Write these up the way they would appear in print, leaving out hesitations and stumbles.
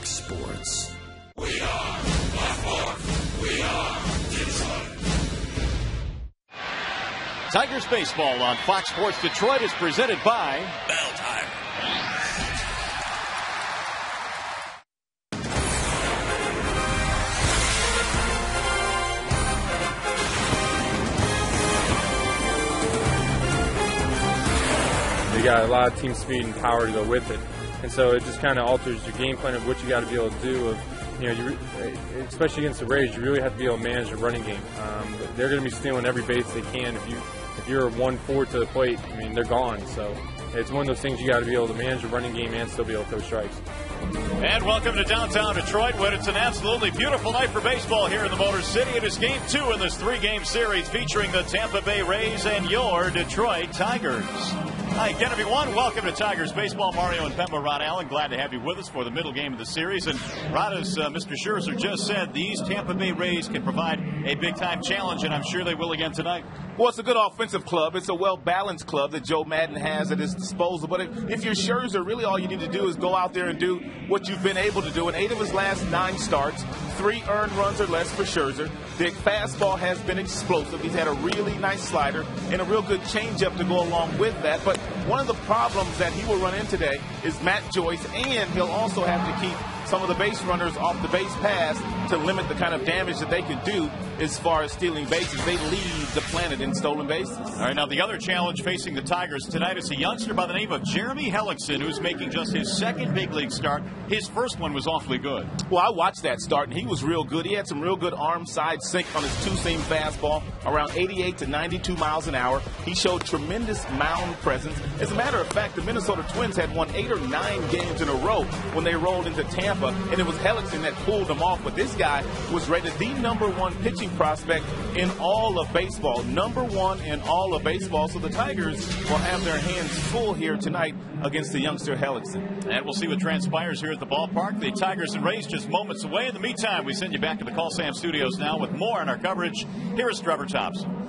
Fox Sports. We are Blackmore. We are Detroit. Tigers baseball on Fox Sports Detroit is presented by Bell Tire. You got a lot of team speed and power to go with it, and so it just kind of alters your game plan of what you got to be able to do. Especially against the Rays, you really have to be able to manage the running game. They're going to be stealing every base they can. If you're 1-4 to the plate, I mean, they're gone. So it's one of those things you got to be able to manage the running game and still be able to throw strikes. And welcome to downtown Detroit, when it's an absolutely beautiful night for baseball here in the Motor City. It is Game 2 in this 3-game series featuring the Tampa Bay Rays and your Detroit Tigers. Hi again, everyone. Welcome to Tigers Baseball. Mario and Pemba, Rod Allen, glad to have you with us for the middle game of the series. And Rod, as Mr. Scherzer just said, these Tampa Bay Rays can provide a big-time challenge, and I'm sure they will again tonight. Well, it's a good offensive club. It's a well-balanced club that Joe Madden has at his disposal. But if you're Scherzer, really all you need to do is go out there and do what you've been able to do. In 8 of his last 9 starts, 3 earned runs or less for Scherzer. The fastball has been explosive. He's had a really nice slider and a real good changeup to go along with that. But one of the problems that he will run into today is Matt Joyce, and he'll also have to keep some of the base runners off the base pass to limit the kind of damage that they can do as far as stealing bases. They lead the planet in stolen bases. All right, now the other challenge facing the Tigers tonight is a youngster by the name of Jeremy Hellickson, who's making just his second big league start. His first one was awfully good. Well, I watched that start, and he was real good. He had some real good arm side sink on his two-seam fastball, around 88 to 92 miles an hour. He showed tremendous mound presence. As a matter of fact, the Minnesota Twins had won 8 or 9 games in a row when they rolled into Tampa, and it was Hellickson that pulled them off. But this guy was rated the #1 pitching prospect in all of baseball, #1 in all of baseball. So the Tigers will have their hands full here tonight against the youngster Hellickson. And we'll see what transpires here at the ballpark. The Tigers and Rays just moments away. In the meantime, we send you back to the Call Sam Studios now with more on our coverage. Here is Trevor Thompson.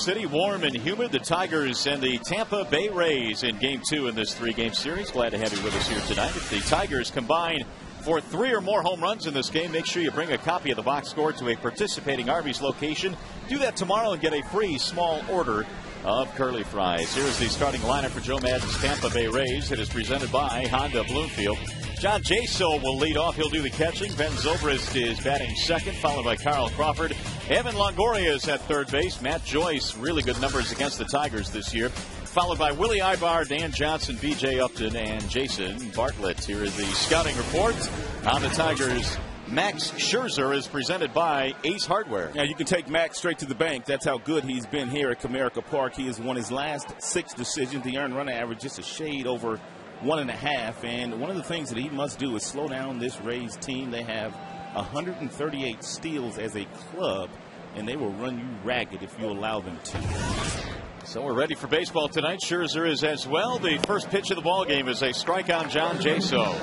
City, warm and humid. The Tigers and the Tampa Bay Rays in Game 2 in this 3-game series. Glad to have you with us here tonight. If the Tigers combine for 3 or more home runs in this game, make sure you bring a copy of the box score to a participating Arby's location. Do that tomorrow and get a free small order of curly fries. Here's the starting lineup for Joe Maddon's Tampa Bay Rays. It is presented by Honda Bloomfield. John Jaso will lead off. He'll do the catching. Ben Zobrist is batting second, followed by Carl Crawford. Evan Longoria is at third base. Matt Joyce, really good numbers against the Tigers this year, followed by Willie Ibar, Dan Johnson, B.J. Upton, and Jason Bartlett. Here is the scouting report on the Tigers. Max Scherzer is presented by Ace Hardware. Yeah, you can take Max straight to the bank. That's how good he's been here at Comerica Park. He has won his last 6 decisions. The earned run average just a shade over 1.5. And one of the things that he must do is slow down this Rays team. They have 138 steals as a club, and they will run you ragged if you allow them to. So we're ready for baseball tonight. Scherzer is as well. The first pitch of the ball game is a strike on John Jaso.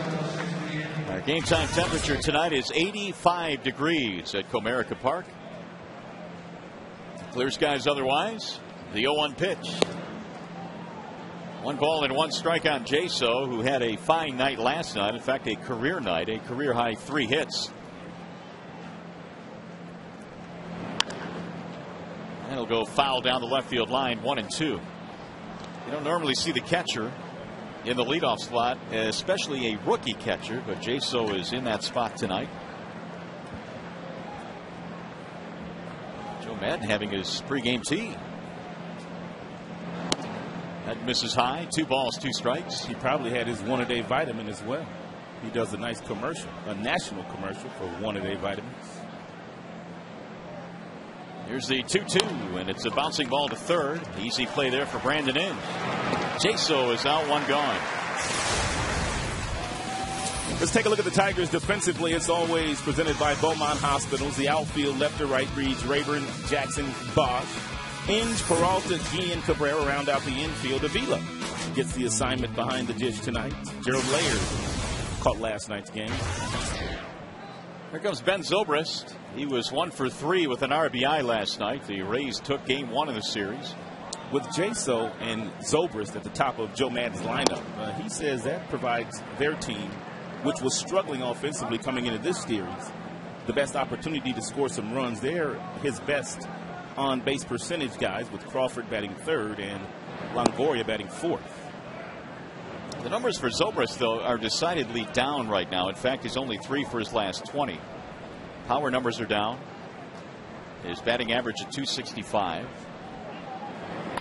Our game time temperature tonight is 85 degrees at Comerica Park. Clear skies otherwise. The 0-1 pitch. 1 ball and 1 strike on Jaso, who had a fine night last night. In fact, a career night, a career high 3 hits. And it'll go foul down the left field line, 1-2. You don't normally see the catcher in the leadoff slot, especially a rookie catcher, but Jaso is in that spot tonight. Joe Maddon having his pregame tea. That misses high. 2 balls, 2 strikes. He probably had his one-a-day vitamin as well. He does a nice commercial, a national commercial for one-a-day vitamins. Here's the 2-2, and it's a bouncing ball to third. Easy play there for Brandon Inge. Jaso is out, 1 gone. Let's take a look at the Tigers defensively. It's always presented by Beaumont Hospitals. The outfield, left to right, reads Rayburn, Jackson, Bosch. Inge, Peralta, Guillen, Cabrera round out the infield. Avila gets the assignment behind the dish tonight. Gerald Laird caught last night's game. Here comes Ben Zobrist. He was 1 for 3 with an RBI last night. The Rays took game 1 of the series. With Jaso and Zobrist at the top of Joe Maddon's lineup, he says that provides their team, which was struggling offensively coming into this series, the best opportunity to score some runs. They're his best on base percentage guys, with Crawford batting third and Longoria batting fourth. The numbers for Zobrist, though, are decidedly down right now. In fact, he's only 3 for his last 20. Power numbers are down. His batting average at .265.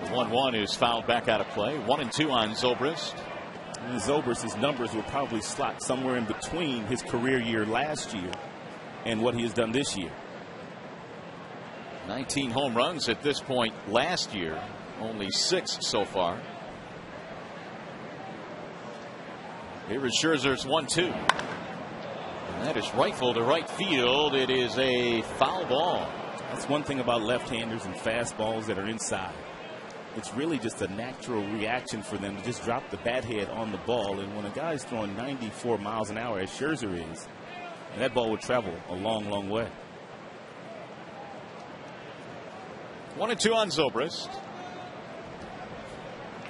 The 1-1 is fouled back out of play. 1-2 on Zobrist. And Zobrist's numbers will probably slot somewhere in between his career year last year and what he has done this year. 19 home runs at this point last year. Only 6 so far. Here is Scherzer's 1-2. And that is rifled to right field. It is a foul ball. That's one thing about left-handers and fastballs that are inside. It's really just a natural reaction for them to just drop the bat head on the ball. And when a guy's throwing 94 miles an hour, as Scherzer is, that ball would travel a long, long way. 1-2 on Zobrist.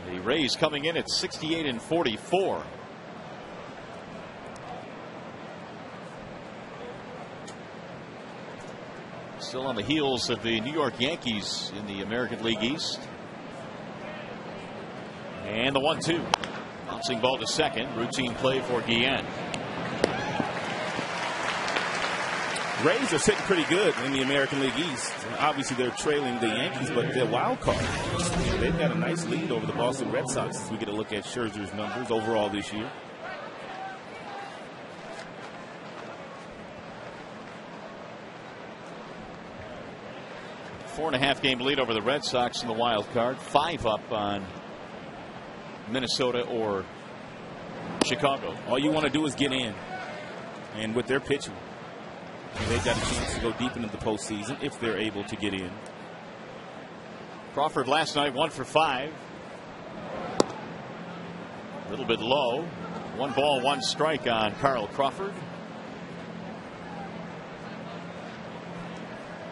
The Rays coming in at 68-44. Still on the heels of the New York Yankees in the American League East. And the 1-2. Bouncing ball to second. Routine play for Guillen. Rays are sitting pretty good in the American League East. Obviously, they're trailing the Yankees, but they're wild card. They've got a nice lead over the Boston Red Sox as we get a look at Scherzer's numbers overall this year. Four-and-a-half game lead over the Red Sox in the wild card. 5 up on Minnesota or Chicago. All you want to do is get in. And with their pitching, they've got a chance to go deep into the postseason if they're able to get in. Crawford last night 1 for 5. A little bit low. 1 ball, 1 strike on Carl Crawford.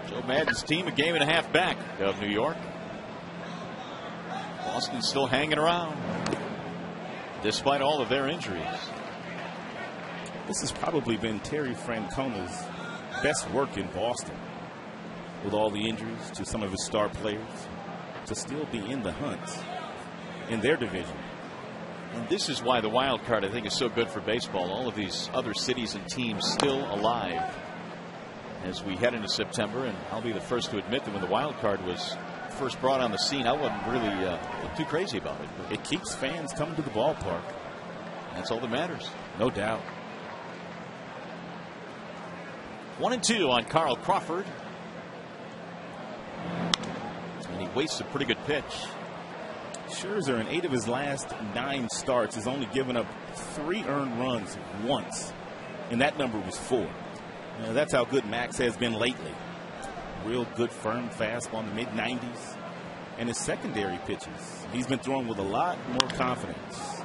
Joe Maddon's team a game and a half back of New York. Boston's still hanging around despite all of their injuries. This has probably been Terry Francona's best work in Boston, with all the injuries to some of his star players, to still be in the hunt in their division. And this is why the wild card, I think, is so good for baseball. All of these other cities and teams still alive as we head into September. And I'll be the first to admit that when the wild card was first brought on the scene, I wasn't really too crazy about it. But it keeps fans coming to the ballpark. That's all that matters. No doubt. 1-2 on Carl Crawford. And he wastes a pretty good pitch. Scherzer, in 8 of his last 9 starts, has only given up 3 earned runs once, and that number was 4. That's how good Max has been lately. Real good, firm fastball in the mid-90s. And his secondary pitches, he's been throwing with a lot more confidence.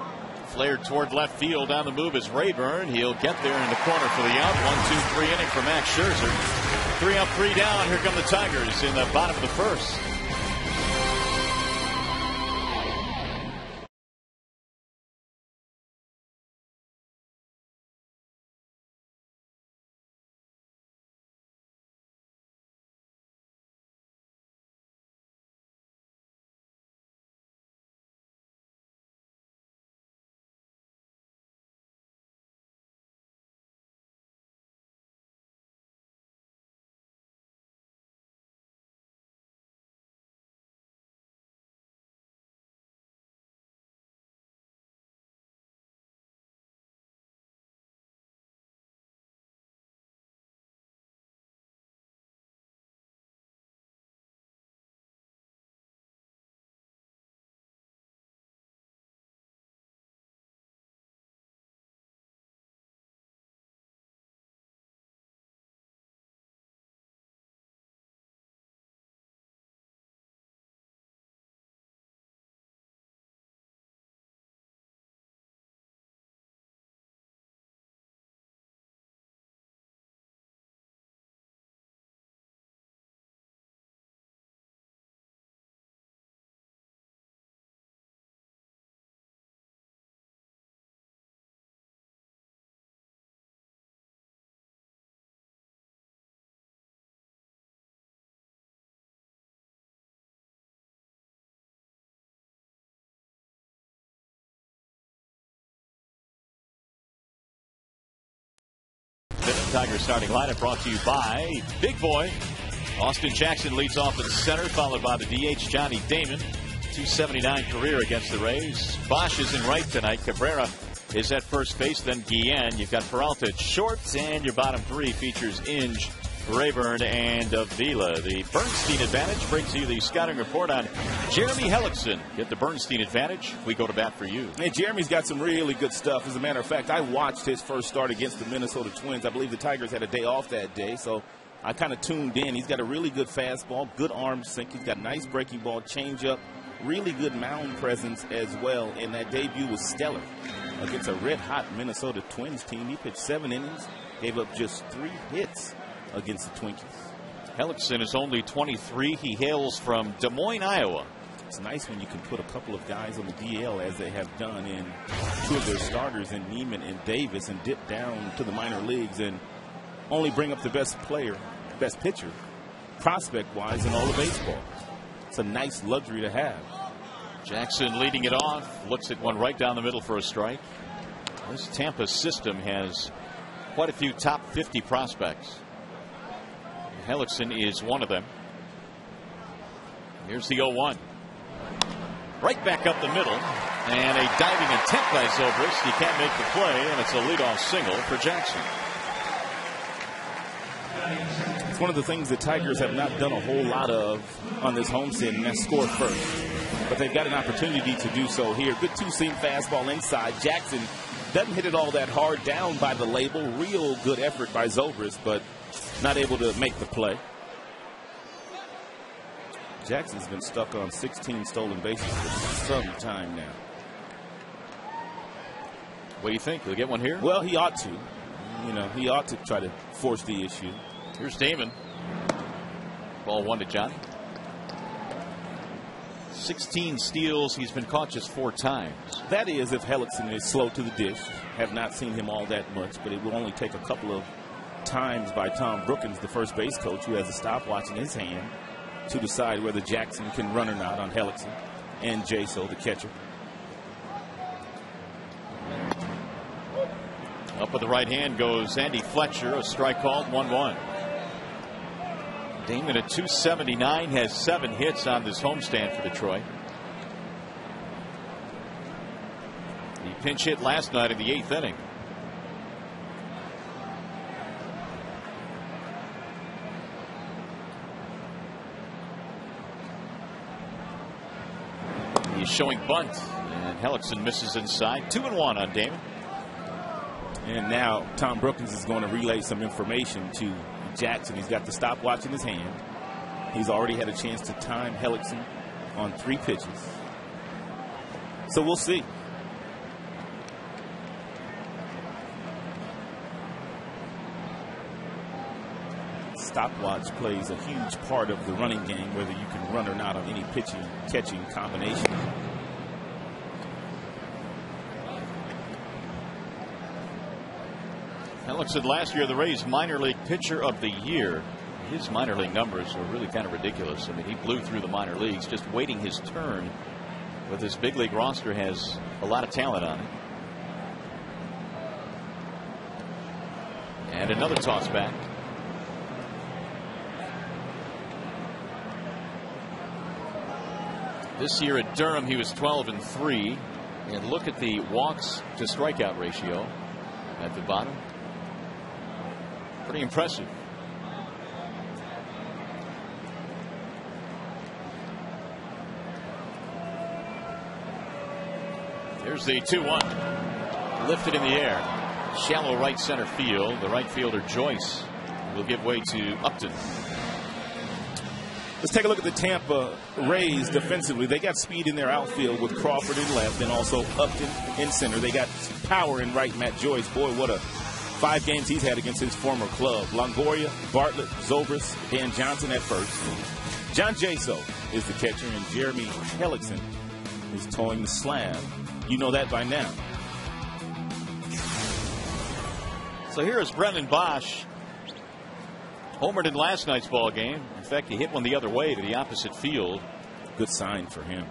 Flared toward left field. On the move is Rayburn. He'll get there in the corner for the out. 1-2-3 inning for Max Scherzer. 3 up, 3 down. Here come the Tigers in the bottom of the first. Tigers starting lineup brought to you by Big Boy. Austin Jackson leads off in center, followed by the DH Johnny Damon. 279 career against the Rays. Bosch is in right tonight. Cabrera is at first base. Then Guillen. You've got Peralta at short, and your bottom 3 features Inge, Rayburn, and Avila. The Bernstein Advantage brings you the scouting report on Jeremy Hellickson. Get the Bernstein Advantage. We go to bat for you. Hey, Jeremy's got some really good stuff. As a matter of fact, I watched his first start against the Minnesota Twins. I believe the Tigers had a day off that day, so I kind of tuned in. He's got a really good fastball, good arm sink. He's got a nice breaking ball, changeup, really good mound presence as well. And that debut was stellar against a red-hot Minnesota Twins team. He pitched 7 innings, gave up just 3 hits against the Twinkies. Hellickson is only 23. He hails from Des Moines, Iowa. It's nice when you can put a couple of guys on the DL, as they have done in 2 of their starters in Neiman and Davis, and dip down to the minor leagues and only bring up the best player, best pitcher, prospect-wise, in all of baseball. It's a nice luxury to have. Jackson leading it off. Looks at one right down the middle for a strike. This Tampa system has quite a few top 50 prospects. Hellickson is one of them. Here's the 0-1. Right back up the middle. And a diving attempt by Zobrist. He can't make the play, and it's a leadoff single for Jackson. It's one of the things the Tigers have not done a whole lot of on this homestand, and that's score first. But they've got an opportunity to do so here. Good 2-seam fastball inside. Jackson doesn't hit it all that hard, down by the label. Real good effort by Zobrist, but not able to make the play. Jackson's been stuck on 16 stolen bases for some time now. What do you think? Will he get one here? Well, he ought to. You know, he ought to try to force the issue. Here's Damon. Ball 1 to Johnny. 16 steals. He's been caught just 4 times. That is if Hellickson is slow to the dish. Have not seen him all that much, but it will only take a couple of times by Tom Brookins, the first base coach, who has a stopwatch in his hand, to decide whether Jackson can run or not on Hellickson, and Jaso, the catcher. Up with the right hand goes Andy Fletcher. A strike called, 1-1. Damon at 279 has 7 hits on this homestand for Detroit. He pinch hit last night in the 8th inning. He's showing bunt, and Hellickson misses inside. 2-1 on Damon. And now Tom Brookins is going to relay some information to Jackson. He's got the stopwatch in his hand. He's already had a chance to time Hellickson on 3 pitches. So we'll see. Stopwatch plays a huge part of the running game, whether you can run or not on any pitching, catching combination. Hellickson last year the Rays minor league pitcher of the year. His minor league numbers are really kind of ridiculous. I mean, he blew through the minor leagues just waiting his turn. But this big league roster has a lot of talent on it. And another toss back. This year at Durham he was 12-3. And look at the walks to strikeout ratio at the bottom. Pretty impressive. Here's the 2-1. Lifted in the air. Shallow right center field. The right fielder Joyce will give way to Upton. Let's take a look at the Tampa Rays defensively. They got speed in their outfield with Crawford in left and also Upton in center. They got power in right. Matt Joyce, boy, what a 5 games he's had against his former club. Longoria, Bartlett, Zobrist, Dan Johnson at first. John Jaso is the catcher, and Jeremy Hellickson is towing the slab. You know that by now. So here is Brendan Bosch. Homered in last night's ball game. In fact, he hit one the other way to the opposite field. Good sign for him.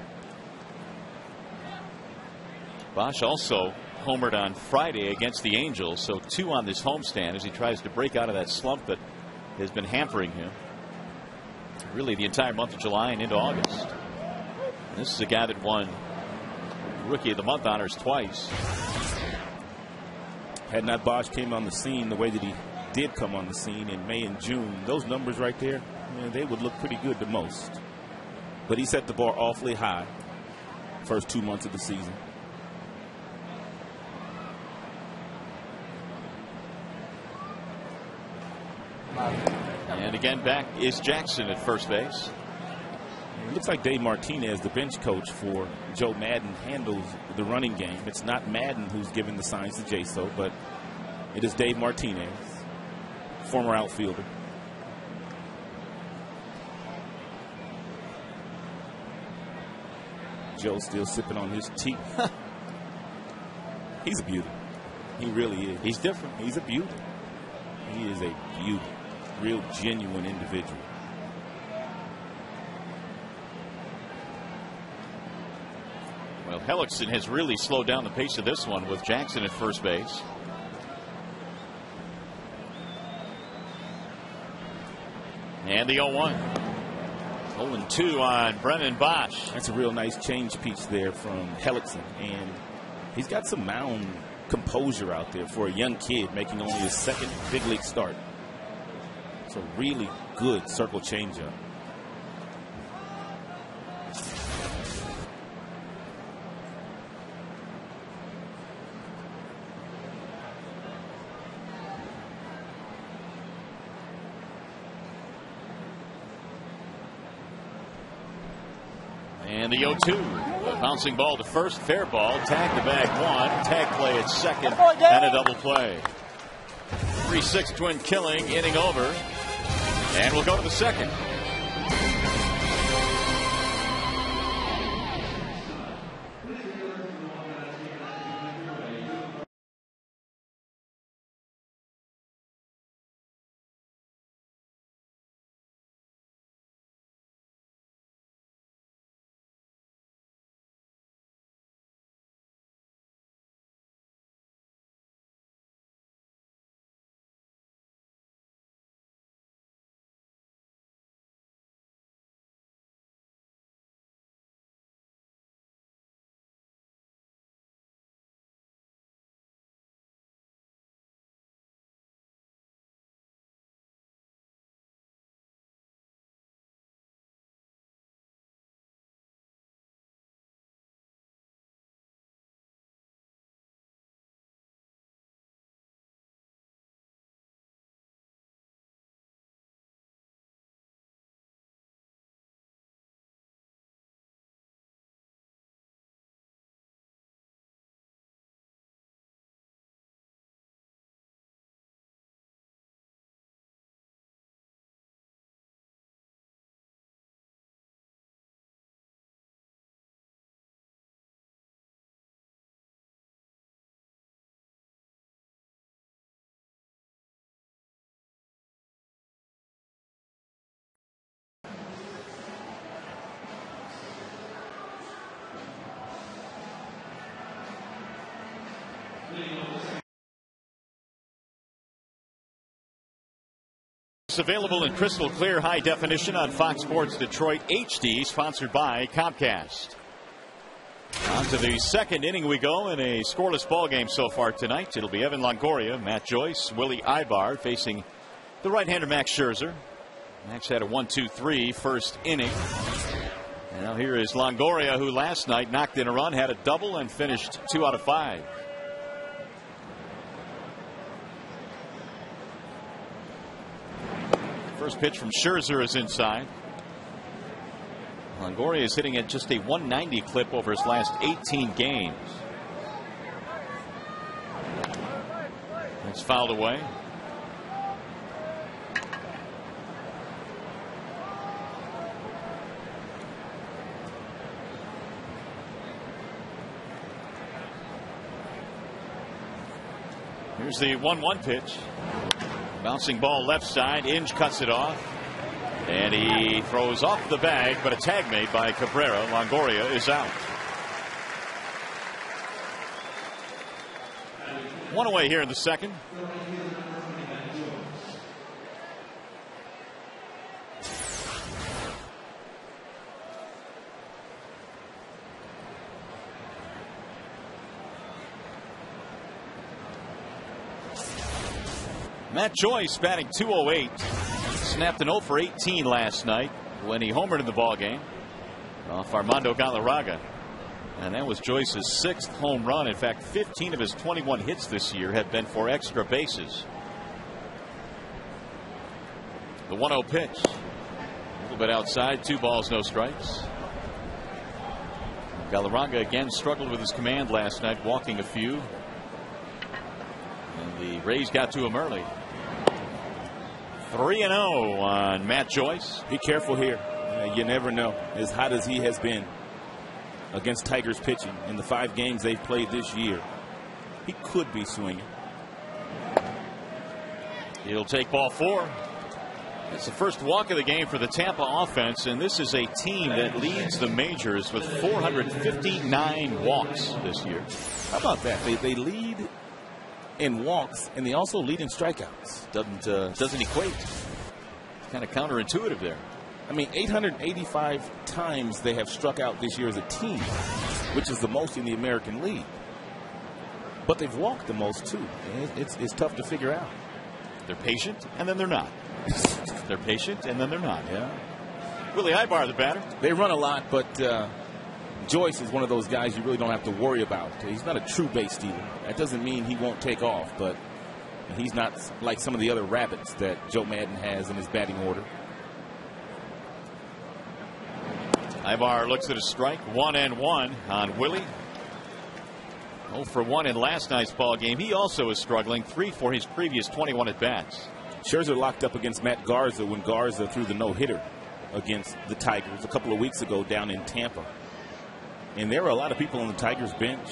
Bosch also homered on Friday against the Angels, so 2 on this homestand as he tries to break out of that slump that has been hampering him really the entire month of July and into August. And this is a guy that won Rookie of the Month honors twice. Had not Bosch came on the scene the way that he did come on the scene in May and June, those numbers right there, man, they would look pretty good to most. But he set the bar awfully high first 2 months of the season. And again, back is Jackson at first base. It looks like Dave Martinez, the bench coach for Joe Madden, handles the running game. It's not Madden who's giving the signs to Jaso, but it is Dave Martinez, former outfielder. Joe still sipping on his tea. He's a beauty. He really is. He's different. He's a beauty. He is a beauty. Real genuine individual. Well, Hellickson has really slowed down the pace of this one with Jackson at first base. And the 0-1. 0-2 on Brendan Bosch. That's a real nice change piece there from Hellickson. And he's got some mound composure out there for a young kid making only his second big league start. It's a really good circle changeup. And the 0-2. A bouncing ball to first. Fair ball. Tag the bag 1. Tag play at second. And a double play. 3-6 twin killing. Inning over. And we'll go to the second. Sports available in crystal clear high definition on Fox Sports Detroit HD, sponsored by Comcast. On to the second inning we go in a scoreless ball game so far tonight. It'll be Evan Longoria, Matt Joyce, Willie Ibar facing the right-hander Max Scherzer. Max had a 1-2-3 first inning. And now here is Longoria, who last night knocked in a run, had a double, and finished 2 out of 5. First pitch from Scherzer is inside. Longoria is hitting at just a 190 clip over his last 18 games. It's fouled away. Here's the 1-1 pitch. Bouncing ball left side. Inge cuts it off. And he throws off the bag, but a tag made by Cabrera. Longoria is out. One away here in the second. Matt Joyce batting .208. Snapped an 0 for 18 last night when he homered in the ballgame off Armando Galarraga. And that was Joyce's 6th home run. In fact, 15 of his 21 hits this year have been for extra bases. The 1-0 pitch. A little bit outside. 2 balls, no strikes. Galarraga again struggled with his command last night, walking a few. And the Rays got to him early. 3-0 on Matt Joyce. Be careful here. You never know. As hot as he has been against Tigers pitching in the 5 games they've played this year, he could be swinging. He'll take ball 4. It's the first walk of the game for the Tampa offense, and this is a team that leads the majors with 459 walks this year. How about that? They lead in walks, and they also lead in strikeouts. Doesn't equate. It's kind of counterintuitive there. I mean, 885 times they have struck out this year as a team, which is the most in the American League. But they've walked the most too. It's tough to figure out. They're patient, and then they're not. They're patient, and then they're not. Yeah. Willie Ibar, the batter. They run a lot, but Joyce is one of those guys you really don't have to worry about. He's not a true base stealer. That doesn't mean he won't take off, but he's not like some of the other rabbits that Joe Madden has in his batting order. Ibar looks at a strike. 1-1 on Willie. 0 for 1 in last night's ball game. He also is struggling. 3 for his previous 21 at bats. Scherzer locked up against Matt Garza when Garza threw the no-hitter against the Tigers a couple of weeks ago down in Tampa. And there were a lot of people on the Tigers bench.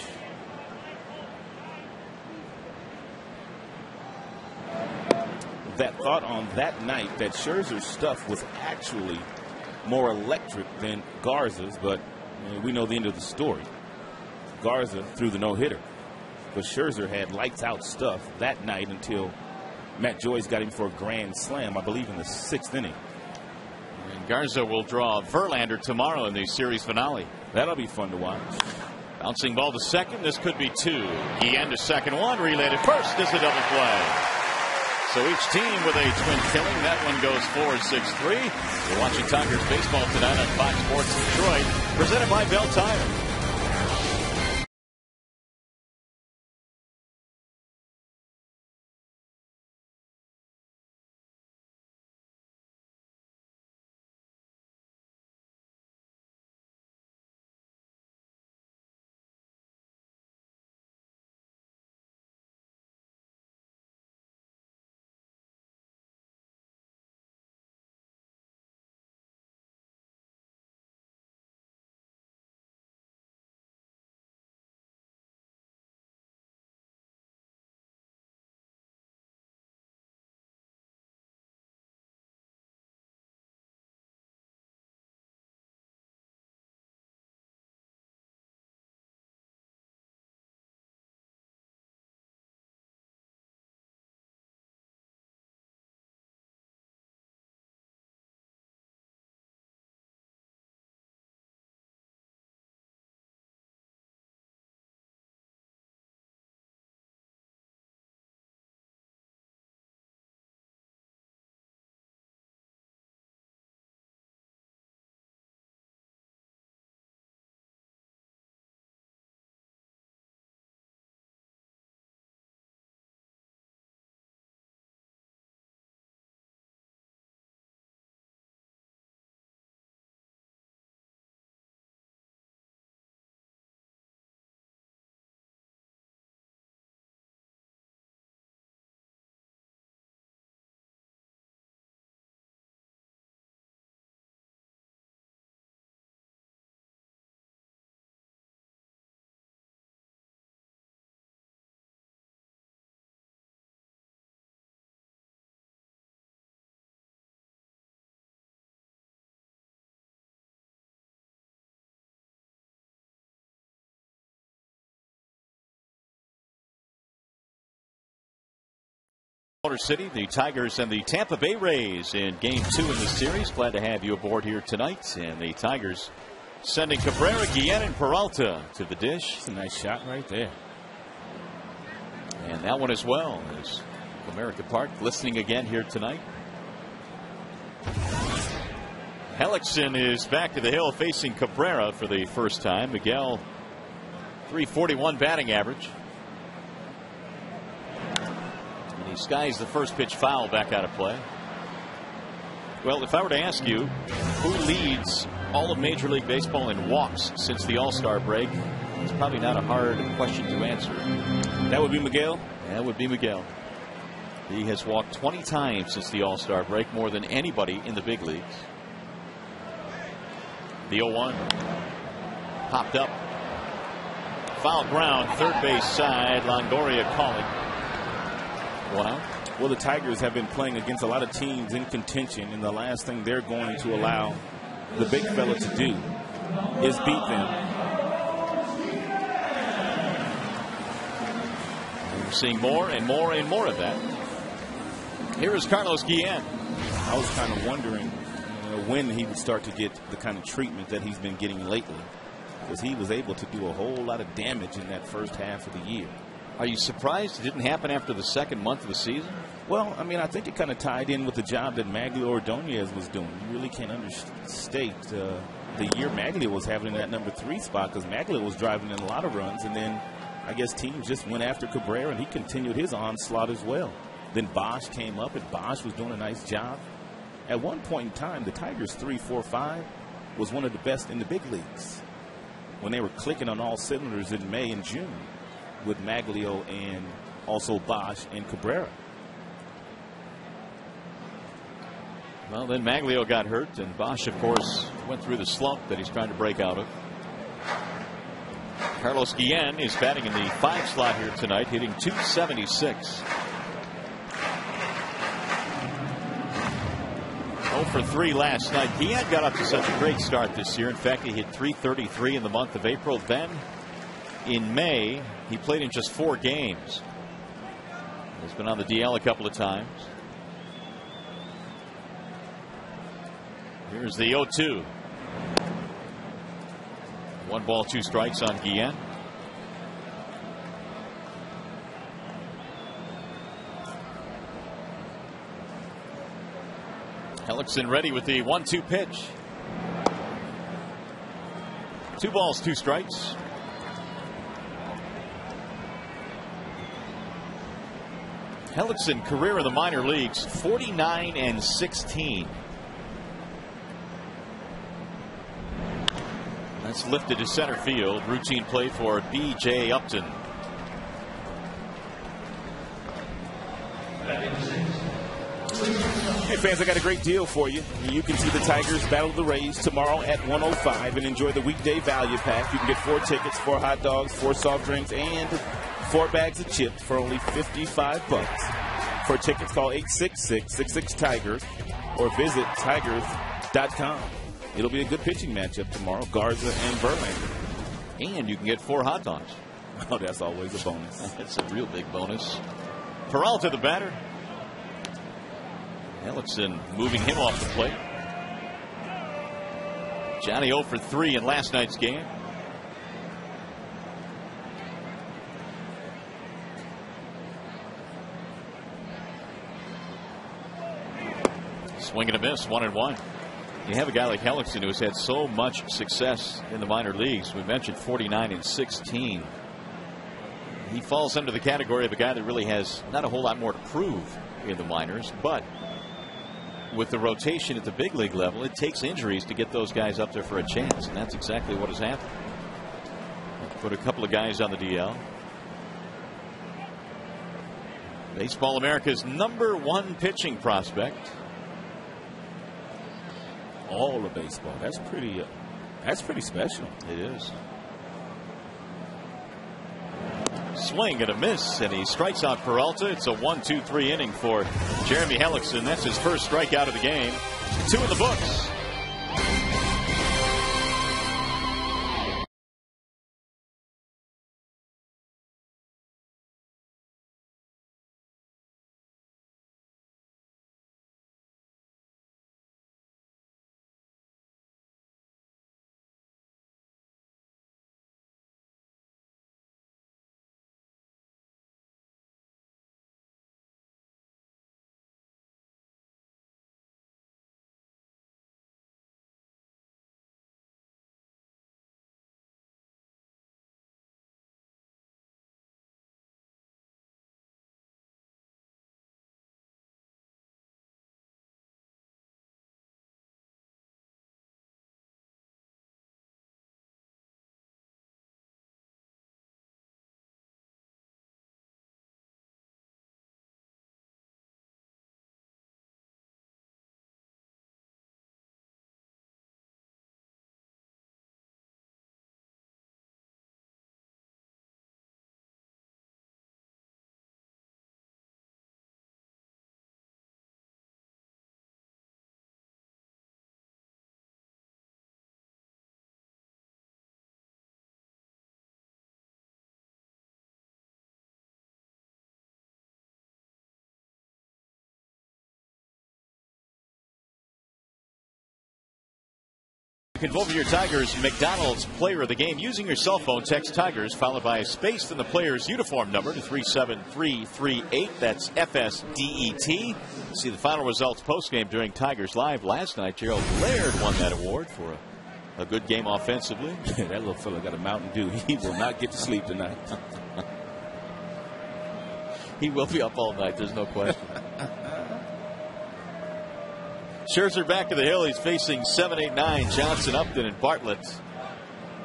That thought on that night that Scherzer's stuff was actually more electric than Garza's, but we know the end of the story. Garza threw the no-hitter, but Scherzer had lights-out stuff that night until Matt Joyce got him for a grand slam, I believe, in the 6th inning. And Garza will draw Verlander tomorrow in the series finale. That'll be fun to watch. Bouncing ball to second. This could be 2. Guillen to second 1. Relay to first is a double play. So each team with a twin killing. That one goes 4-6-3. You're watching Tigers baseball tonight on Fox Sports Detroit, presented by Bell Tire. Motor City, the Tigers and the Tampa Bay Rays in Game 2 in the series. Glad to have you aboard here tonight. And the Tigers sending Cabrera, Guillen, and Peralta to the dish. That's a nice shot right there. And that one as well is Comerica Park glistening again here tonight. Hellickson is back to the hill facing Cabrera for the first time. Miguel, .341 batting average. And he skies the first pitch foul back out of play. Well, if I were to ask you who leads all of Major League Baseball in walks since the All-Star break, it's probably not a hard question to answer. That would be Miguel? That would be Miguel. He has walked 20 times since the All-Star break, more than anybody in the big leagues. The 0-1 popped up. Foul ground, third base side. Longoria calling. 1 out. Well, the Tigers have been playing against a lot of teams in contention, and the last thing they're going to allow the big fella to do is beat them. And we're seeing more and more and more of that. Here is Carlos Guillen. I was kind of wondering when he would start to get the kind of treatment that he's been getting lately, because he was able to do a whole lot of damage in that first half of the year. Are you surprised it didn't happen after the second month of the season? Well, I mean, I think it kind of tied in with the job that Magglio Ordonez was doing. You really can't understate the year Magglio was having in that number 3 spot, because Magglio was driving in a lot of runs, and then I guess teams just went after Cabrera, and he continued his onslaught as well. Then Bosch came up, and Bosch was doing a nice job. At one point in time, the Tigers' 3-4-5 was one of the best in the big leagues when they were clicking on all cylinders in May and June with Magglio and also Bosch and Cabrera. Well, then Magglio got hurt, and Bosch, of course, went through the slump that he's trying to break out of. Carlos Guillen is batting in the 5 slot here tonight, hitting .276. 0 for 3 last night. Guillen got up to such a great start this year. In fact, he hit .333 in the month of April. Then in May, he played in just 4 games. He's been on the DL a couple of times. Here's the 0-2. 1 ball, 2 strikes on Guillen. Hellickson ready with the 1-2 pitch. 2 balls, 2 strikes. Hellickson, career in the minor leagues, 49 and 16. That's lifted to center field. Routine play for B.J. Upton. Hey fans, I got a great deal for you. You can see the Tigers battle the Rays tomorrow at 1:05 and enjoy the weekday value pack. You can get 4 tickets, 4 hot dogs, 4 soft drinks, and 4 bags of chips for only $55. For tickets, call 866-66-TIGERS or visit tigers.com. It'll be a good pitching matchup tomorrow, Garza and Verlander. And you can get 4 hot dogs. Oh, that's always a bonus. That's a real big bonus. Peralta, the batter. Hellickson moving him off the plate. Johnny 0 for 3 in last night's game. Swing and a miss, 1-1. You have a guy like Hellickson who has had so much success in the minor leagues. We mentioned 49 and 16. He falls under the category of a guy that really has not a whole lot more to prove in the minors, but with the rotation at the big league level, it takes injuries to get those guys up there for a chance, and that's exactly what has happened. Put a couple of guys on the DL. Baseball America's #1 pitching prospect. All of baseball. That's pretty special. It is. Swing and a miss, and he strikes out Peralta. It's a 1-2-3 inning for Jeremy Hellickson. That's his first strikeout of the game. 2 in the books. can vote for your Tigers McDonald's player of the game using your cell phone. Text Tigers followed by a space in the player's uniform number to 37338. That's FSDET. See the final results post-game during Tigers Live last night. Gerald Laird won that award for a good game offensively. That little fella got a Mountain Dew. He will not get to sleep tonight. He will be up all night. There's no question. Scherzer back to the hill. He's facing 7, 8, 9. Johnson, Upton, and Bartlett.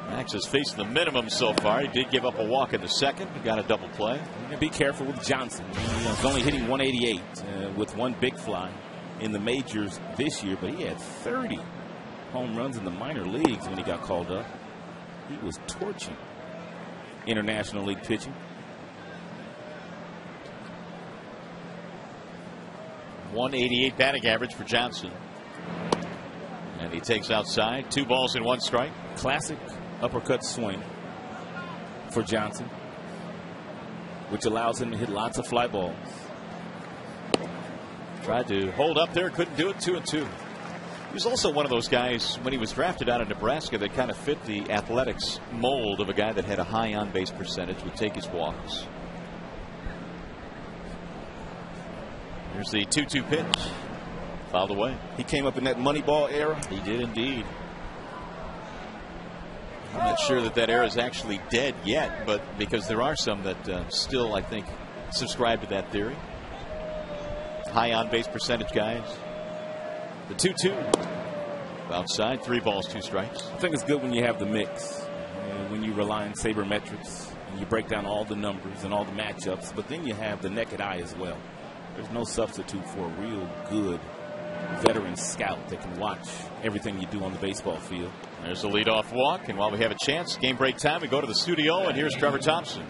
Max has faced the minimum so far. He did give up a walk in the second. He got a double play. Be careful with Johnson. He's only hitting 188 with one big fly in the majors this year, but he had 30 home runs in the minor leagues when he got called up. He was torching International League pitching. 188 batting average for Johnson. And he takes outside. 2 balls and 1 strike. Classic uppercut swing for Johnson, which allows him to hit lots of fly balls. Tried to hold up there, couldn't do it. 2-2. He was also one of those guys when he was drafted out of Nebraska that kind of fit the athletics mold of a guy that had a high on base percentage, would take his walks. Here's the 2-2 pitch. Fouled away. He came up in that Moneyball era. He did indeed. I'm not sure that era is actually dead yet, but because there are some that still, I think, subscribe to that theory. High on base percentage guys. The 2-2. Outside, 3 balls, 2 strikes. I think it's good when you have the mix. When you rely on sabermetrics and you break down all the numbers and all the matchups, but then you have the naked eye as well. There's no substitute for a real good veteran scout that can watch everything you do on the baseball field. There's a leadoff walk, and while we have a chance, game break time, we go to the studio, and here's Trevor Thompson.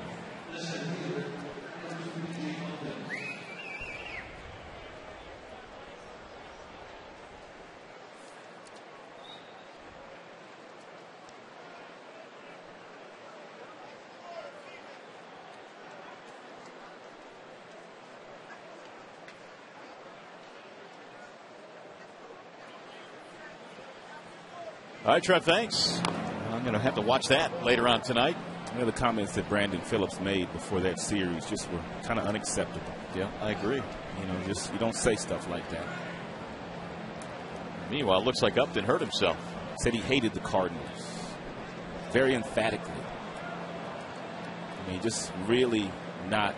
All right, Trev, thanks. I'm going to have to watch that later on tonight. One of the comments that Brandon Phillips made before that series just were kind of unacceptable. Yeah, I agree. You don't say stuff like that. Meanwhile, it looks like Upton hurt himself. Said he hated the Cardinals. Very emphatically. Just really not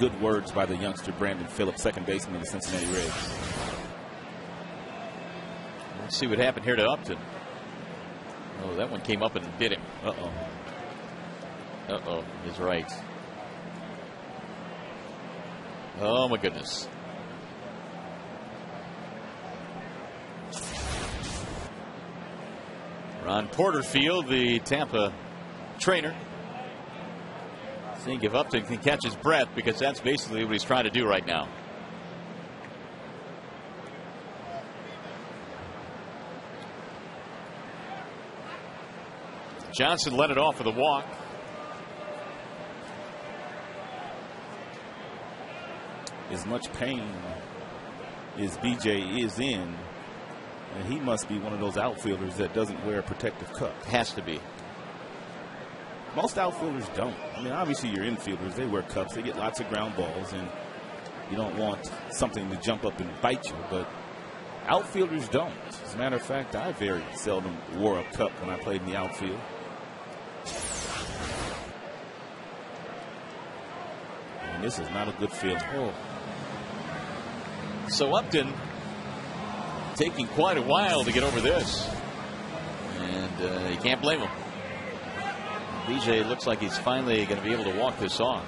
good words by the youngster Brandon Phillips, second baseman of the Cincinnati Reds. Let's see what happened here to Upton. Oh, that one came up and bit him. Uh-oh. Uh-oh, he's right. Oh, my goodness. Ron Porterfield, the Tampa trainer, seeing if Upton can catch his breath, because that's basically what he's trying to do right now. Johnson led it off with a walk. As much pain as BJ is in, he must be one of those outfielders that doesn't wear a protective cup. Has to be. Most outfielders don't. Obviously your infielders, they wear cups. They get lots of ground balls, and you don't want something to jump up and bite you. But outfielders don't. As a matter of fact, I very seldom wore a cup when I played in the outfield. And this is not a good feeling. Oh. So Upton taking quite a while to get over this. And you can't blame him. BJ looks like he's finally going to be able to walk this off.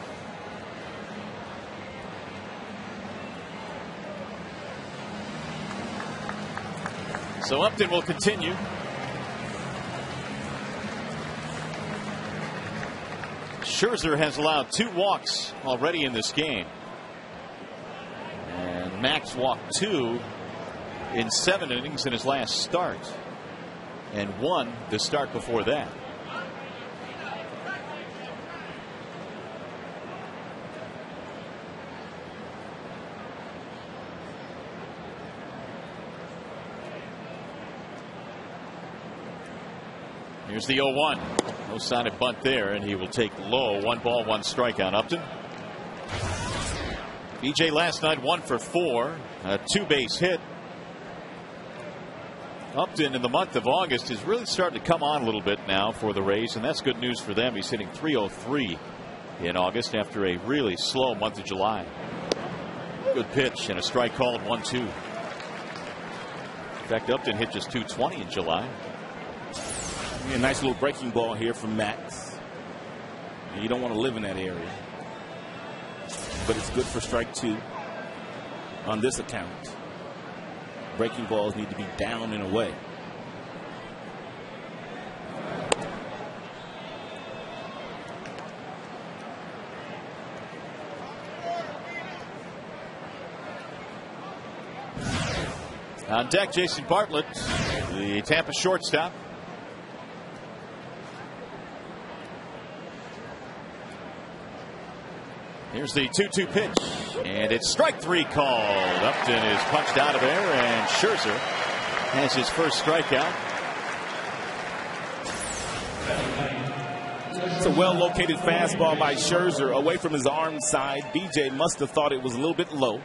So Upton will continue. Scherzer has allowed 2 walks already in this game. And Max walked 2 in 7 innings in his last start. And 1 the start before that. Here's the 0-1. No sign of bunt there, and he will take low. 1 ball, 1 strike on Upton. BJ last night 1 for 4, a 2-base hit. Upton in the month of August is really starting to come on a little bit now for the Rays, and that's good news for them. He's hitting .303 in August after a really slow month of July. Good pitch and a strike called 1-2. In fact, Upton hit just .220 in July. A nice little breaking ball here from Max. You don't want to live in that area, but it's good for strike 2 on this account. Breaking balls need to be down and away. On deck, Jason Bartlett, the Tampa shortstop. Here's the 2-2 pitch, and it's strike 3 called. Upton is punched out of there, and Scherzer has his first strikeout. It's a well-located fastball by Scherzer away from his arm side. BJ must have thought it was a little bit low.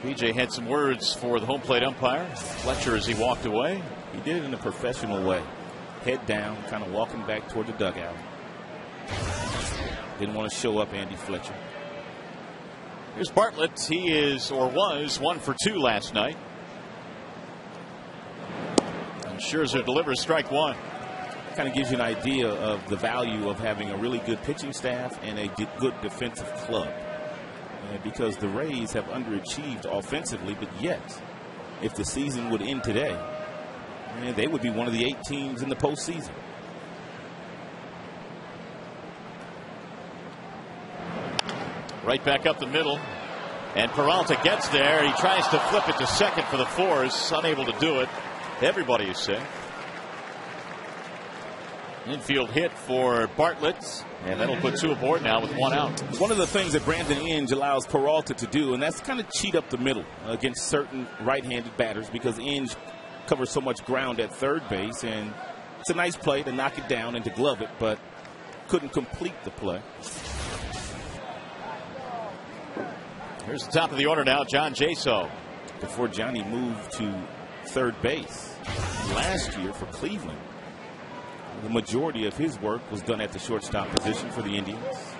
BJ had some words for the home plate umpire, Fletcher, as he walked away. He did it in a professional way. Head down, kind of walking back toward the dugout. Didn't want to show up Andy Fletcher. Here's Bartlett. He is, or was, 1 for 2 last night. And Scherzer delivers strike 1. Kind of gives you an idea of the value of having a really good pitching staff and a good defensive club. Because the Rays have underachieved offensively, but yet, if the season would end today, they would be one of the 8 teams in the postseason. Right back up the middle, and Peralta gets there. He tries to flip it to second for the force, unable to do it. Everybody is safe. Infield hit for Bartlett, and that'll put 2 aboard now with 1 out. One of the things that Brandon Inge allows Peralta to do, and that's kind of cheat up the middle against certain right-handed batters, because Inge covers so much ground at third base, and it's a nice play to knock it down and to glove it, but couldn't complete the play. Here's the top of the order now, John Jaso. Before Johnny moved to third base last year for Cleveland, the majority of his work was done at the shortstop position for the Indians.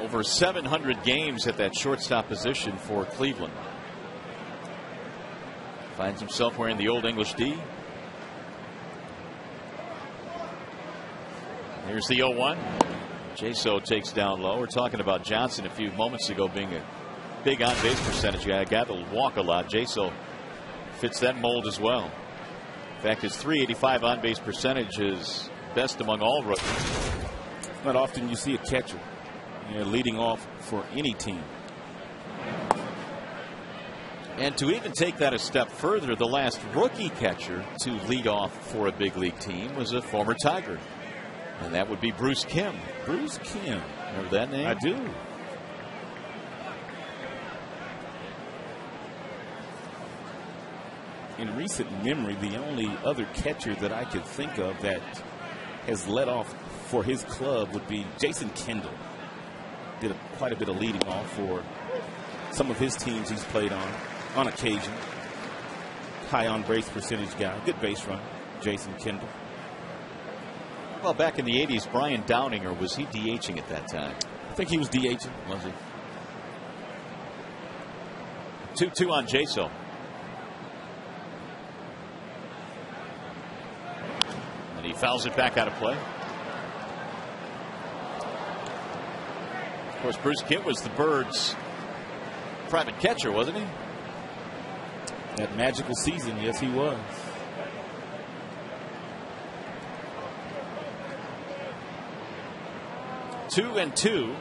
Over 700 games at that shortstop position for Cleveland. Finds himself wearing the Old English D. Here's the 0-1. Jaso takes down low. We're talking about Johnson a few moments ago being a big on-base percentage guy. A guy that'll walk a lot. Jaso fits that mold as well. In fact, his .385 on-base percentage is best among all rookies. Not often you see a catcher leading off for any team. And to even take that a step further, the last rookie catcher to lead off for a big league team was a former Tiger. And that would be Bruce Kim. Bruce Kim. Remember that name? I do. In recent memory, the only other catcher that I could think of that has led off for his club would be Jason Kendall. Did quite a bit of leading off for some of his teams he's played on occasion. High on base percentage guy. Good base run, Jason Kendall. Well, back in the 80s, Brian Downing, or was he DHing at that time? I think he was DHing. Was he? 2-2 on Jaso. And he fouls it back out of play. Of course, Bruce Kim was the Birds' private catcher, wasn't he? That magical season, yes, he was. Two and 2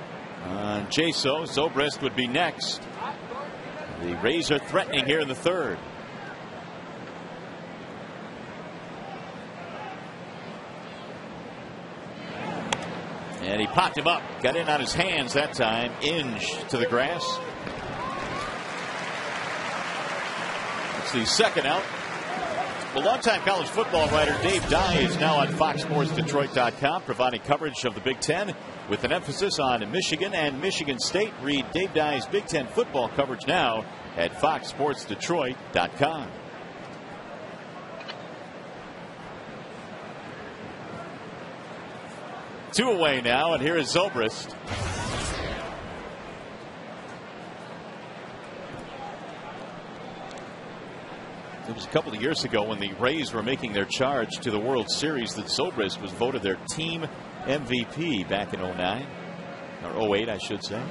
on Jaso. Zobrist would be next. The Rays are threatening here in the third. And he popped him up. Got in on his hands that time. Inge to the grass. It's the second out. Well, longtime college football writer Dave Dye is now on FoxSportsDetroit.com providing coverage of the Big Ten with an emphasis on Michigan and Michigan State. Read Dave Dye's Big Ten football coverage now at FoxSportsDetroit.com. Two away now, and here is Zobrist. It was a couple of years ago when the Rays were making their charge to the World Series that Zobrist was voted their team MVP back in 09. Or 08, I should say.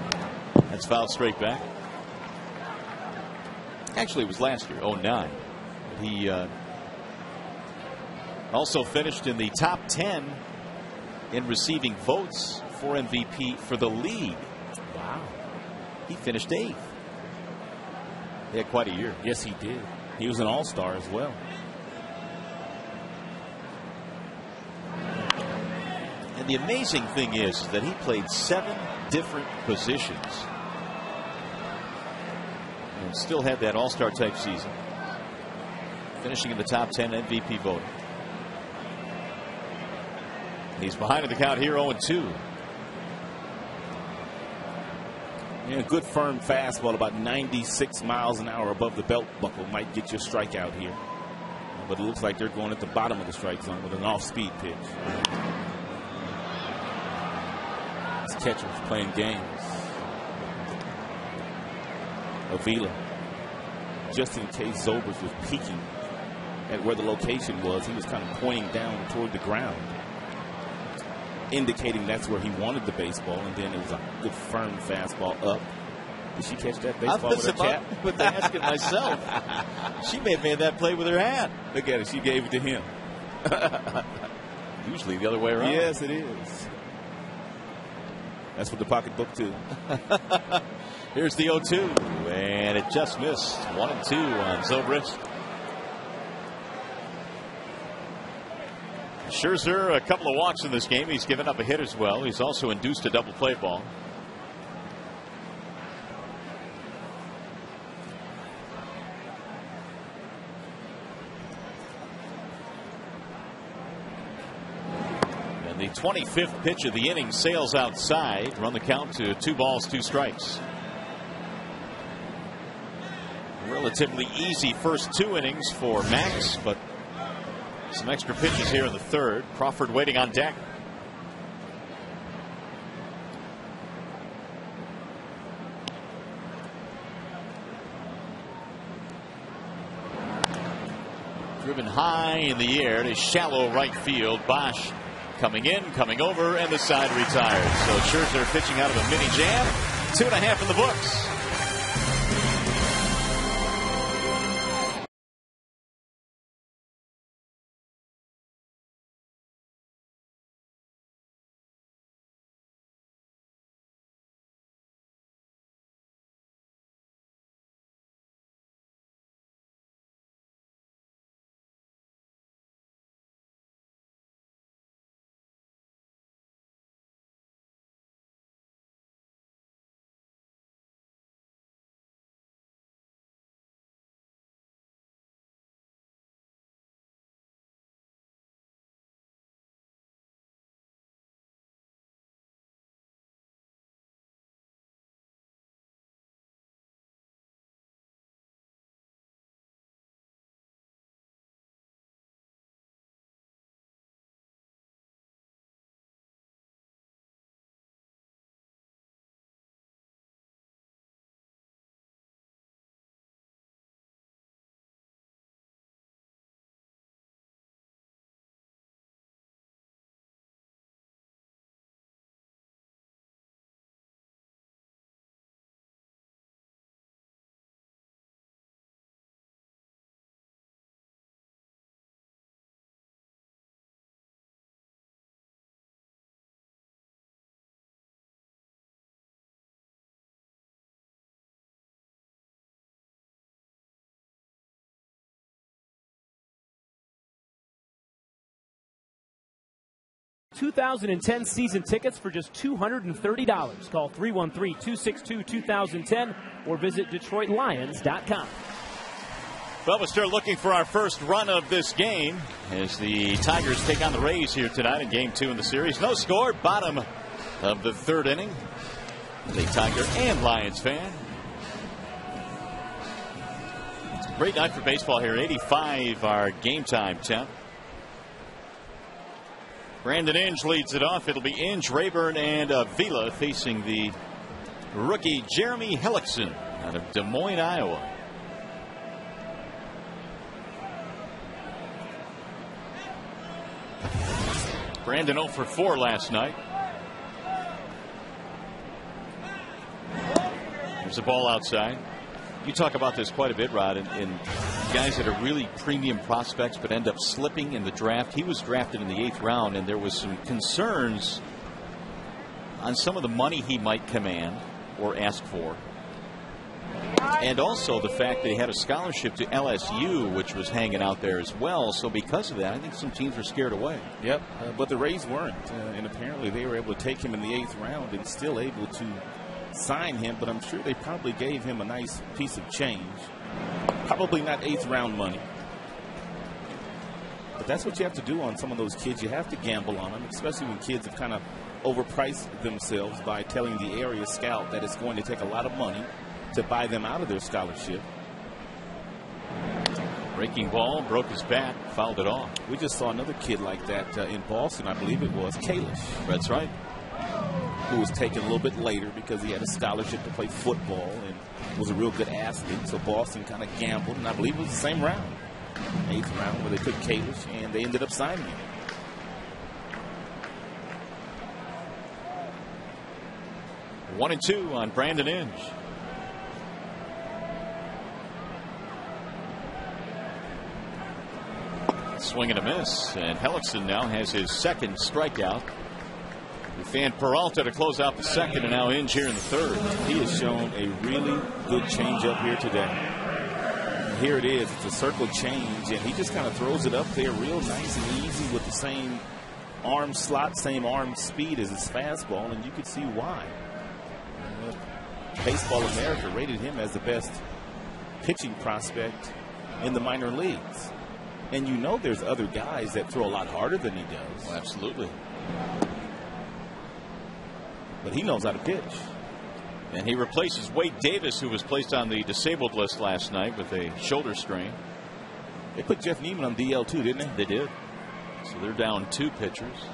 That's fouled straight back. Actually, it was last year, 09. He also finished in the top 10 in receiving votes for MVP for the league. Wow. He finished 8th. He had quite a year. Yes, he did. He was an all-star as well. And the amazing thing is that he played 7 different positions and still had that all-star type season, finishing in the top 10 MVP voting. He's behind in the count here, 0-2. Yeah, good firm fastball, about 96 miles an hour above the belt buckle, might get you a strikeout here. But it looks like they're going at the bottom of the strike zone with an off-speed pitch. This catcher's playing games. Avila, just in case Zobrist was peeking at where the location was, he was kind of pointing down toward the ground, indicating that's where he wanted the baseball, and then it was a good firm fastball up. Did she catch that baseball with her cap? But asking myself, she may have made that play with her hand. Look at it. She gave it to him. Usually the other way around. Yes, it is. That's what the pocketbook too. Here's the 0-2, and it just missed. 1-2 on Zobrist. Scherzer, a couple of walks in this game. He's given up a hit as well. He's also induced a double play ball. And the 25th pitch of the inning sails outside. Run the count to 2 balls, 2 strikes. Relatively easy first 2 innings for Max, but some extra pitches here in the third. Crawford waiting on deck. Driven high in the air to shallow right field. Bosch coming in, coming over, and the side retires. So Scherzer pitching out of a mini jam. 2.5 in the books. 2010 season tickets for just $230. Call 313-262-2010 or visit DetroitLions.com. Well, we'll start looking for our first run of this game as the Tigers take on the Rays here tonight in Game 2 in the series. No score, bottom of the third inning. The Tiger and Lions fan. It's a great night for baseball here. 85 our game time temp. Brandon Inge leads it off. It'll be Inge, Rayburn, and Avila facing the rookie Jeremy Hellickson out of Des Moines, Iowa. Brandon 0 for 4 last night. There's a ball outside. You talk about this quite a bit, Rod, and guys that are really premium prospects but end up slipping in the draft. He was drafted in the 8th round, and there was some concerns on some of the money he might command or ask for. And also the fact that he had a scholarship to LSU, which was hanging out there as well. So because of that, I think some teams were scared away. Yep, but the Rays weren't. And apparently they were able to take him in the 8th round and still able to sign him. But I'm sure they probably gave him a nice piece of change. Probably not 8th round money. But that's what you have to do on some of those kids. You have to gamble on them, especially when kids have kind of overpriced themselves by telling the area scout that it's going to take a lot of money to buy them out of their scholarship. Breaking ball, broke his bat, fouled it off. We just saw another kid like that in Boston, I believe it was, Kalish. That's right. Who was taken a little bit later because he had a scholarship to play football and was a real good athlete. So Boston kind of gambled, and I believe it was the same round, 8th round, where they took Kalish, and they ended up signing him. One and two on Brandon Inge. Swing and a miss, and Hellickson now has his second strikeout. We fanned Peralta to close out the second, and now Inge here in the third. He has shown a really good changeup here today. Here it is. It's a circle change, and he just kind of throws it up there real nice and easy with the same arm slot, same arm speed as his fastball, and you could see why. Baseball America rated him as the best pitching prospect in the minor leagues. And you know there's other guys that throw a lot harder than he does. Well, absolutely. But he knows how to pitch. And he replaces Wade Davis, who was placed on the disabled list last night with a shoulder strain. They put Jeff Neiman on DL too, didn't they? They did. So they're down 2 pitchers.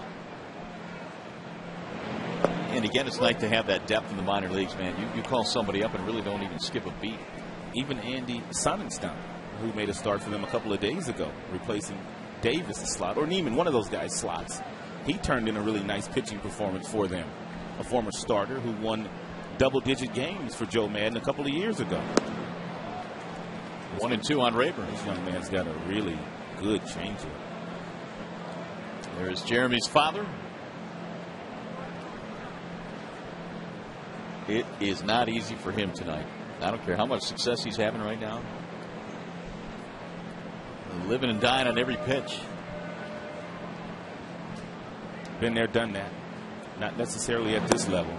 And again, it's nice to have that depth in the minor leagues, man. You call somebody up and really don't even skip a beat. Even Andy Sonnenstein, who made a start for them a couple of days ago, replacing Davis' slot, or Neiman, one of those guys' slots. He turned in a really nice pitching performance for them. A former starter who won double-digit games for Joe Madden a couple of years ago. 1 and 2 on Rayburn. This young man's got a really good changeup. There's Jeremy's father. It is not easy for him tonight. I don't care how much success he's having right now. Living and dying on every pitch. Been there, done that. Not necessarily at this level.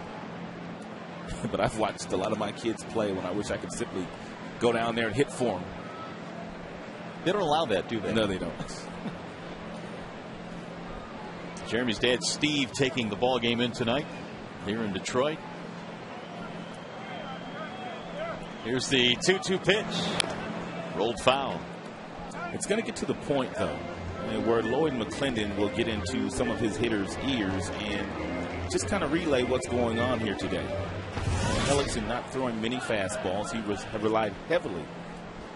But I've watched a lot of my kids play when I wish I could simply go down there and hit for them. They don't allow that, do they? No, they don't. Jeremy's dad, Steve, taking the ball game in tonight here in Detroit. Here's the 2-2 pitch. Rolled foul. It's going to get to the point, though, where Lloyd McClendon will get into some of his hitters' ears and just kind of relay what's going on here today. Hellickson not throwing many fastballs. He relied heavily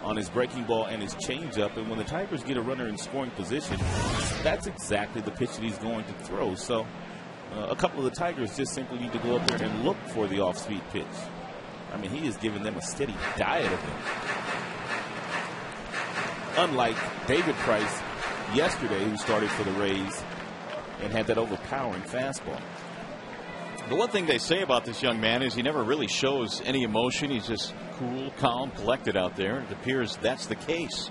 on his breaking ball and his changeup. And when the Tigers get a runner in scoring position, that's exactly the pitch that he's going to throw. So a couple of the Tigers just simply need to go up there and look for the off-speed pitch. I mean, he is giving them a steady diet of them. Unlike David Price yesterday, who started for the Rays and had that overpowering fastball. The one thing they say about this young man is he never really shows any emotion. He's just cool, calm, collected out there. It appears that's the case.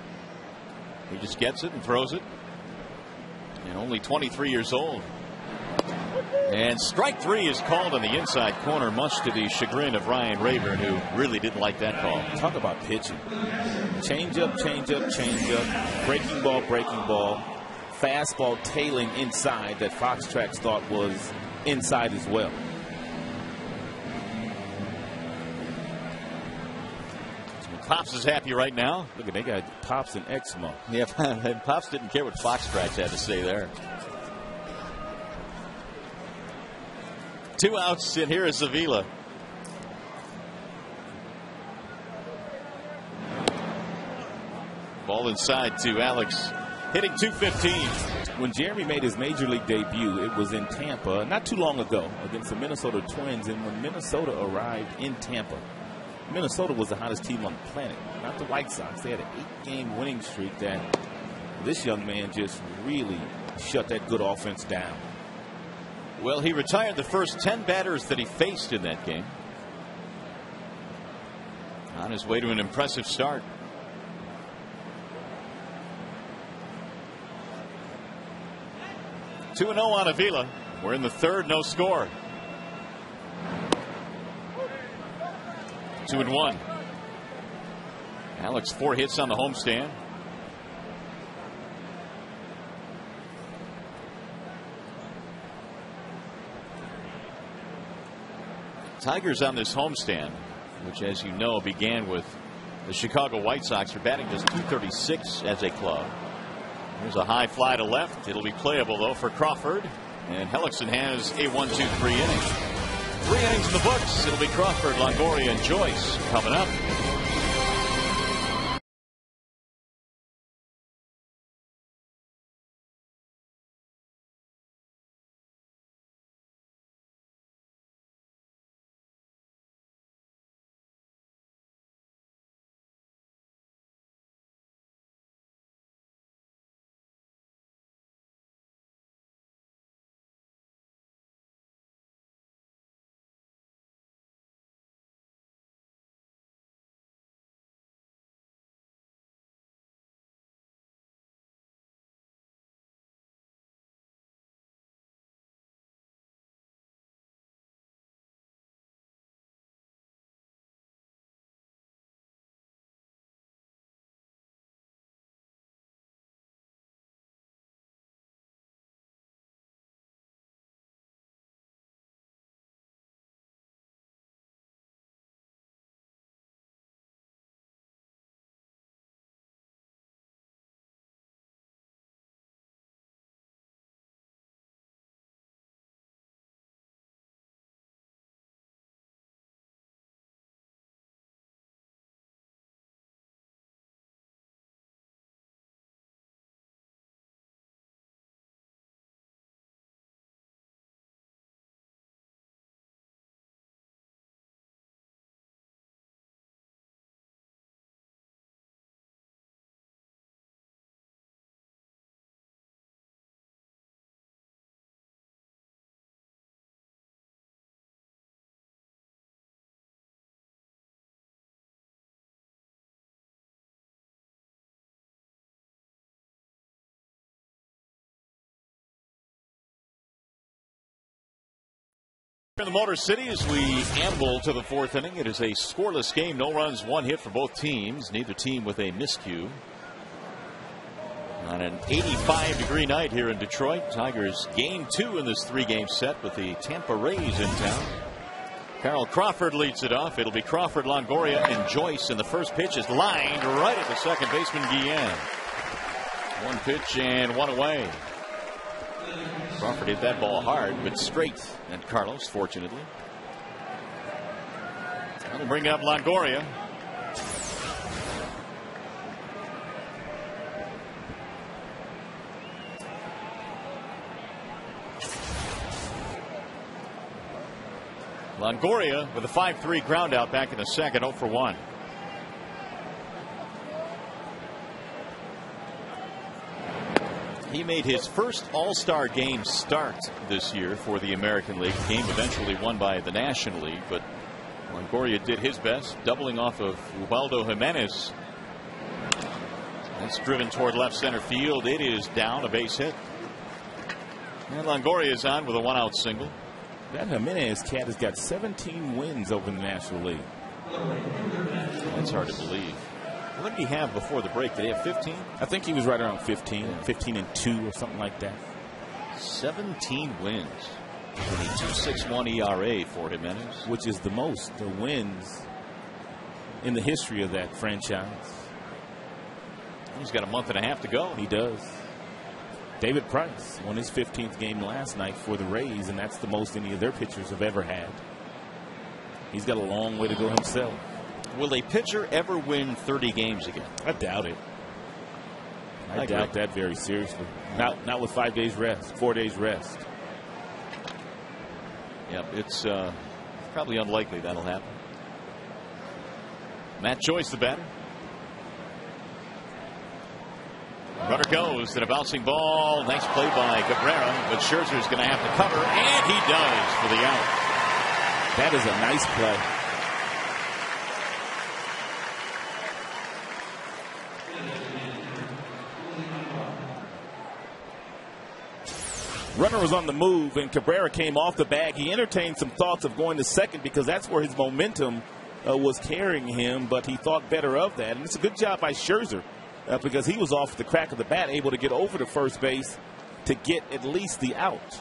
He just gets it and throws it. And only 23 years old. And strike three is called on the inside corner, much to the chagrin of Ryan Rayburn, who really didn't like that call. Talk about pitching. Change up, breaking ball, fastball tailing inside that Fox Tracks thought was inside as well. Pops is happy right now. Look at, they got Pops and Exmo. Yeah, and Pops didn't care what Fox Tracks had to say there. 2 outs, and here is Avila. Ball inside to Alex, hitting .215. When Jeremy made his major league debut, it was in Tampa not too long ago against the Minnesota Twins. And when Minnesota arrived in Tampa, Minnesota was the hottest team on the planet, not the White Sox. They had an 8-game winning streak that this young man just really shut that good offense down. Well, he retired the first 10 batters that he faced in that game. On his way to an impressive start. Two 2-0 on Avila. We're in the third, no score. 2-1. Alex 4 hits on the homestand. Tigers on this homestand, which, as you know, began with the Chicago White Sox, are batting just .236 as a club. There's a high fly to left. It'll be playable, though, for Crawford. And Hellickson has a 1-2-3 inning. 3 innings in the books. It'll be Crawford, Longoria, and Joyce coming up. In the Motor City, as we amble to the 4th inning, it is a scoreless game. No runs, 1 hit for both teams. Neither team with a miscue. On an 85-degree night here in Detroit, Tigers game 2 in this 3-game set with the Tampa Rays in town. Carl Crawford leads it off. It'll be Crawford, Longoria, and Joyce. And the first pitch is lined right at the second baseman, Guillen. 1 pitch and 1 away. Crawford hit that ball hard, but straight at Carlos, fortunately. That'll bring up Longoria. Longoria with a 5-3 ground out back in the second, 0 for 1. He made his first All-Star game start this year for the American League. Game eventually won by the National League, but Longoria did his best, doubling off of Ubaldo Jimenez. That's driven toward left center field. It is down, a base hit. And Longoria is on with a 1-out single. That Jimenez cat has got 17 wins over in the National League. That's hard to believe. What did he have before the break? Did he have 15? I think he was right around 15, 15-2 or something like that. 17 wins. And a 2.61 ERA for Jimenez, which is the most wins in the history of that franchise. He's got a month and a half to go. He does. David Price won his 15th game last night for the Rays, and that's the most any of their pitchers have ever had. He's got a long way to go himself. Will a pitcher ever win 30 games again? I doubt it. I doubt that very seriously. Not with 5 days rest, 4 days rest. Yep, it's probably unlikely that'll happen. Matt Joyce, the batter. Runner goes, then a bouncing ball. Nice play by Cabrera, but Scherzer's going to have to cover, and he does for the out. That is a nice play. Runner was on the move, and Cabrera came off the bag. He entertained some thoughts of going to second because that's where his momentum was carrying him, but he thought better of that. And it's a good job by Scherzer because he was off the crack of the bat, able to get over to first base to get at least the out.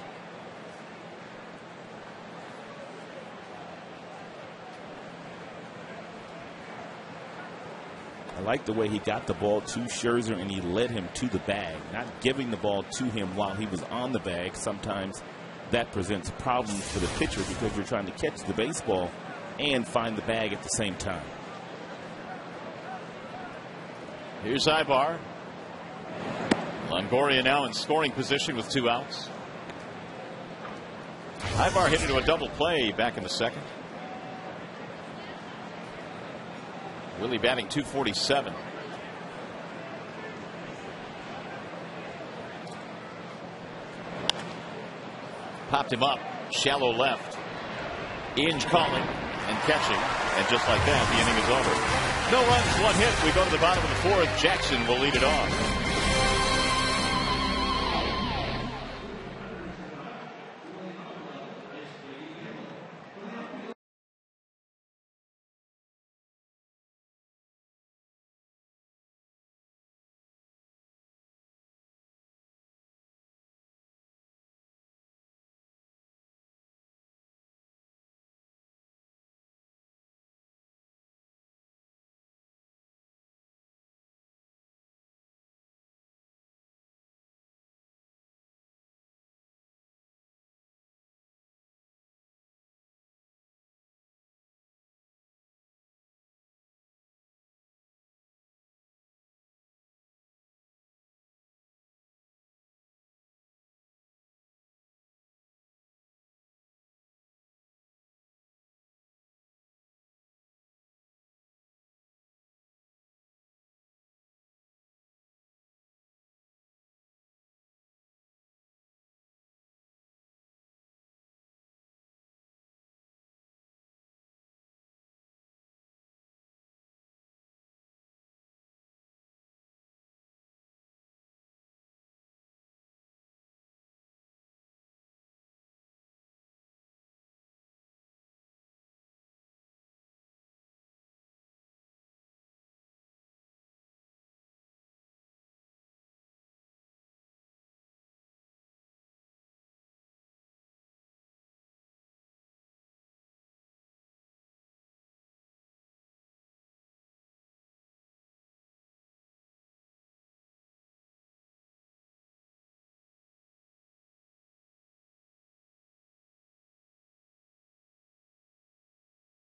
I like the way he got the ball to Scherzer and he led him to the bag, not giving the ball to him while he was on the bag. Sometimes that presents problems for the pitcher because you're trying to catch the baseball and find the bag at the same time. Here's Ibar. Longoria now in scoring position with 2 outs. Ibar hit into a double play back in the second. Willie batting .247. Popped him up, shallow left. Inge calling and catching, and just like that, the inning is over. No runs, 1 hit. We go to the bottom of the 4th. Jackson will lead it off.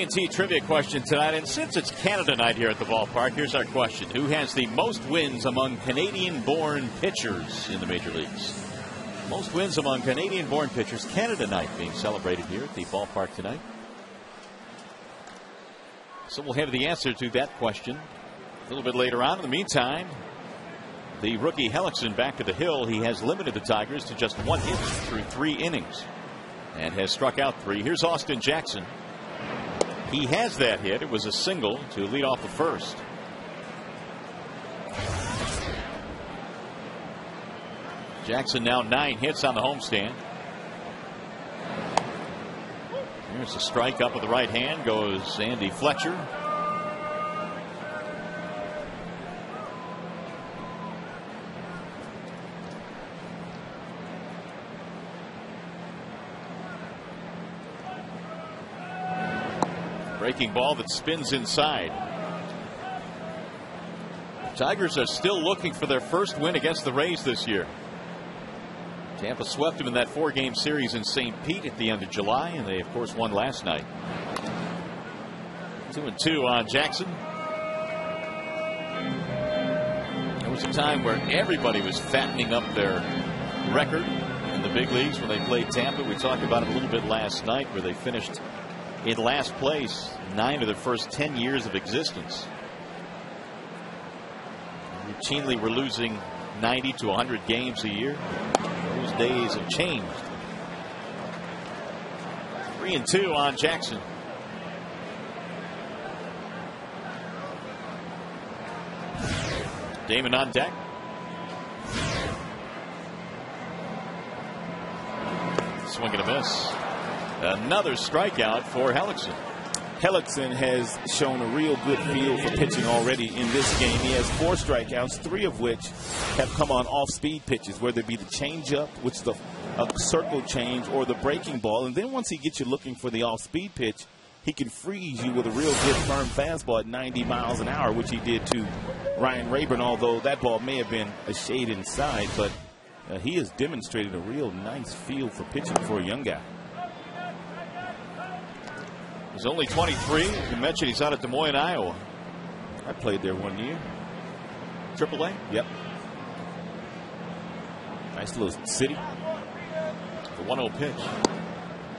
TBA trivia question tonight, and since it's Canada night here at the ballpark, here's our question. Who has the most wins among Canadian-born pitchers in the major leagues? Most wins among Canadian-born pitchers. Canada night being celebrated here at the ballpark tonight. So we'll have the answer to that question a little bit later on. In the meantime, the rookie Hellickson back to the hill. He has limited the Tigers to just 1 hit through 3 innings and has struck out 3. Here's Austin Jackson. He has that hit. It was a single to lead off the first. Jackson now 9 hits on the homestand. Here's a strike up with the right hand goes Andy Fletcher. Breaking ball that spins inside. Tigers are still looking for their first win against the Rays this year. Tampa swept them in that 4-game series in St. Pete at the end of July, and they, of course, won last night. 2-2 on Jackson. There was a time where everybody was fattening up their record in the big leagues when they played Tampa. We talked about it a little bit last night, where they finished in last place 9 of their first 10 years of existence. Routinely were losing 90 to 100 games a year. Those days have changed. 3-2 on Jackson. Damon on deck. Swing and a miss. Another strikeout for Hellickson. Hellickson has shown a real good feel for pitching already in this game. He has 4 strikeouts, 3 of which have come on off-speed pitches, whether it be the changeup, which is a circle change, or the breaking ball. And then once he gets you looking for the off-speed pitch, he can freeze you with a real good firm fastball at 90 miles an hour, which he did to Ryan Rayburn, although that ball may have been a shade inside. But he has demonstrated a real nice feel for pitching for a young guy. He's only 23. You mentioned he's out at Des Moines, Iowa. I played there 1 year. AAA? Yep. Nice little city. The 1-0 pitch.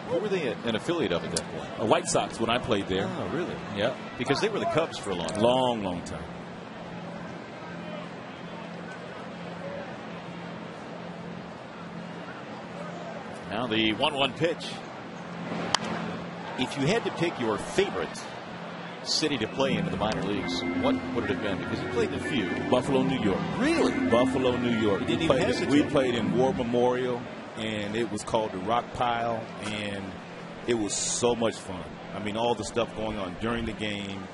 Who were they an affiliate of at that point? White Sox when I played there. Oh, really? Yeah. Because they were the Cubs for a long time. Long time. Now the 1-1 pitch. If you had to pick your favorite city to play in the minor leagues, what would it have been? Because you played in a few. Buffalo, New York. Really? Buffalo, New York. You didn't even hesitate. We played in War Memorial, and it was called the Rock Pile, and it was so much fun. I mean, all the stuff going on during the game,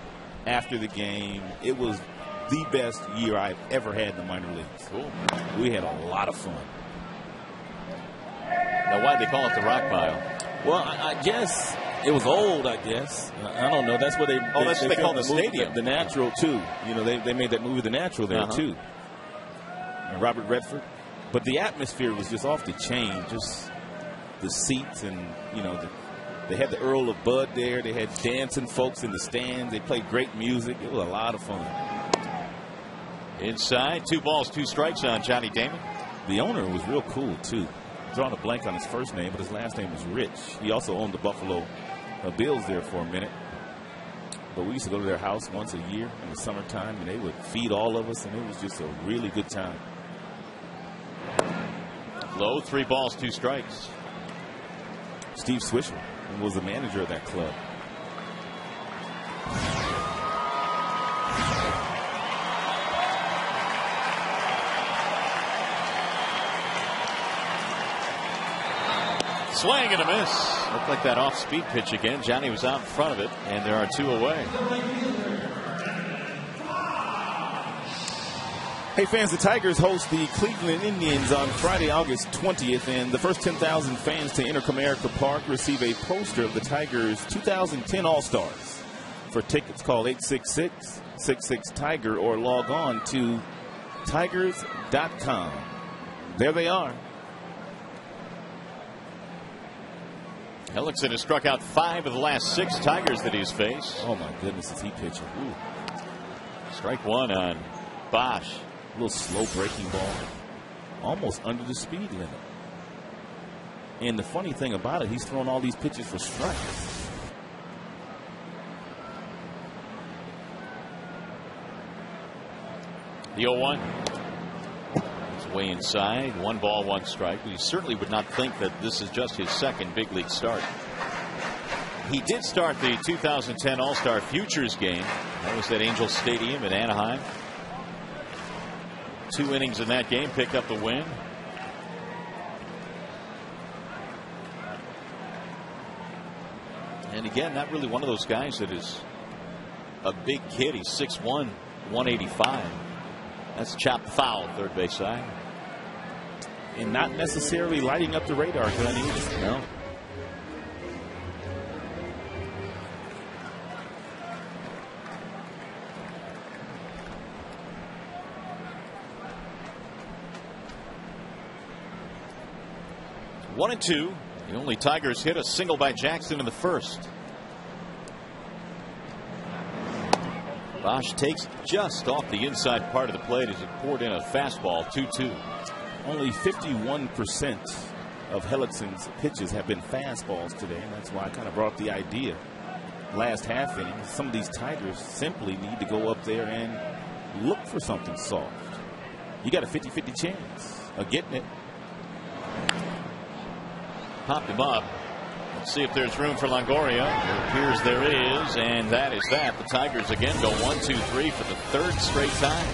after the game. It was the best year I've ever had in the minor leagues. Cool. We had a lot of fun. Now, why'd they call it the Rock Pile? Well, I guess it was old, I guess. I don't know. That's what they. Oh, that's what they call the stadium. The Natural, too. You know, they made that movie, The Natural, there, too. And Robert Redford. But the atmosphere was just off the chain. Just the seats and, you know, they had the Earl of Bud there. They had dancing folks in the stands. They played great music. It was a lot of fun. Inside, 2 balls, 2 strikes on Johnny Damon. The owner was real cool, too. Drawing a blank on his first name, but his last name was Rich. He also owned the Buffalo Bills there for a minute. But we used to go to their house once a year in the summertime, and they would feed all of us, and it was just a really good time. Low, 3 balls, 2 strikes. Steve Swisher was the manager of that club. Swing and a miss. Looked like that off-speed pitch again. Johnny was out in front of it, and there are 2 away. Hey, fans, the Tigers host the Cleveland Indians on Friday, August 20th, and the first 10,000 fans to enter Comerica Park receive a poster of the Tigers' 2010 All-Stars. For tickets, call 866-66-TIGER or log on to tigers.com. There they are. Hellickson has struck out 5 of the last 6 Tigers that he's faced. Oh, my goodness, is he pitching. Ooh. Strike 1 on Bosch. A little slow breaking ball. Almost under the speed limit. And the funny thing about it, he's throwing all these pitches for strikes. The 0-1. It's way inside. 1 ball, 1 strike. But he certainly would not think that this is just his second big league start. He did start the 2010 All-Star Futures game. That was at Angel Stadium in Anaheim. 2 innings in that game, picked up the win. And again, not really one of those guys that is a big kid. He's 6'1", 185. That's chopped foul, third base side. And not necessarily lighting up the radar gun either. No. One and two. The only Tigers hit a single by Jackson in the first. Bosch takes just off the inside part of the plate as he poured in a fastball. 2-2. Only 51% of Hellickson's pitches have been fastballs today, and that's why I kind of brought up the idea last half inning. Some of these Tigers simply need to go up there and look for something soft. You got a 50-50 chance of getting it. Popped him up. Let's see if there's room for Longoria. It appears there is, and that is that. The Tigers again go 1-2-3 for the third straight time.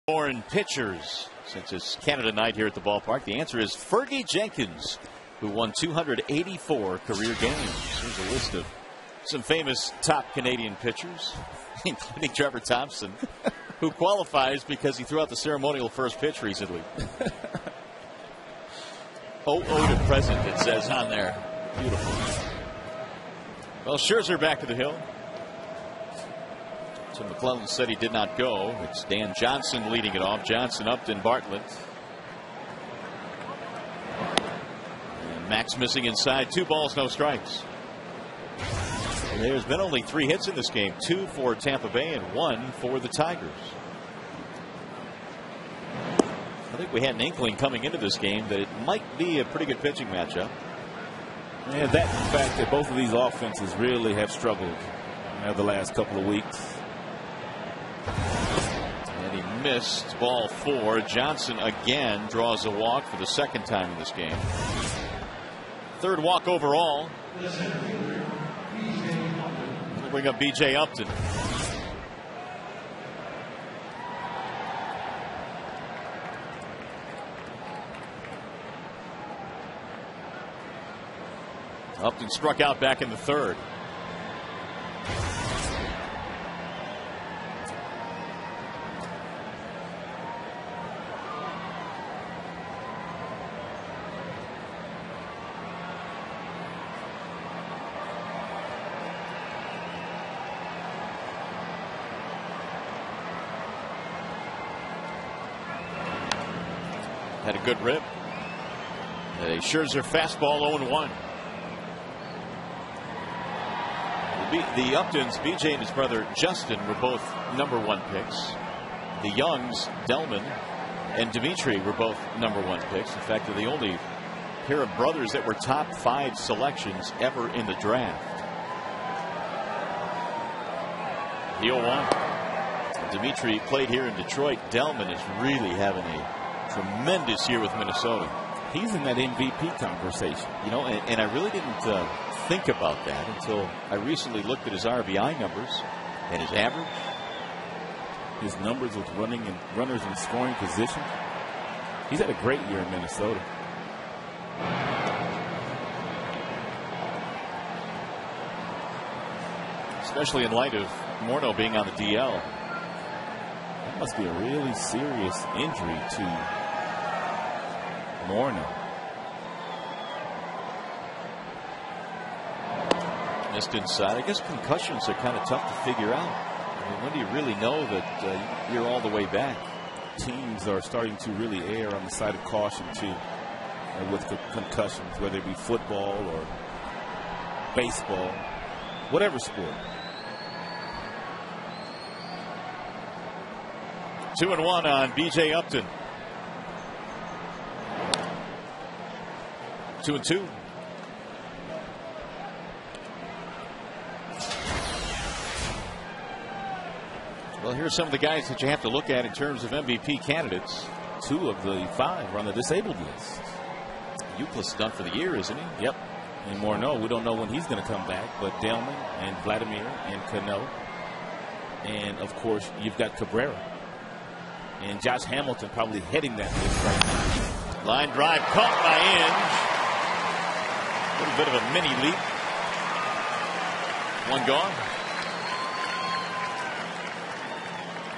Foreign pitchers, since it's Canada night here at the ballpark. The answer is Fergie Jenkins, who won 284 career games. Here's a list of some famous top Canadian pitchers, including Trevor Thompson, who qualifies because he threw out the ceremonial first pitch recently. 0-0 to present, it says on there. Beautiful. Well, Scherzer back to the hill. So McClellan said he did not go. It's Dan Johnson leading it off. Johnson, Upton, Bartlett. And Max missing inside. 2 balls, no strikes. And there's been only 3 hits in this game. 2 for Tampa Bay and 1 for the Tigers. I think we had an inkling coming into this game that it might be a pretty good pitching matchup. And that the fact that both of these offenses really have struggled the last couple of weeks. And he missed ball 4. Johnson again draws a walk for the second time in this game. 3rd walk overall. We'll bring up B.J. Upton. Upton struck out back in the 3rd. Had a good rip. A Scherzer fastball 0-1. The Uptons, BJ and his brother Justin, were both #1 picks. The Youngs, Delman and Dimitri, were both #1 picks. In fact, they're the only pair of brothers that were top 5 selections ever in the draft. The 0-1. Dimitri played here in Detroit. Delman is really having a tremendous year with Minnesota. He's in that MVP conversation. You know, and I really didn't think about that until I recently looked at his RBI numbers and his average. His numbers with runners in scoring position. He's had a great year in Minnesota. Especially in light of Morneau being on the DL. That must be a really serious injury to Morneau. Missed inside. I guess concussions are kind of tough to figure out. I mean, when do you really know that you're all the way back? Teams are starting to really err on the side of caution, too, with concussions, whether it be football or baseball, whatever sport. 2-1 on B.J. Upton. 2-2. Well, here's some of the guys that you have to look at in terms of MVP candidates. 2 of the 5 are on the disabled list. Euclid's done for the year, isn't he? Yep. And Morneau, we don't know when he's going to come back, but Delman and Vladimir and Cano. And, of course, you've got Cabrera. And Josh Hamilton probably heading that list right now. Line drive caught by Inge. A little bit of a mini leap. One gone.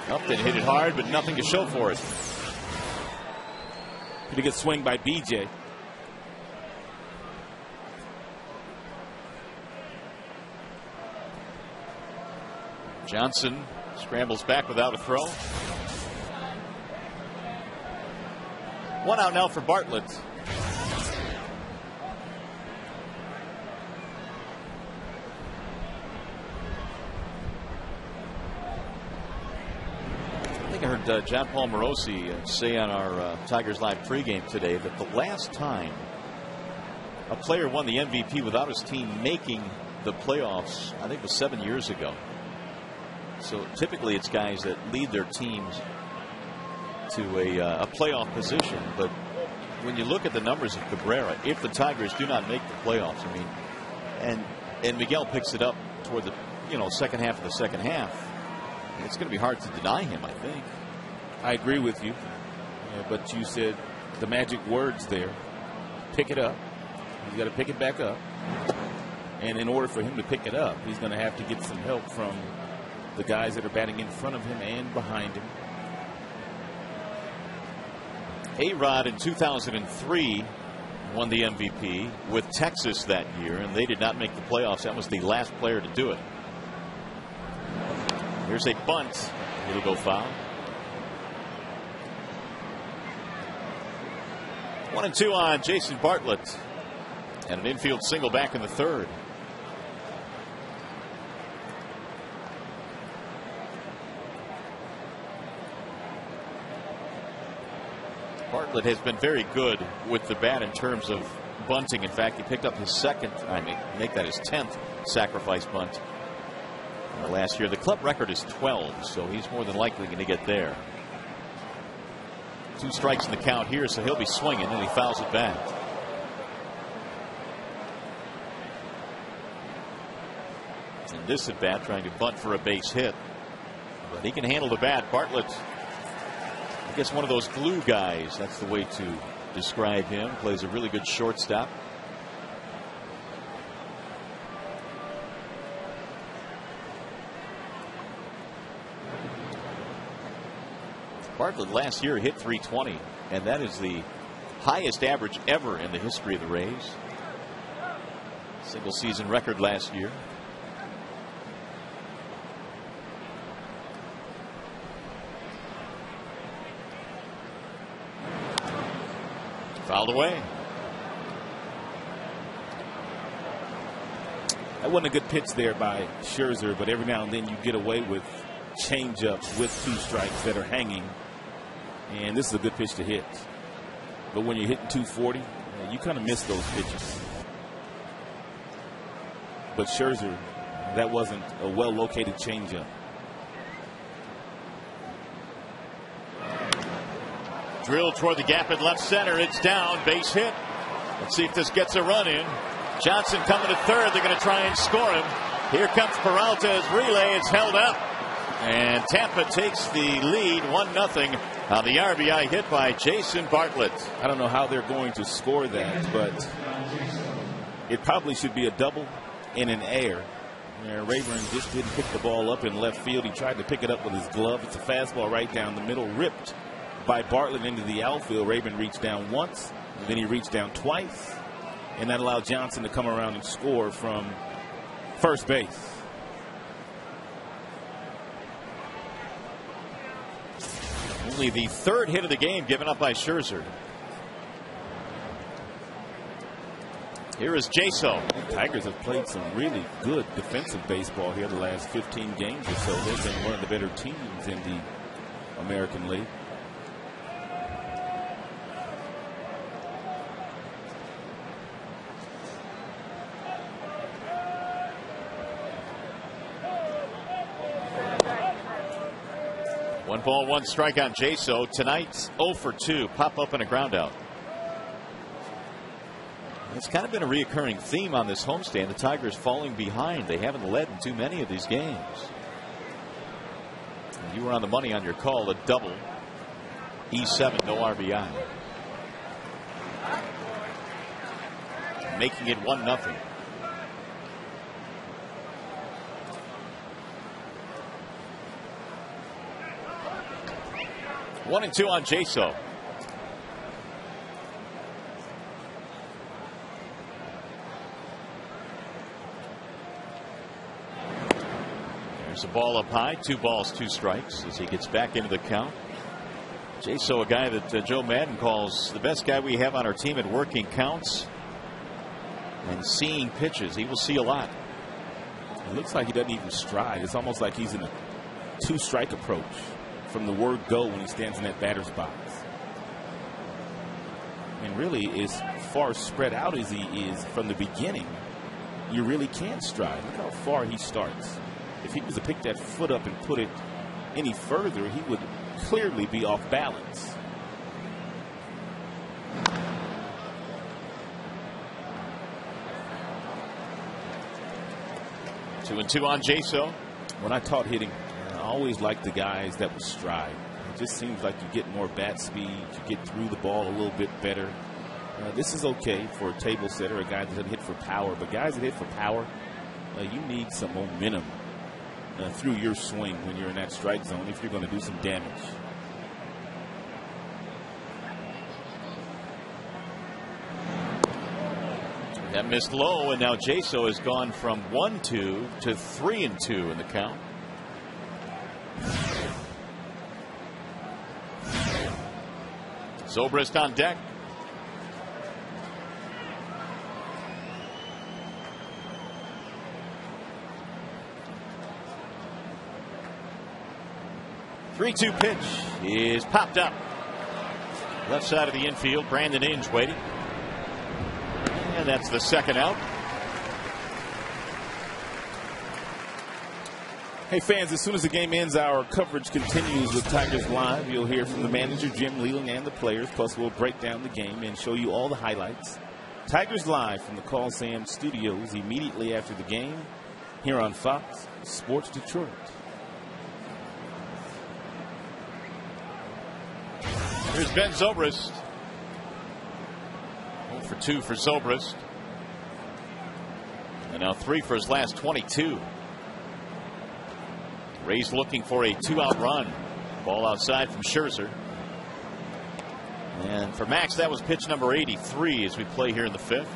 Upton hit it hard, but nothing to show for it. Pretty good swing by BJ. Johnson scrambles back without a throw. One out now for Bartlett. I heard John Paul Morosi say on our Tigers Live pregame today that the last time a player won the MVP without his team making the playoffs, I think it was 7 years ago. So typically it's guys that lead their teams to a playoff position. But when you look at the numbers of Cabrera, if the Tigers do not make the playoffs, I mean, and Miguel picks it up toward the second half of the second half, it's going to be hard to deny him, I think. I agree with you. But you said the magic words there. Pick it up. He's got to pick it back up. And in order for him to pick it up, he's going to have to get some help from the guys that are batting in front of him and behind him. A-Rod in 2003 won the MVP with Texas that year, and they did not make the playoffs. That was the last player to do it. Here's a bunt. It'll go foul. 1-2 on Jason Bartlett. And an infield single back in the third. Bartlett has been very good with the bat in terms of bunting. In fact, he picked up his second, make that his 10th sacrifice bunt last year. The club record is 12, so he's more than likely going to get there. 2 strikes in the count here, so he'll be swinging, and he fouls it back. And this at bat trying to bunt for a base hit, but he can handle the bat. Bartlett, I guess one of those glue guys, that's the way to describe him. Plays a really good shortstop. Bartlett last year hit .320, and that is the highest average ever in the history of the Rays. Single season record last year. Fouled away. That wasn't a good pitch there by Scherzer, but every now and then you get away with changeups with 2 strikes that are hanging. And this is a good pitch to hit. But when you're hitting 240, you kind of miss those pitches. But Scherzer, that wasn't a well-located changeup. Drill toward the gap in left center. It's down. Base hit. Let's see if this gets a run in. Johnson coming to third. They're going to try and score him. Here comes Peralta's relay. It's held up. And Tampa takes the lead 1-0 on the RBI hit by Jason Bartlett. I don't know how they're going to score that, but it probably should be a double in an air. Rayburn just didn't pick the ball up in left field. He tried to pick it up with his glove. It's a fastball right down the middle, ripped by Bartlett into the outfield. Rayburn reached down once, then he reached down twice, and that allowed Johnson to come around and score from first base. Only the third hit of the game given up by Scherzer. Here is Jaso. The Tigers have played some really good defensive baseball here the last 15 games or so. They've been one of the better teams in the American League. One ball, one strike on Jaso. Tonight's 0 for 2. Pop up and a ground out. It's kind of been a reoccurring theme on this homestand. The Tigers falling behind. They haven't led in too many of these games. And you were on the money on your call. A double. E7, no RBI. Making it 1-0. One and two on Jaso. There's a ball up high. 2 balls, 2 strikes as he gets back into the count. Jaso, a guy that Joe Madden calls the best guy we have on our team at working counts and seeing pitches. He will see a lot. It looks like he doesn't even stride. It's almost like he's in a 2-strike approach from the word go when he stands in that batter's box. And really, as far spread out as he is from the beginning, you really can't stride. Look how far he starts. If he was to pick that foot up and put it any further, he would clearly be off balance. Two and two on Jaso. When I taught hitting, I always liked the guys that would stride. It just seems like you get more bat speed, you get through the ball a little bit better. This is okay for a table setter, a guy that doesn't hit for power, but guys that hit for power, you need some momentum through your swing when you're in that strike zone if you're going to do some damage. That missed low, and now Jaso has gone from 1-2 to 3-2 in the count. Zobrist on deck. Three-two pitch is popped up. Left side of the infield. Brandon Inge waiting. And that's the second out. Hey fans, as soon as the game ends, our coverage continues with Tigers Live. You'll hear from the manager, Jim Leland, and the players. Plus, we'll break down the game and show you all the highlights. Tigers Live from the Call Sam Studios immediately after the game here on Fox Sports Detroit. Here's Ben Zobrist. 0 for 2 for Zobrist. And now 3 for his last 22. Rays looking for a 2-out run. Ball outside from Scherzer. And for Max, that was pitch number 83 as we play here in the 5th.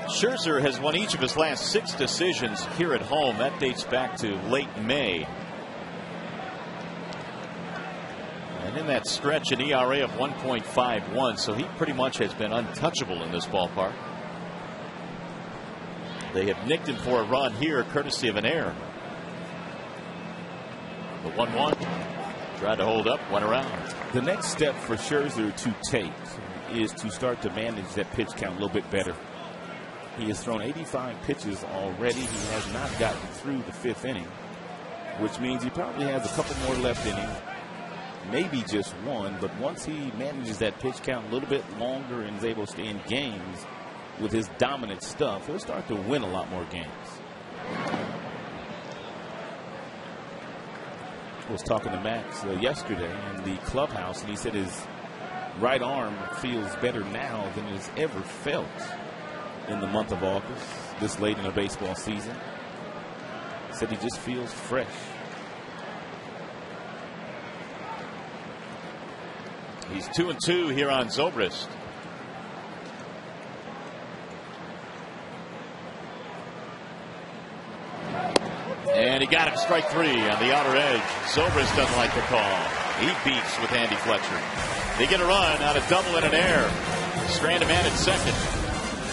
Scherzer has won each of his last 6 decisions here at home. That dates back to late May. And in that stretch, an ERA of 1.51, so he pretty much has been untouchable in this ballpark. They have nicked him for a run here, courtesy of an error. The 1-1. Tried to hold up, went around. The next step for Scherzer to take is to start to manage that pitch count a little bit better. He has thrown 85 pitches already. He has not gotten through the 5th inning, which means he probably has a couple more left innings, maybe just one. But once he manages that pitch count a little bit longer and is able to stay in games with his dominant stuff, he'll start to win a lot more games. I was talking to Max yesterday in the clubhouse, and he said his right arm feels better now than it's ever felt in the month of August, this late in the baseball season. He said he just feels fresh. He's 2-2 here on Zobrist. And he got him strike 3 on the outer edge. Zobrist doesn't like the call. He beats with Andy Fletcher. They get a run out of double and an air. Strand a man at second.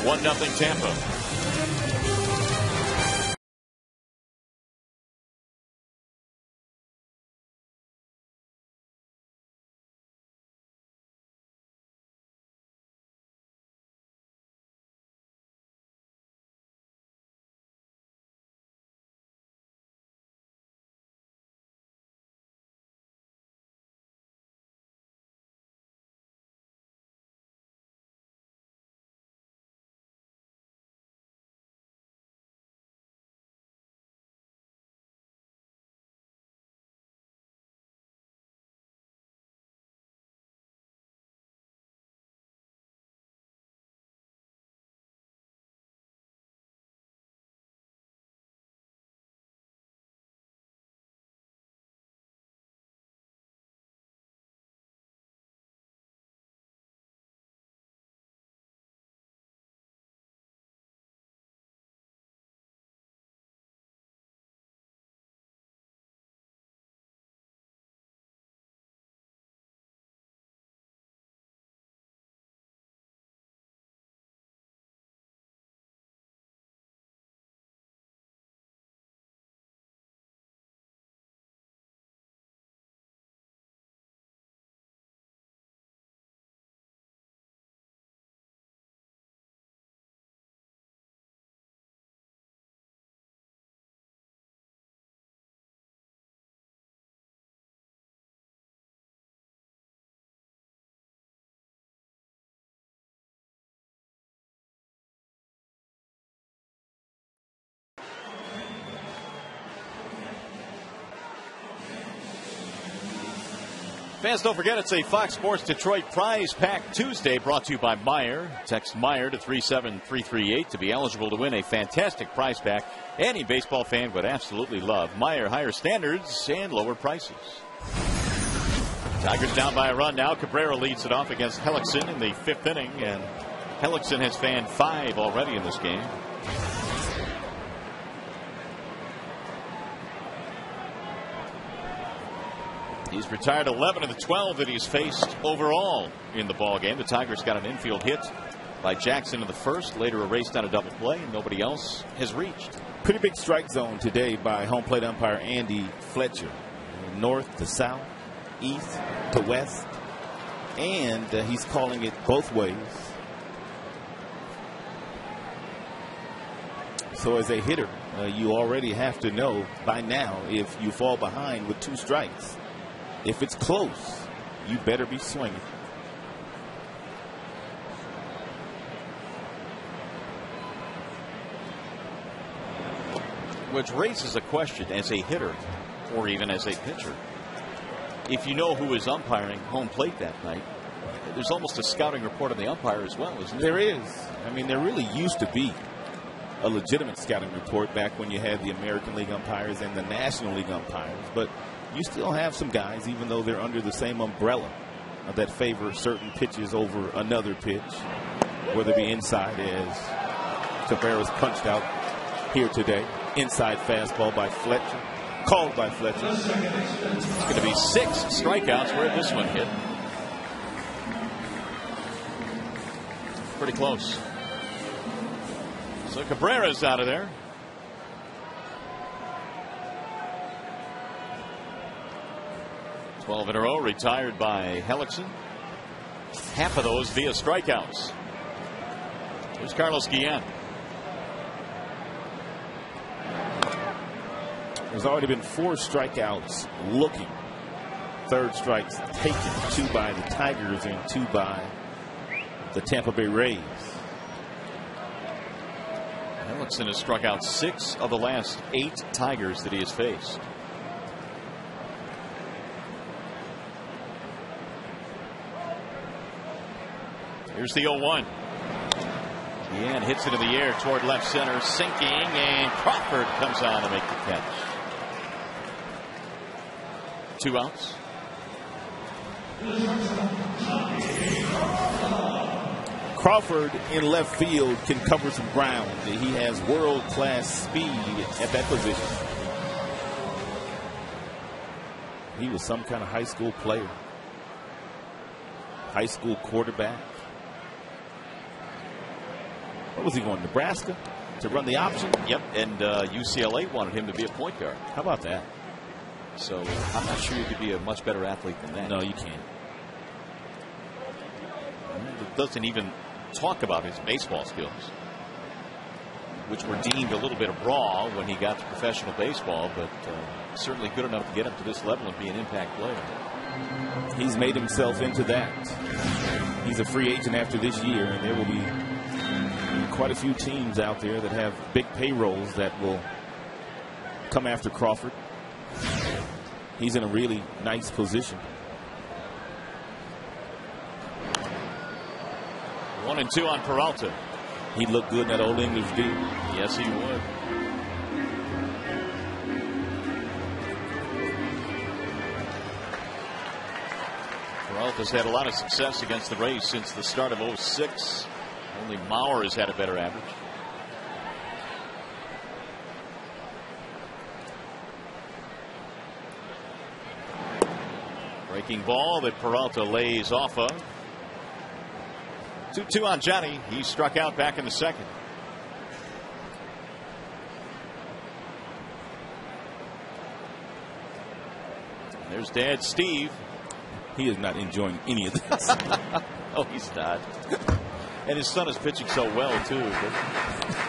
1-0 Tampa. Fans, don't forget it's a Fox Sports Detroit Prize Pack Tuesday brought to you by Meijer. Text Meijer to 37338 to be eligible to win a fantastic prize pack any baseball fan would absolutely love. Meijer, higher standards and lower prices. Tigers down by a run now. Cabrera leads it off against Hellickson in the 5th inning, and Hellickson has fanned 5 already in this game. He's retired 11 of the 12 that he's faced overall in the ball game. The Tigers got an infield hit by Jackson in the 1st, later erased on a double play, and nobody else has reached. Pretty big strike zone today by home plate umpire Andy Fletcher. North to south, east to west, and he's calling it both ways. So as a hitter, you already have to know by now if you fall behind with 2 strikes. If it's close, you better be swinging. Which raises a question as a hitter or even as a pitcher. If you know who is umpiring home plate that night, there's almost a scouting report on the umpire as well, isn't there? There is. I mean, there really used to be a legitimate scouting report back when you had the American League umpires and the National League umpires. But you still have some guys, even though they're under the same umbrella, that favor certain pitches over another pitch, whether it be inside, as Cabrera's punched out here today. Inside fastball by Fletcher, called by Fletcher. It's going to be 6 strikeouts where this one hit. Pretty close. So Cabrera's out of there. 12 in a row retired by Hellickson. Half of those via strikeouts. Here's Carlos Guillen. There's already been 4 strikeouts looking. 3rd strikes taken, 2 by the Tigers and 2 by the Tampa Bay Rays. Hellickson has struck out 6 of the last 8 Tigers that he has faced. Here's the 0-1. Guillen hits it in the air toward left center, sinking, and Crawford comes on to make the catch. 2 outs. Crawford in left field can cover some ground. He has world-class speed at that position. He was some kind of high school player. High school quarterback. What was he going, Nebraska? To run the option? Yep, and UCLA wanted him to be a point guard. How about that? So I'm not sure you could be a much better athlete than that. No, you can't. It doesn't even talk about his baseball skills, which were deemed a little bit raw when he got to professional baseball, but certainly good enough to get up to this level and be an impact player. He's made himself into that. He's a free agent after this year, and there will be quite a few teams out there that have big payrolls that will come after Crawford. He's in a really nice position. 1-2 on Peralta. He'd look good in that old English D. Yes, he would. Peralta's had a lot of success against the Rays since the start of 06. Only Mauer has had a better average. Breaking ball that Peralta lays off of. 2-2 on Johnny. He struck out back in the second. There's Dad Steve. He is not enjoying any of this. Oh, he's not. And his son is pitching so well, too. But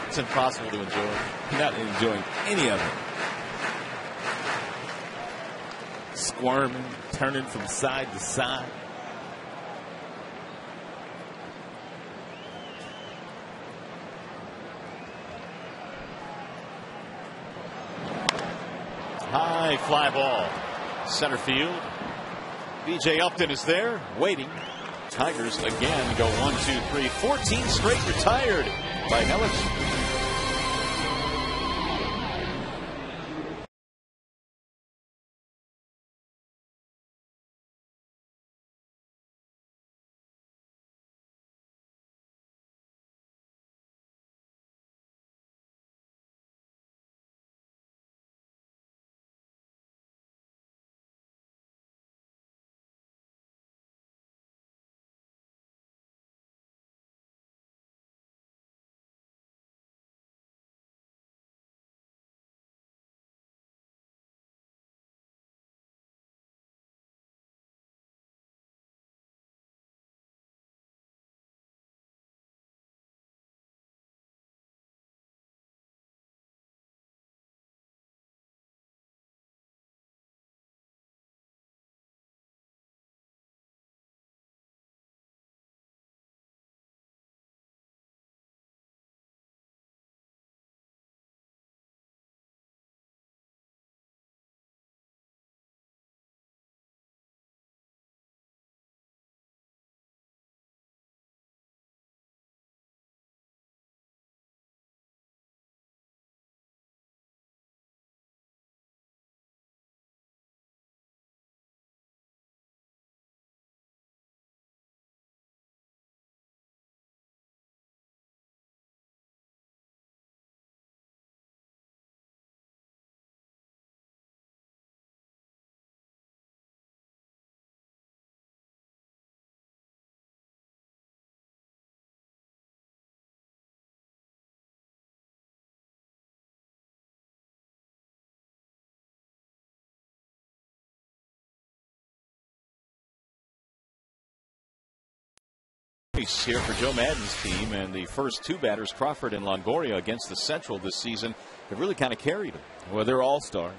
it's impossible to enjoy. Not enjoying any of it. Squirming, turning from side to side. High fly ball. Center field. B.J. Upton is there, waiting. Tigers again go 1, 2, 3, 14 straight retired by Hellickson. here for Joe Madden's team, and the first two batters, Crawford and Longoria, against the Central this season, have really kind of carried them. Well, they're all-stars,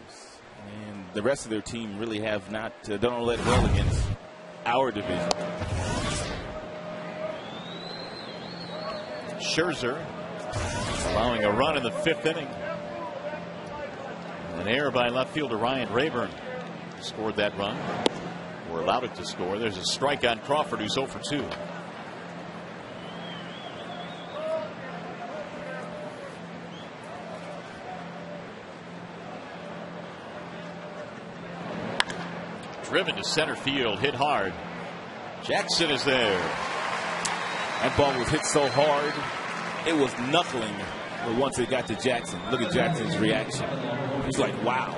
and the rest of their team really have not done all that well against our division. Scherzer allowing a run in the 5th inning. An error by left fielder Ryan Rayburn scored that run, or allowed it to score. There's a strike on Crawford, who's 0 for 2. Driven to center field, hit hard. Jackson is there. That ball was hit so hard, it was knuckling. But once it got to Jackson, look at Jackson's reaction. He's like, wow.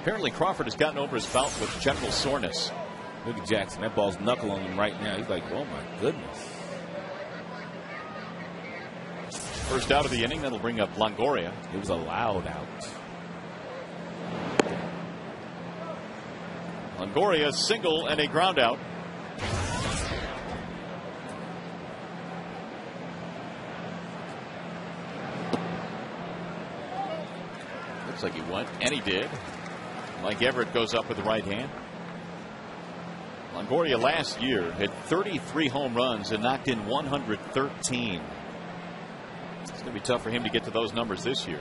Apparently Crawford has gotten over his bout with general soreness. Look at Jackson. That ball's knuckling him right now. He's like, oh my goodness. First out of the inning, that'll bring up Longoria. It was a loud out. Longoria single and a ground out. Looks like he went, and he did. Mike Everett goes up with the right hand. Longoria last year had 33 home runs and knocked in 113. It's going to be tough for him to get to those numbers this year.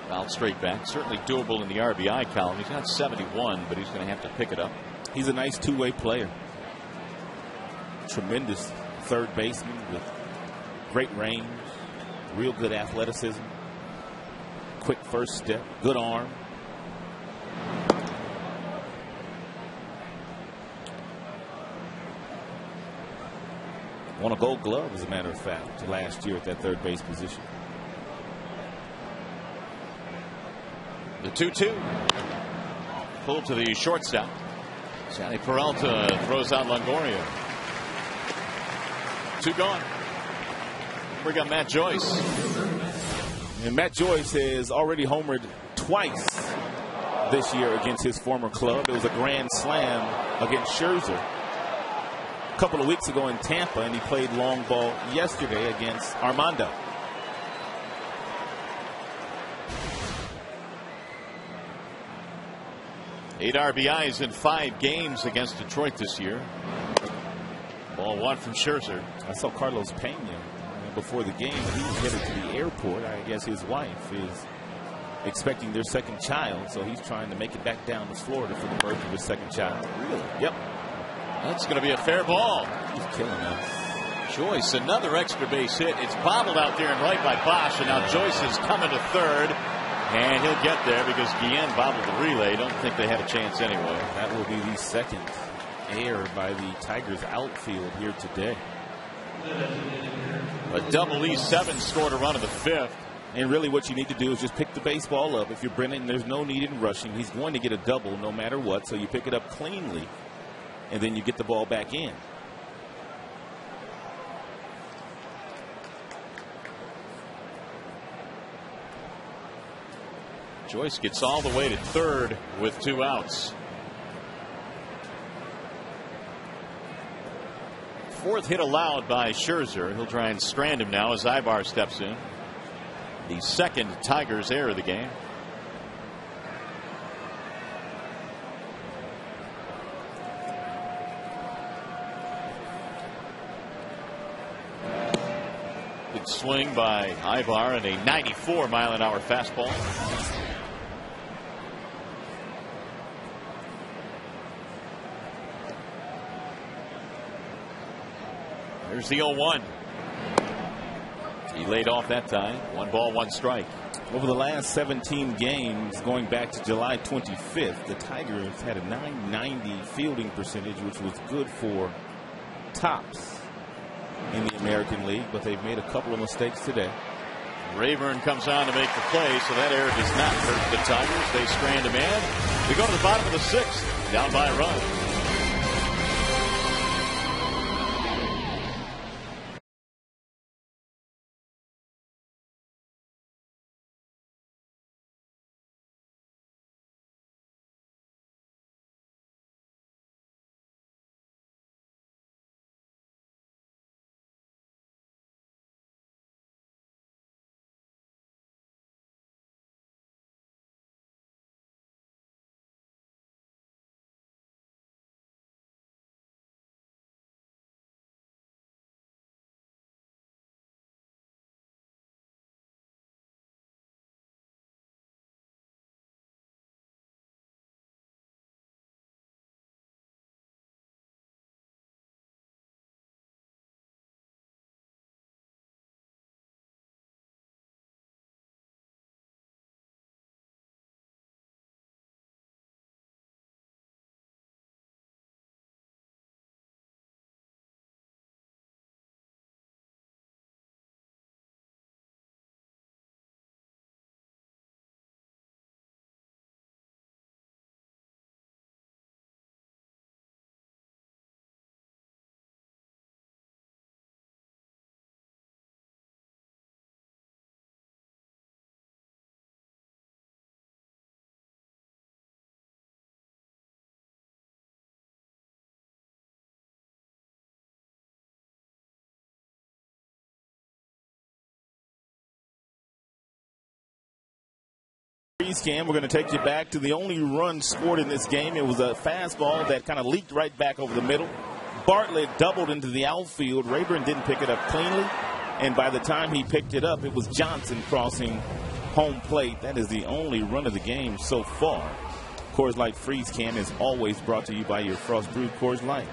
Fouled straight back. Certainly doable in the RBI column. He's got 71, but he's going to have to pick it up. He's a nice two-way player. Tremendous third baseman with great range, real good athleticism, quick first step, good arm. Won a Gold Glove, as a matter of fact, last year at that third base position. The 2-2. Pulled to the shortstop. Sandy Peralta throws out Longoria. 2 gone. We got Matt Joyce. And Matt Joyce has already homered twice this year against his former club. It was a grand slam against Scherzer a couple of weeks ago in Tampa, and he played long ball yesterday against Armando. Eight RBIs in 5 games against Detroit this year. Ball 1 from Scherzer. I saw Carlos Pena before the game, and he was headed to the airport. I guess his wife is expecting their second child, so he's trying to make it back down to Florida for the birth of his second child. Really? Yep. That's going to be a fair ball. He's killing us. Joyce, another extra base hit. It's bobbled out there and right by Bosch, and now Joyce is coming to third. And he'll get there because Guillen bobbled the relay. Don't think they had a chance anyway. That will be the second error by the Tigers outfield here today. A double E7 scored a run in the 5th. And really what you need to do is just pick the baseball up. If you're Brennan, there's no need in rushing. He's going to get a double no matter what. So you pick it up cleanly, and then you get the ball back in. Joyce gets all the way to third with 2 outs. 4th hit allowed by Scherzer. He'll try and strand him now as Ibar steps in. The second Tigers error of the game. Good swing by Ibar and a 94-mile-an-hour fastball. Here's the 0-1. He laid off that time. 1 ball, 1 strike. Over the last 17 games, going back to July 25th, the Tigers had a .990 fielding percentage, which was good for tops in the American League, but they've made a couple of mistakes today. Rayburn comes on to make the play, so that error does not hurt the Tigers. They strand a man. We go to the bottom of the 6th, down by a run. freeze cam. We're going to take you back to the only run scored in this game. It was a fastball that kind of leaked right back over the middle. Bartlett doubled into the outfield. Rayburn didn't pick it up cleanly, and by the time he picked it up, it was Johnson crossing home plate. That is the only run of the game so far. Coors Light Freeze Can is always brought to you by your Frost Brewed Coors Light.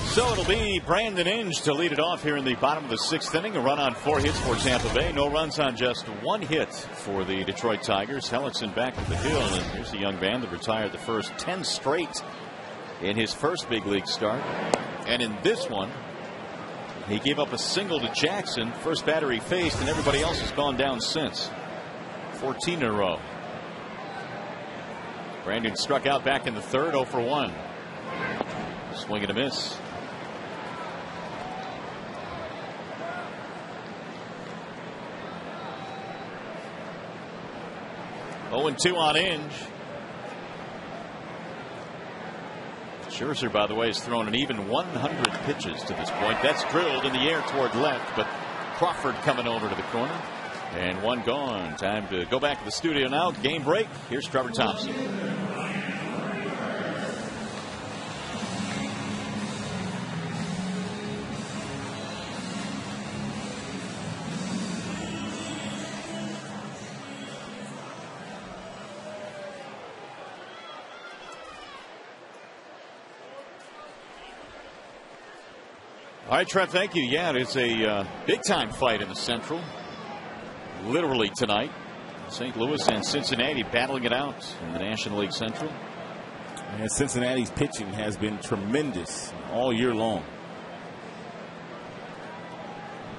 So it'll be Brandon Inge to lead it off here in the bottom of the 6th inning. A run on 4 hits for Tampa Bay. No runs on just 1 hit for the Detroit Tigers. Hellickson back at the hill, and here's a young man that retired the first 10 straight in his first big league start. And in this one, he gave up a single to Jackson. First batter he faced, and everybody else has gone down since. 14 in a row. Brandon struck out back in the 3rd, 0 for 1. Swing and a miss. Oh, and 2 on Inge. Scherzer, by the way, has thrown an even 100 pitches to this point. That's drilled in the air toward left, but Crawford coming over to the corner. And 1 gone. Time to go back to the studio now. Game break. Here's Trevor Thompson. All right, Trev, thank you. Yeah, it's a big-time fight in the Central. Literally tonight. St. Louis and Cincinnati battling it out in the National League Central. And Cincinnati's pitching has been tremendous all year long.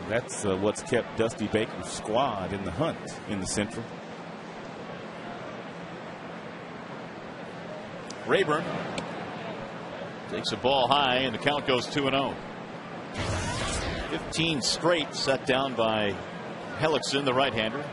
That's what's kept Dusty Baker's squad in the hunt in the Central. Rayburn takes a ball high, and the count goes 2-0. 15 straight set down by Hellickson, the right-hander.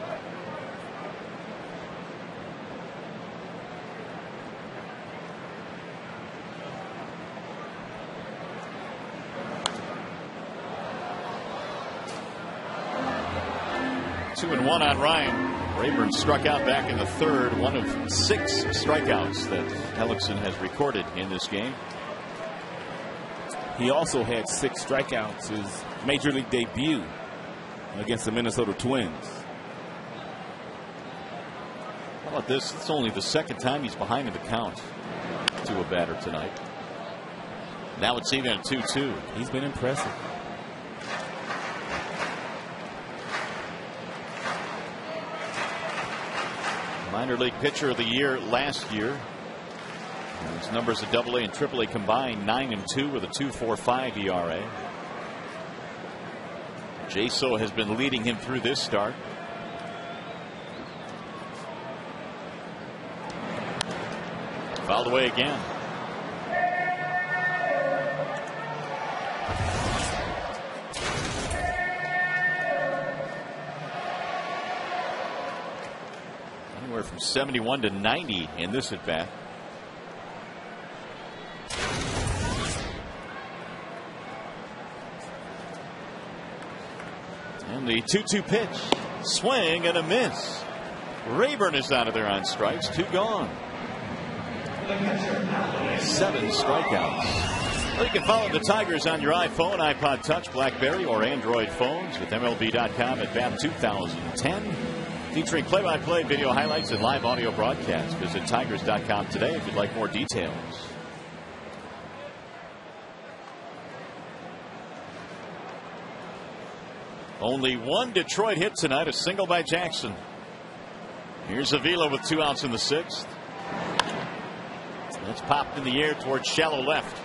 Two and 1 on Ryan. Rayburn struck out back in the 3rd, one of 6 strikeouts that Hellickson has recorded in this game. He also had 6 strikeouts his major league debut against the Minnesota Twins. How about this? It's only the 2nd time he's behind in the count to a batter tonight. Now it's even at 2-2. He's been impressive. Minor league pitcher of the year last year. His numbers at AA and AAA combined 9-2 with a 2.45 ERA. Jaso has been leading him through this start. Fouled away again. Anywhere from 71 to 90 in this at bat. And the 2-2 pitch. Swing and a miss. Rayburn is out of there on strikes. 2 gone. 7 strikeouts. Well, you can follow the Tigers on your iPhone, iPod Touch, BlackBerry, or Android phones with MLB.com at BAT 2010. Featuring play-by-play video highlights and live audio broadcasts. Visit Tigers.com today if you'd like more details. Only 1 Detroit hit tonight, a single by Jackson. Here's Avila with 2 outs in the 6th. That's popped in the air towards shallow left.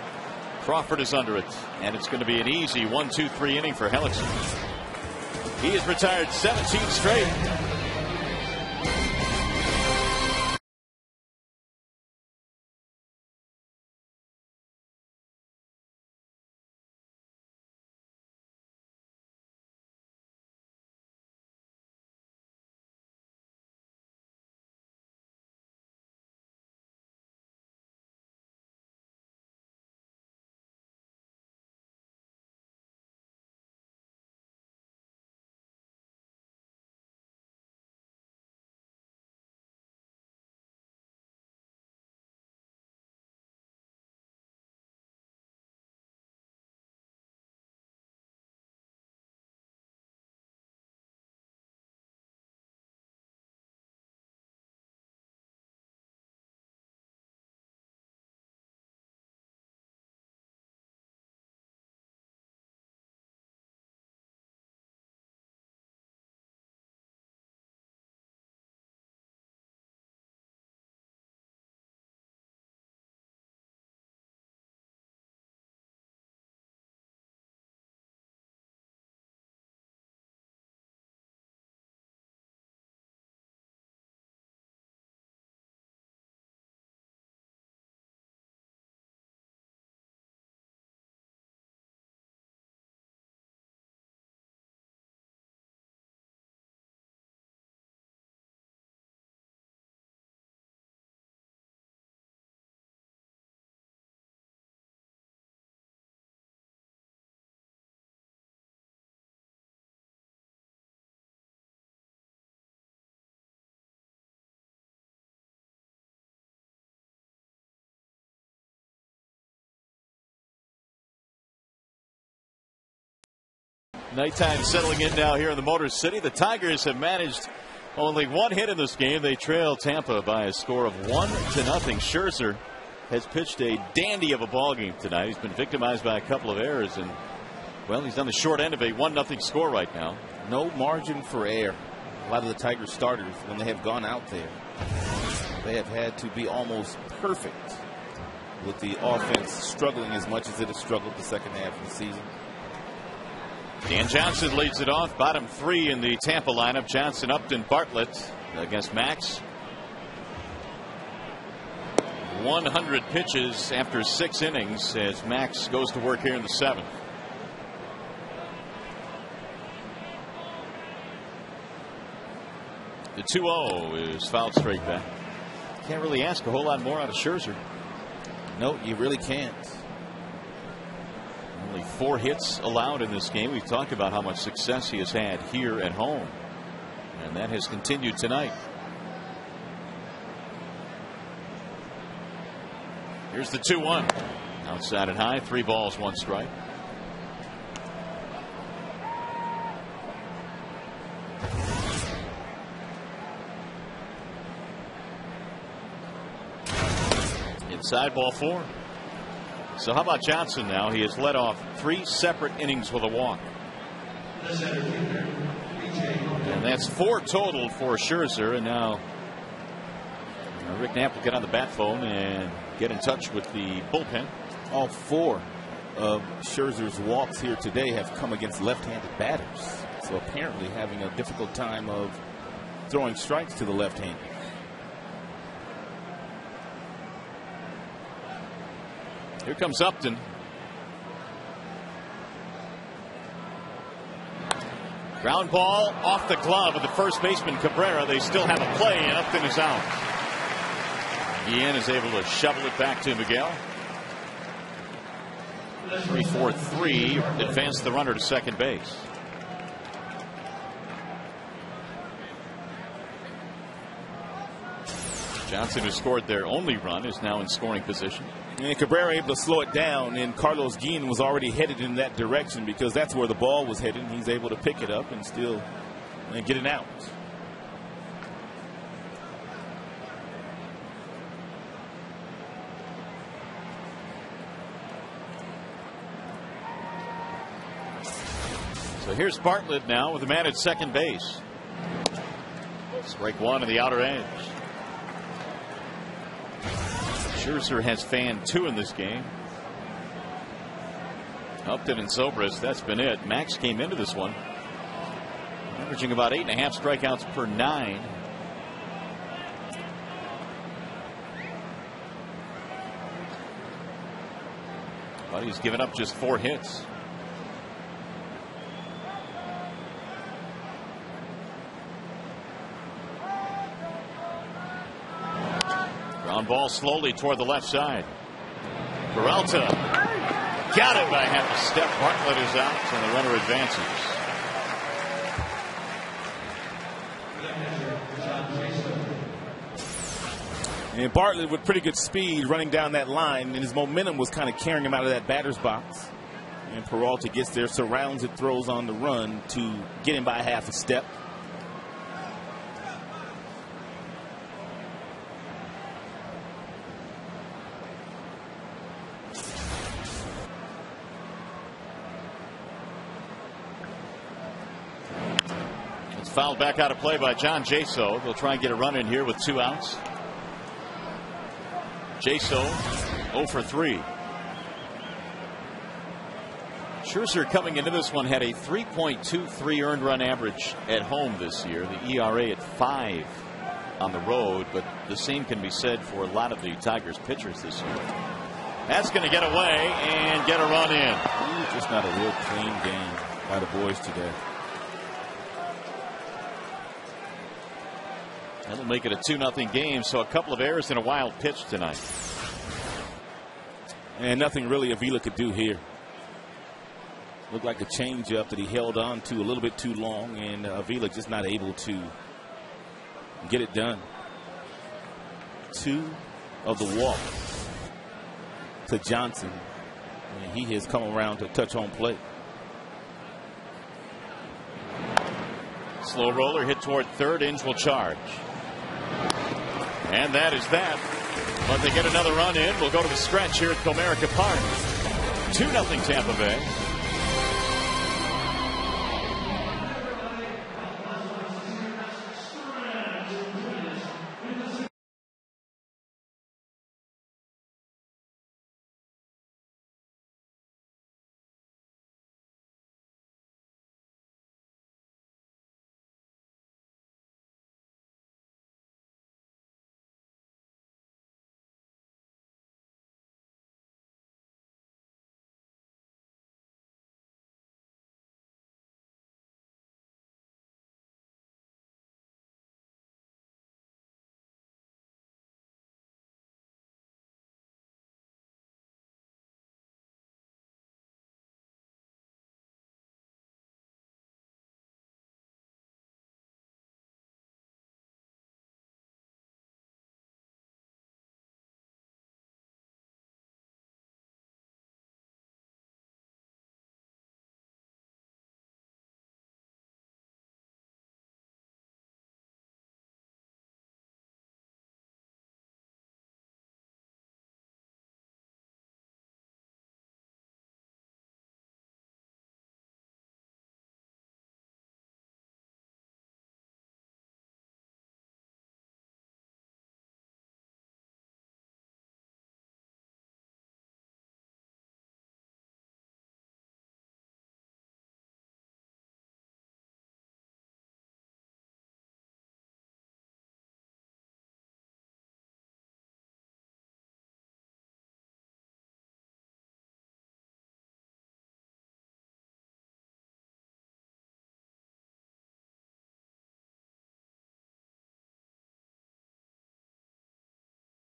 Crawford is under it, and it's going to be an easy 1-2-3 inning for Hellickson. He has retired 17 straight. Nighttime settling in now here in the Motor City. The Tigers have managed only one hit in this game. They trail Tampa by a score of 1-0. Scherzer has pitched a dandy of a ball game tonight. He's been victimized by a couple of errors, and well, he's on the short end of a 1-0 score right now. No margin for error. A lot of the Tigers starters, when they have gone out there, they have had to be almost perfect, with the offense struggling as much as it has struggled the second half of the season. Dan Johnson leads it off. Bottom three in the Tampa lineup. Johnson, Upton, Bartlett against Max. 100 pitches after 6 innings as Max goes to work here in the 7th. The 2-0 is fouled straight back. Can't really ask a whole lot more out of Scherzer. No, you really can't. Only 4 hits allowed in this game. We've talked about how much success he has had here at home, and that has continued tonight. Here's the 2-1. Outside and high, 3 balls, 1 strike. Inside, ball 4. So how about Johnson now? He has led off 3 separate innings with a walk. And that's 4 total for Scherzer. And now Rick Knapp will get on the bat phone and get in touch with the bullpen. All 4 of Scherzer's walks here today have come against left-handed batters. So apparently having a difficult time of throwing strikes to the left-hander. Here comes Upton. Ground ball off the glove of the first baseman Cabrera. They still have a play, and Upton is out. Ian is able to shovel it back to Miguel. 3-4-3 advance the runner to second base. Johnson, who scored their only run, is now in scoring position. And Cabrera able to slow it down, and Carlos Guillen was already headed in that direction because that's where the ball was heading. He's able to pick it up and still get it out. So here's Bartlett now with a man at second base. Strike 1 on the outer edge. Scherzer has fanned 2 in this game. Upton and Zobrist, that's been it. Max came into this one averaging about 8.5 strikeouts per 9. But he's given up just 4 hits. Ground ball slowly toward the left side. Peralta got it by half a step. Bartlett is out, and the runner advances. And Bartlett with pretty good speed running down that line, and his momentum was kind of carrying him out of that batter's box. And Peralta gets there, surrounds it, throws on the run to get him by half a step. Fouled back out of play by John Jaso. They'll try and get a run in here with 2 outs. Jaso 0 for 3. Scherzer coming into this one had a 3.23 earned run average at home this year. The ERA at 5 on the road, but the same can be said for a lot of the Tigers pitchers this year. That's going to get away and get a run in. Ooh, just not a real clean game by the boys today. That'll make it a 2-0 game, so a couple of errors and a wild pitch tonight. And nothing really Avila could do here. Looked like a changeup that he held on to a little bit too long, and Avila just not able to get it done. 2 of the walks to Johnson, and he has come around to touch home plate. Slow roller hit toward third. Inge will charge. And that is that. But they get another run in. We'll go to the stretch here at Comerica Park. 2-0 Tampa Bay.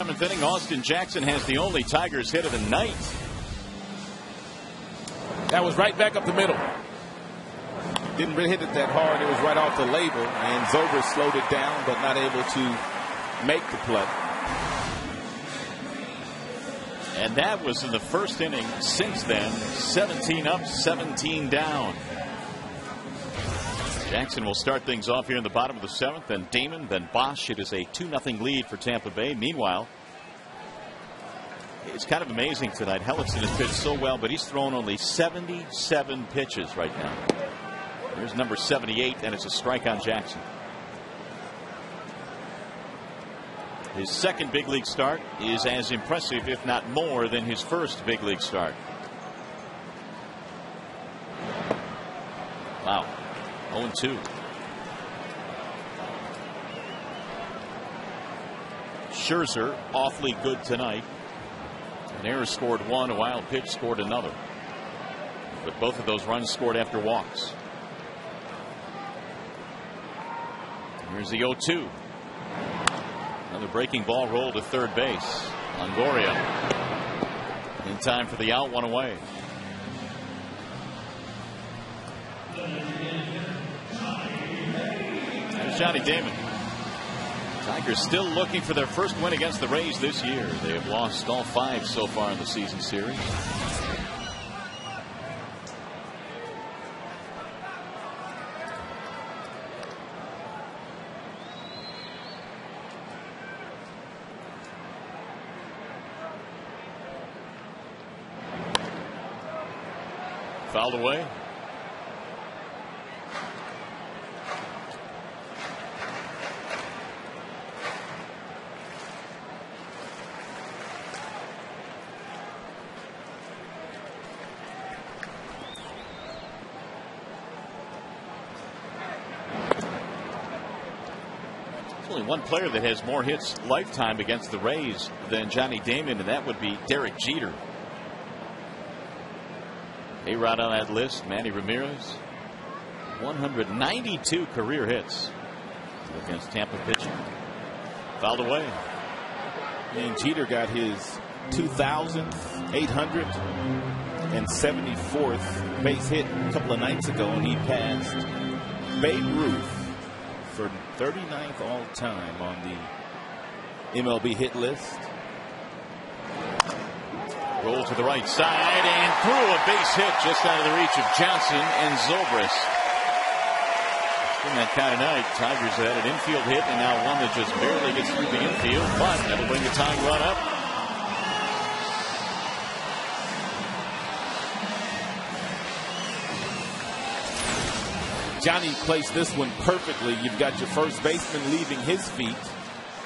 Seventh inning, Austin Jackson has the only Tigers hit of the night. That was right back up the middle. Didn't really hit it that hard. It was right off the label, and Zobrist slowed it down, but not able to make the play. And that was in the first inning. Since then, 17 up, 17 down. Jackson will start things off here in the bottom of the seventh. Then Damon, then Bosch. It is a 2-0 lead for Tampa Bay. Meanwhile, it's kind of amazing tonight. Hellickson has pitched so well, but he's thrown only 77 pitches right now. There's number 78, and it's a strike on Jackson. His second big league start is as impressive, if not more, than his first big league start. Wow. 0-2. Scherzer awfully good tonight. An error scored one, a wild pitch scored another. But both of those runs scored after walks. Here's the 0-2. Another breaking ball roll to third base. Longoria in time for the out, one away. There's Johnny Damon. Tigers still looking for their first win against the Rays this year. They have lost all 5 so far in the season series. Fouled away. There's only one player that has more hits lifetime against the Rays than Johnny Damon, and that would be Derek Jeter. A-Rod on that list, Manny Ramirez. 192 career hits against Tampa pitching. Fouled away. And Jeter got his 2,874th base hit a couple of nights ago, and he passed Babe Ruth for 39th all time on the MLB hit list. Roll to the right side and threw a base hit just out of the reach of Johnson and Zobrist. been that kind of night. Tigers had an infield hit and now one that just barely gets through the infield, but that'll bring the tying run up. Johnny placed this one perfectly. You've got your first baseman leaving his feet,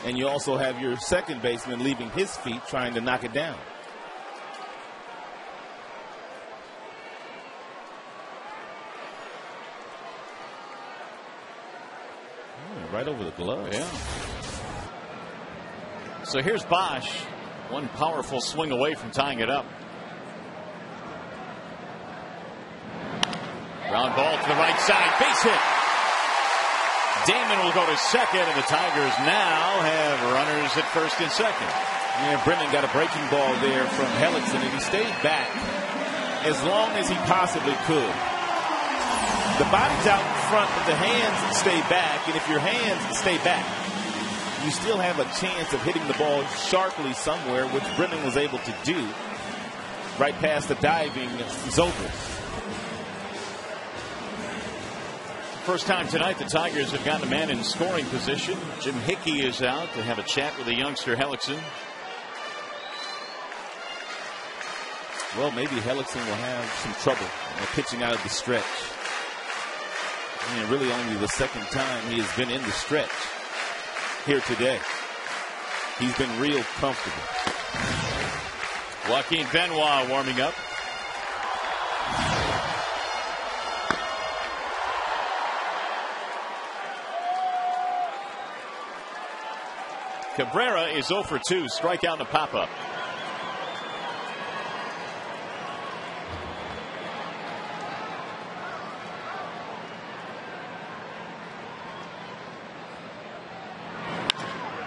and you also have your second baseman leaving his feet trying to knock it down. Right over the glove. Yeah. So here's Bosch. One powerful swing away from tying it up. Ground ball to the right side. Base hit. Damon will go to second, and the Tigers now have runners at first and second. Yeah, Brennan got a breaking ball there from Hellickson, and he stayed back as long as he possibly could. The body's out in front, but the hands stay back. And if your hands stay back, you still have a chance of hitting the ball sharply somewhere, which Brennan was able to do right past the diving Zobrist. First time tonight the Tigers have gotten a man in scoring position. Jim Hickey is out to have a chat with the youngster Hellickson. Well, maybe Hellickson will have some trouble pitching out of the stretch. And really only the second time he has been in the stretch here today. He's been real comfortable. Joaquin Benoit warming up. Cabrera is 0 for 2, strikeout and a pop-up.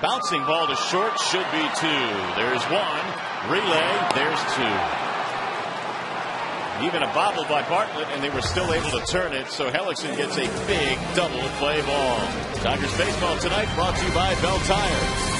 Bouncing ball to short, should be 2. There's 1. Relay, there's 2. Even a bobble by Bartlett, and they were still able to turn it, so Hellickson gets a big double play ball. Tigers baseball tonight brought to you by Bell Tires.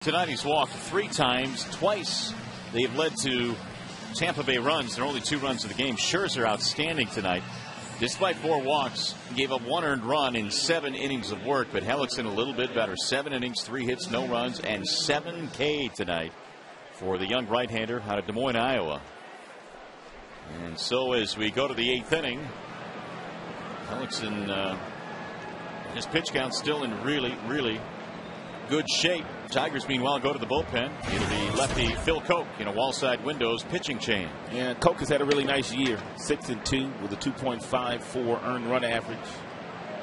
Tonight he's walked 3 times. Twice they have led to Tampa Bay runs. There are only 2 runs in the game. Scherzer outstanding tonight. Despite 4 walks, he gave up 1 earned run in 7 innings of work. But Hellickson a little bit better. 7 innings, 3 hits, no runs, and 7 K tonight for the young right-hander out of Des Moines, Iowa. And so as we go to the 8th inning, Hellickson, his pitch count still in really, really good shape. Tigers, meanwhile, go to the bullpen. It'll be lefty Phil Koch in a wall-side windows pitching change. Yeah, Koch has had a really nice year. 6-2 with a 2.54 earned run average.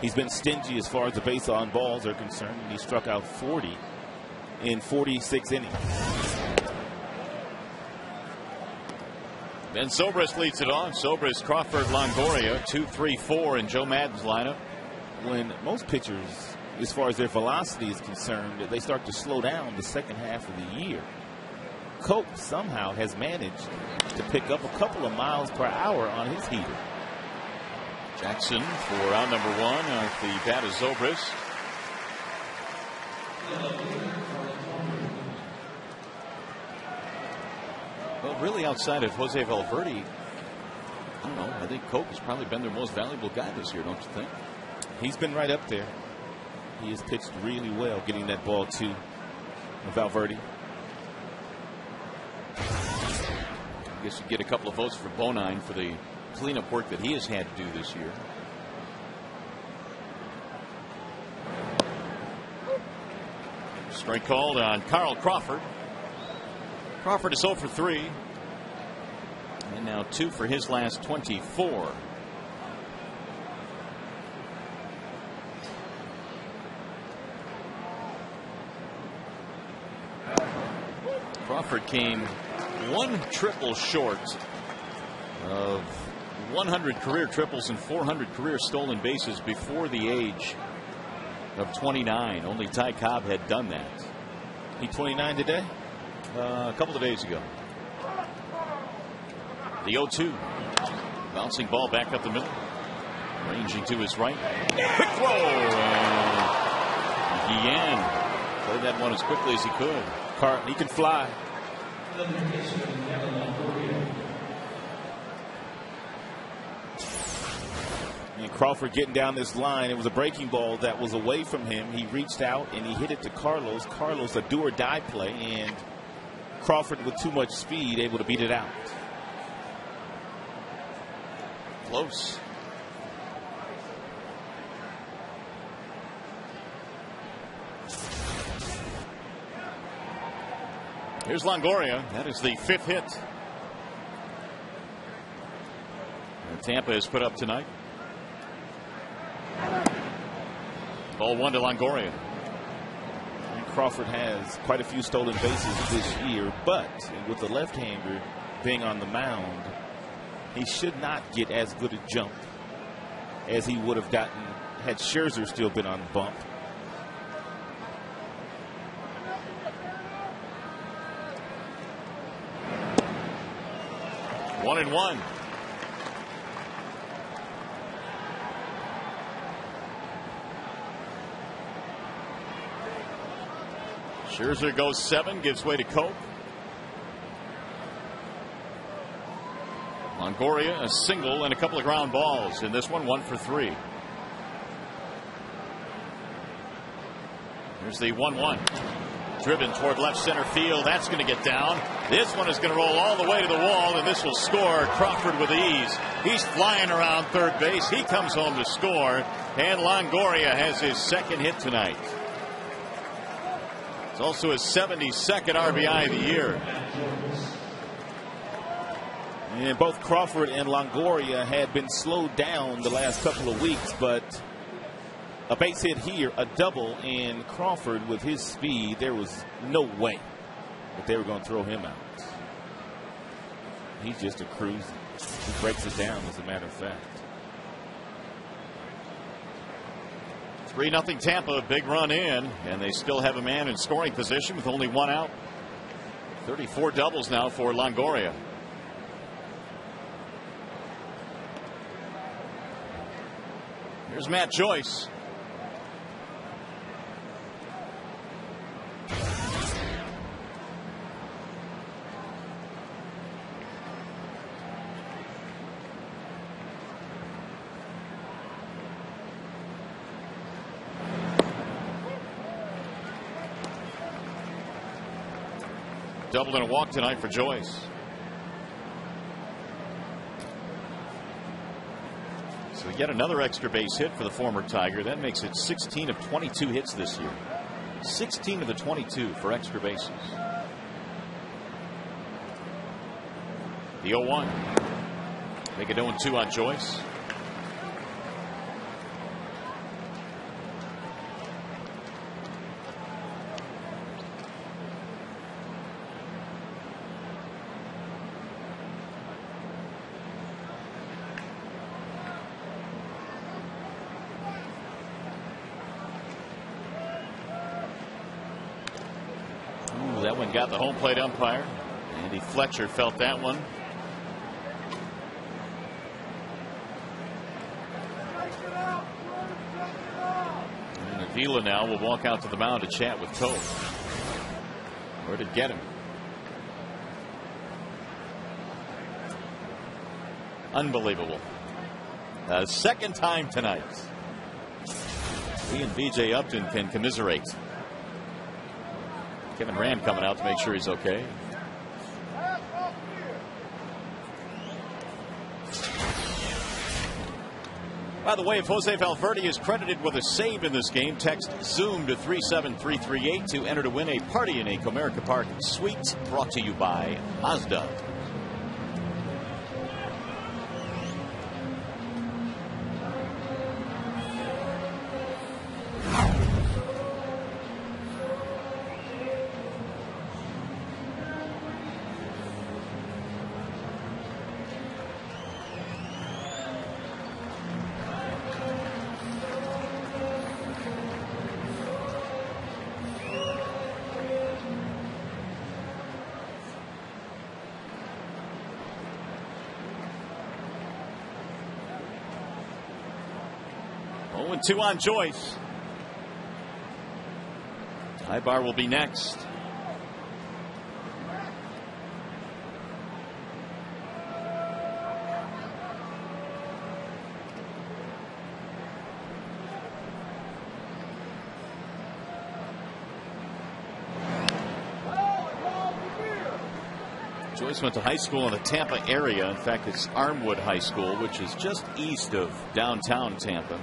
He's been stingy as far as the base on balls are concerned. He struck out 40 in 46 innings. Ben Zobrist leads it on. Zobrist, Crawford, Longoria, 2, 3, 4 in Joe Maddon's lineup. When most pitchers, as far as their velocity is concerned, they start to slow down the second half of the year. Cope somehow has managed to pick up a couple of miles per hour on his heater. Jackson for out number 1 at the bat is Zobrist. Well, really outside of Jose Valverde, I don't know. I think Cope has probably been their most valuable guy this year, don't you think? He's been right up there. He has pitched really well getting that ball to Valverde. I guess you get a couple of votes for Bonine for the cleanup work that he has had to do this year. Strike called on Carl Crawford. Crawford is 0 for 3. And now 2 for his last 24. Crawford came 1 triple short of 100 career triples and 400 career stolen bases before the age of 29. Only Ty Cobb had done that. He 29 today? A couple of days ago. The 0-2. Bouncing ball back up the middle. Ranging to his right. Quick throw. Guillen played that one as quickly as he could. He can fly. And Crawford getting down this line. It was a breaking ball that was away from him. He reached out and he hit it to Carlos. Carlos, a do or die play, and Crawford with too much speed able to beat it out. Close. Here's Longoria. That is the 5th hit that Tampa has put up tonight. Ball 1 to Longoria. And Crawford has quite a few stolen bases this year, but with the left-hander being on the mound, he should not get as good a jump as he would have gotten had Scherzer still been on the bump. One and one. Scherzer goes 7, gives way to Cope. Longoria a single and a couple of ground balls in this one, 1 for 3. Here's the 1-1. Driven toward left center field. That's going to get down. This one is going to roll all the way to the wall, and this will score. Crawford with ease. He's flying around third base. He comes home to score, and Longoria has his 2nd hit tonight. It's also his 72nd RBI of the year. And both Crawford and Longoria had been slowed down the last couple of weeks, but a base hit here, a double, and Crawford with his speed, there was no way that they were going to throw him out. He's just a cruiser. He breaks it down, as a matter of fact. 3-0 Tampa, big run in, and they still have a man in scoring position with only 1 out. 34 doubles now for Longoria. Here's Matt Joyce. Double and a walk tonight for Joyce. So yet another extra base hit for the former Tiger. That makes it 16 of 22 hits this year. 16 of the 22 for extra bases. The 0-1. Make it 0-2 on Joyce. That one got the home plate umpire. Andy Fletcher felt that one. And Avila now will walk out to the mound to chat with Cope. Where did get him? Unbelievable. Second time tonight. He and VJ Upton can commiserate. Kevin Rand coming out to make sure he's okay. By the way, if Jose Valverde is credited with a save in this game, text Zoom to 37338 to enter to win a party in a Comerica Park suite, brought to you by Mazda. Two on Joyce. Ibar will be next. Joyce went to high school in the Tampa area. In fact, it's Armwood High School, which is just east of downtown Tampa.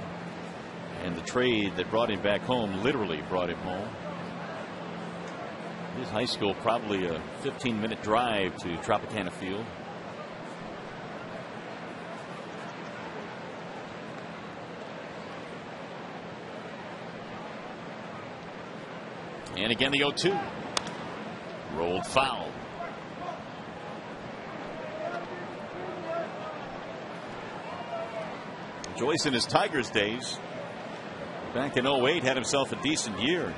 And the trade that brought him back home literally brought him home. His high school, probably a 15-minute drive to Tropicana Field. And again the 0-2. Rolled foul. Joyce in his Tigers days back in 08 had himself a decent year.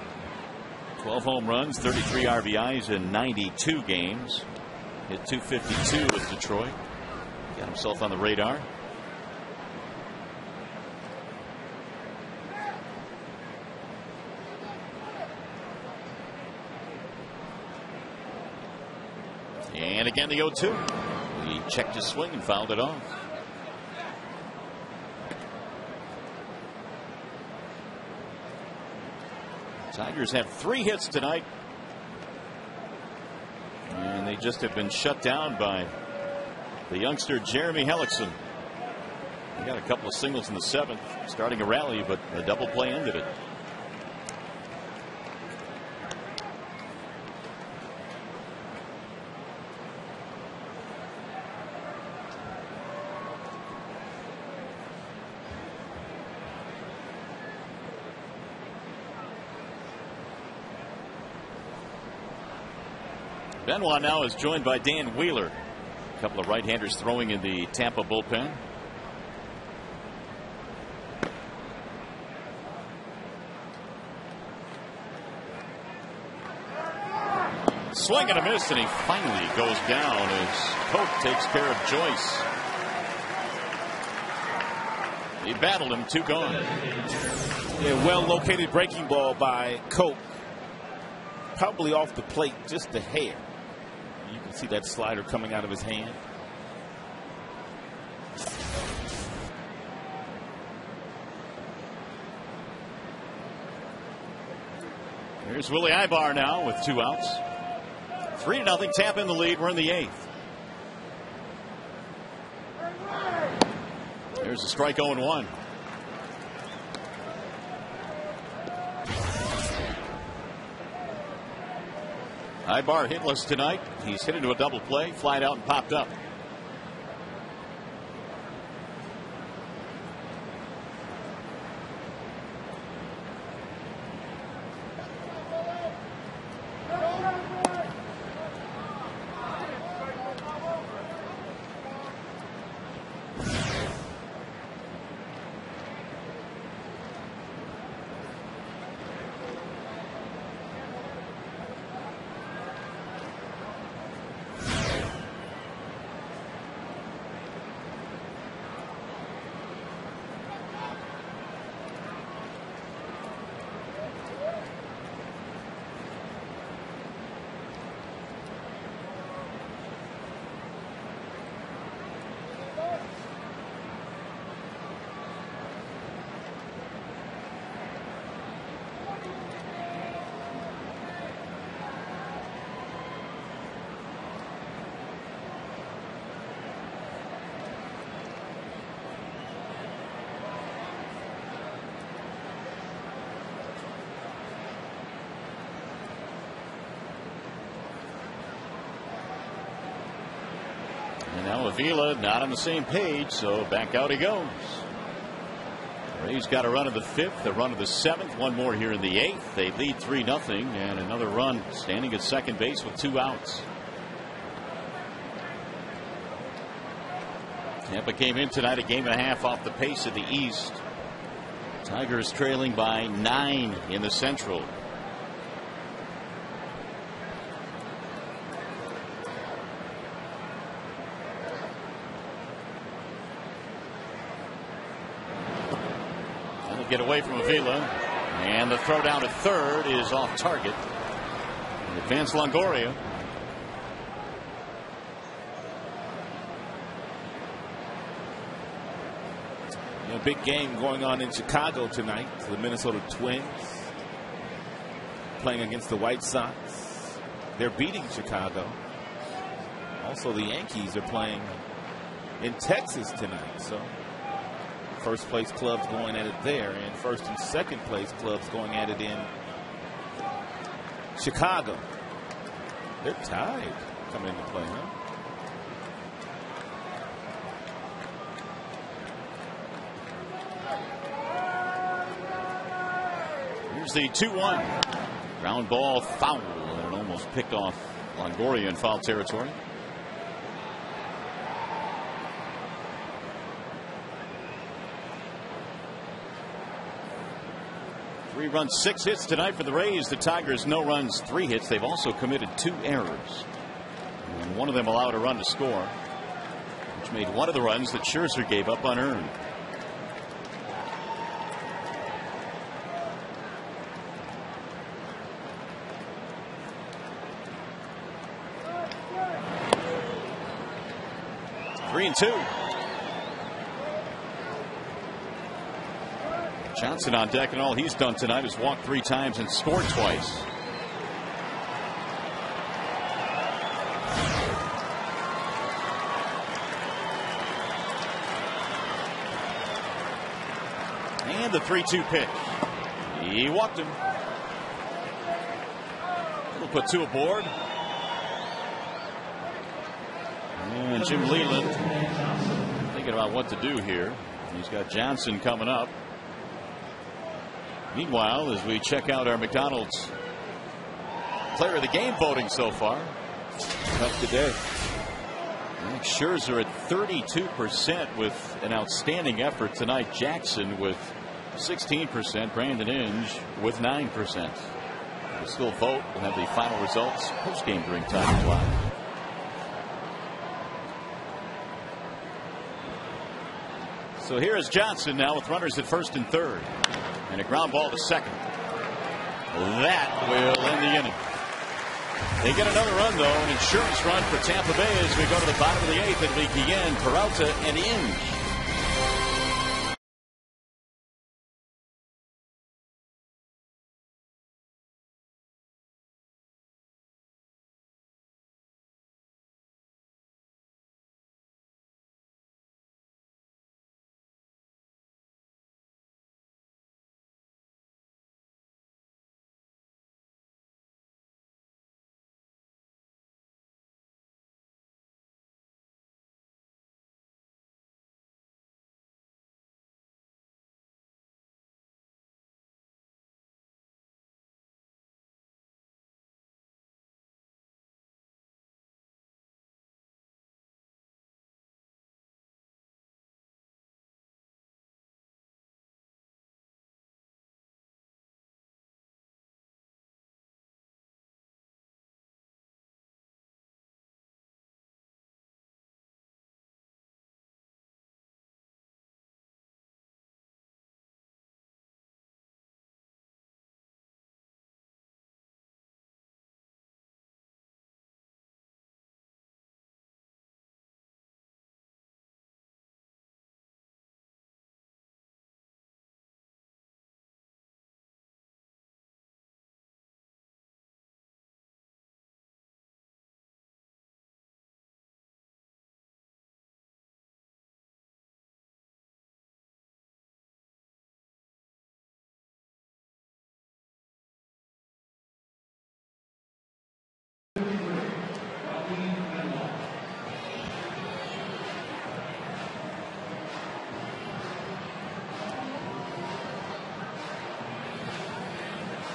12 home runs, 33 RBIs in 92 games. Hit 252 with Detroit. Got himself on the radar. And again the 0-2. He checked his swing and fouled it off. Tigers have 3 hits tonight, and they just have been shut down by the youngster Jeremy Hellickson. He got a couple of singles in the 7th, starting a rally, but a double play ended it. Benoit now is joined by Dan Wheeler. A couple of right-handers throwing in the Tampa bullpen. Swing and a miss, and he finally goes down as Cope takes care of Joyce. He battled him, 2 gone. Yeah, well-located breaking ball by Cope. Probably off the plate just a hair. You can see that slider coming out of his hand. Here's Willie Ibar now with 2 outs. 3-0 Tampa in the lead. We're in the 8th. Here's a strike 0-1. Ibar hitless tonight. He's hit into a double play, flied out and popped up. Now Avila not on the same page, so back out he goes. Rays got a run in the 5th, a run in the 7th, one more here in the 8th. They lead 3-0, and another run standing at second base with 2 outs. Tampa came in tonight a game and a half off the pace of the East. Tigers trailing by 9 in the Central. Get away from Avila, and the throw down to third is off target. Advance Longoria. A big game going on in Chicago tonight. The Minnesota Twins playing against the White Sox. They're beating Chicago. Also, the Yankees are playing in Texas tonight. So first place clubs going at it there, and first and second place clubs going at it in Chicago. They're tied coming into play, huh? Here's the 2-1. Ground ball foul, and it almost picked off Longoria in foul territory. 3 runs, 6 hits tonight for the Rays. The Tigers, no runs, 3 hits. They've also committed 2 errors. And one of them allowed a run to score, which made one of the runs that Scherzer gave up unearned. Three and 2. Johnson on deck, and all he's done tonight is walk 3 times and scored twice. And the 3-2 pitch. He walked him. We'll put 2 aboard. And Jim Leland thinking about what to do here. He's got Johnson coming up. Meanwhile, as we check out our McDonald's player of the game voting so far. Tough today. Scherzer at 32% with an outstanding effort tonight. Jackson with 16%. Brandon Inge with 9%. We'll still vote. We'll have the final results post-game during Tigers Live. So here is Johnson now with runners at first and third. And a ground ball to second. That will end the inning. They get another run, though, an insurance run for Tampa Bay as we go to the bottom of the 8th. It'll be Guillen, Peralta, and Inge.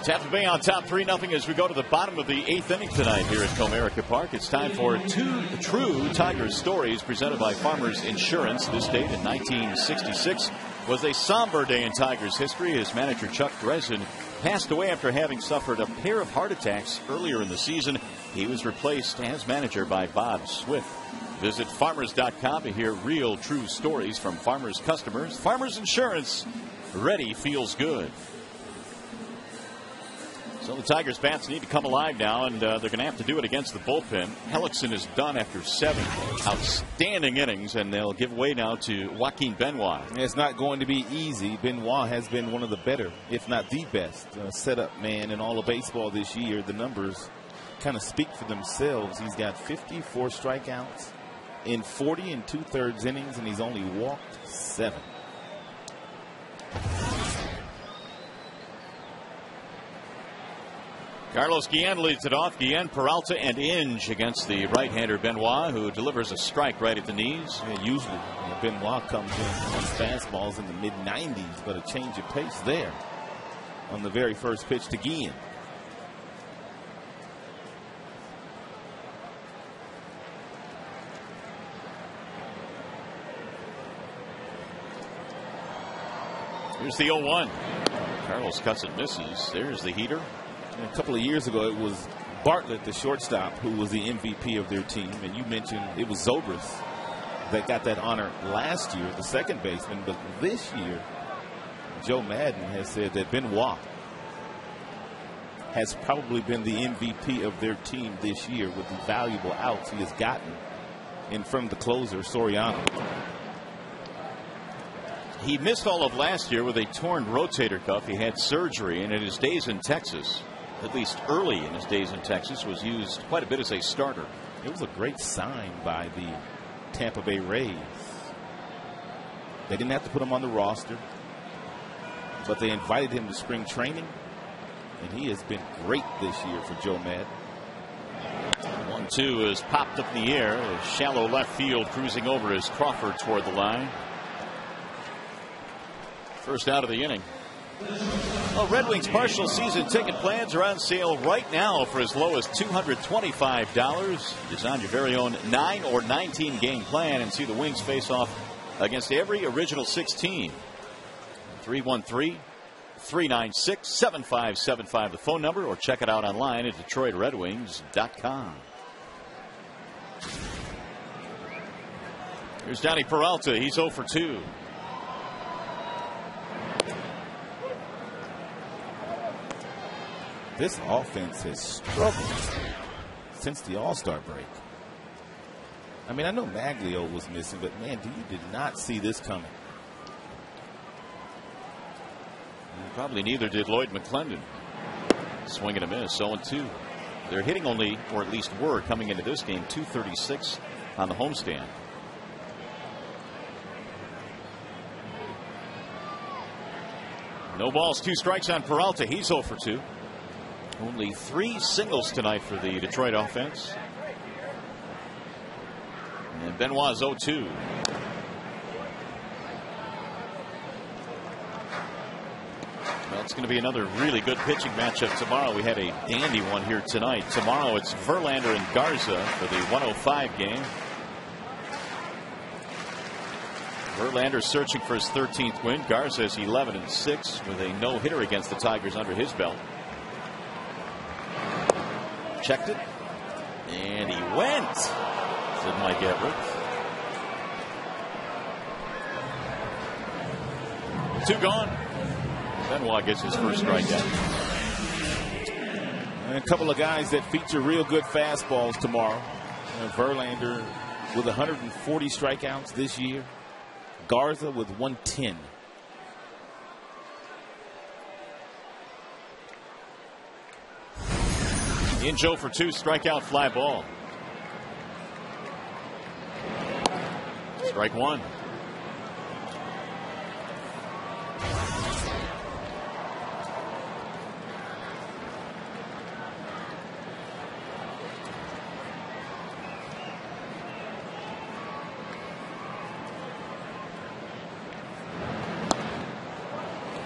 Tampa Bay on top 3-0 as we go to the bottom of the 8th inning tonight here at Comerica Park. It's time for 2 true Tigers stories presented by Farmers Insurance. This date in 1966 was a somber day in Tigers history as manager Chuck Dresden passed away after having suffered a pair of heart attacks earlier in the season. He was replaced as manager by Bob Swift. Visit farmers.com to hear real true stories from Farmers customers. Farmers Insurance, ready feels good. So the Tigers bats need to come alive now, and they're going to have to do it against the bullpen. Hellickson is done after 7 outstanding innings, and they'll give way now to Joaquin Benoit. It's not going to be easy. Benoit has been one of the better, if not the best, setup man in all of baseball this year. The numbers kind of speak for themselves. He's got 54 strikeouts in 40 2/3 innings, and he's only walked 7. Carlos Guillen leads it off. Guillen, Peralta, and Inge against the right-hander Benoit, who delivers a strike right at the knees. Yeah, usually Benoit comes in on fastballs in the mid-90s, but a change of pace there on the very first pitch to Guillen. Here's the 0-1. Carlos cuts and misses. There's the heater. A couple of years ago, it was Bartlett, the shortstop, who was the MVP of their team. And you mentioned it was Zobrist that got that honor last year, the second baseman. But this year, Joe Madden has said that Benoit has probably been the MVP of their team this year with the valuable outs he has gotten in from the closer, Soriano. He missed all of last year with a torn rotator cuff. He had surgery, and in his days in Texas, at least early in his days in Texas, was used quite a bit as a starter. It was a great sign by the Tampa Bay Rays. They didn't have to put him on the roster, but they invited him to spring training, and he has been great this year for Joe Madden. 1-2 is popped up in the air. A shallow left field cruising over is Crawford toward the line. First out of the inning. Well, Red Wings partial season ticket plans are on sale right now for as low as $225. Design your very own 9 or 19 game plan and see the Wings face off against every original 16. 313-396-7575 the phone number, or check it out online at DetroitRedWings.com. Here's Donnie Peralta. He's 0 for 2. This offense has struggled since the All-Star break. I mean, I know Maglio was missing, but man, you did not see this coming. Probably neither did Lloyd McClendon. Swing and a miss, 0-2. They're hitting only, or at least were coming into this game, .236 on the homestand. No balls, 2 strikes on Peralta. He's 0 for 2. Only 3 singles tonight for the Detroit offense. And Benoit's 0-2. Well, it's going to be another really good pitching matchup tomorrow. We had a dandy one here tonight. Tomorrow it's Verlander and Garza for the 105 game. Verlander searching for his 13th win. Garza is 11-6 with a no-hitter against the Tigers under his belt. Checked it, and he went, said Mike Everett. 2 gone. Benoit gets his first strikeout. And a couple of guys that feature real good fastballs tomorrow. Verlander with 140 strikeouts this year. Garza with 110. In Joe for 2, strikeout, fly ball. Strike 1.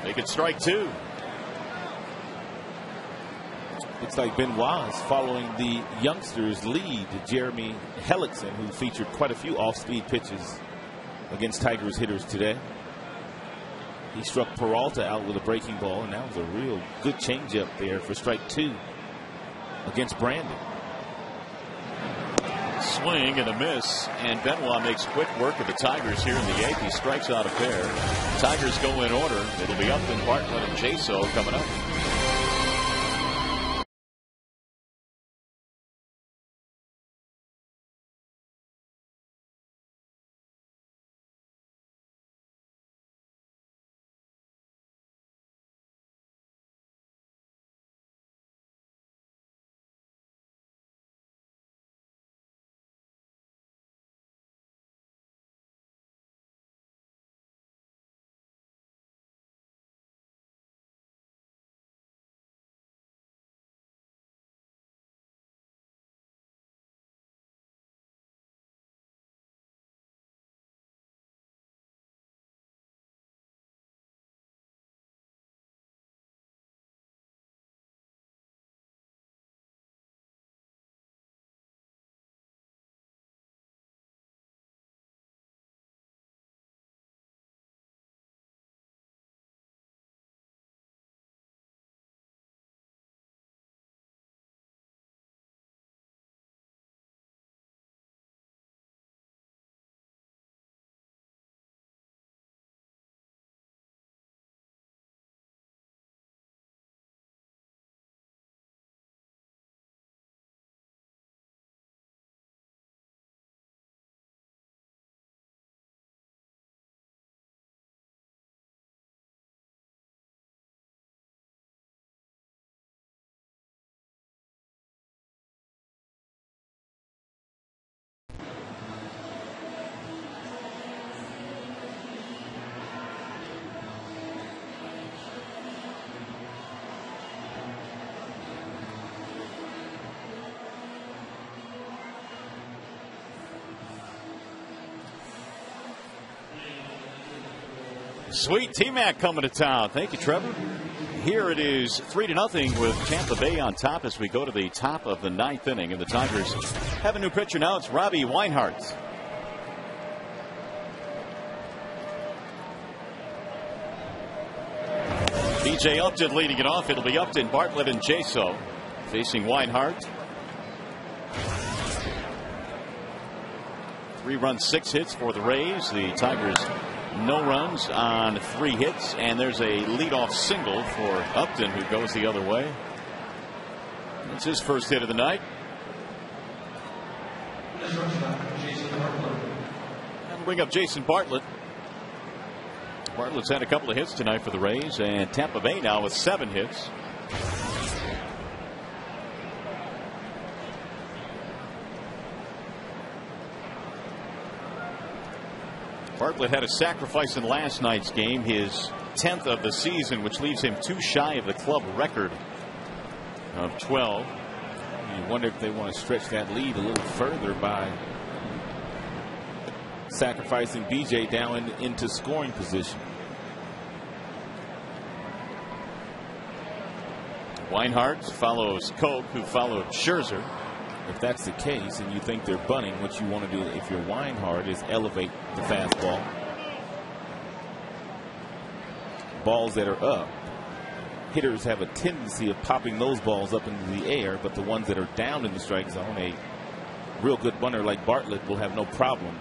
Make it strike 2. Looks like Benoit is following the youngsters' lead. Jeremy Hellickson, who featured quite a few off-speed pitches against Tigers hitters today. He struck Peralta out with a breaking ball, and that was a real good changeup there for strike 2 against Brandon. Swing and a miss, and Benoit makes quick work of the Tigers here in the 8th. He strikes out a pair. Tigers go in order. It'll be Upton, Bartlett, and Jaso coming up. Sweet T-Mac coming to town. Thank you, Trevor. Here it is 3-0 with Tampa Bay on top as we go to the top of the 9th inning. And the Tigers have a new pitcher now. It's Robbie Weinhardt. BJ Upton leading it off. It'll be Upton, Bartlett, and Jaso facing Weinhardt. 3 runs, 6 hits for the Rays. The Tigers no runs on 3 hits, and there's a leadoff single for Upton, who goes the other way. It's his first hit of the night. And bring up Jason Bartlett. Bartlett's had a couple of hits tonight for the Rays, and Tampa Bay now with 7 hits. Bartlett had a sacrifice in last night's game, his 10th of the season, which leaves him 2 shy of the club record of 12. You wonder if they want to stretch that lead a little further by sacrificing BJ down into scoring position. Weinhardt follows Koch, who followed Scherzer. If that's the case and you think they're bunting, what you want to do if you're Weinhardt is elevate the fastball. Balls that are up, hitters have a tendency of popping those balls up into the air, but the ones that are down in the strike zone, a real good bunter like Bartlett will have no problem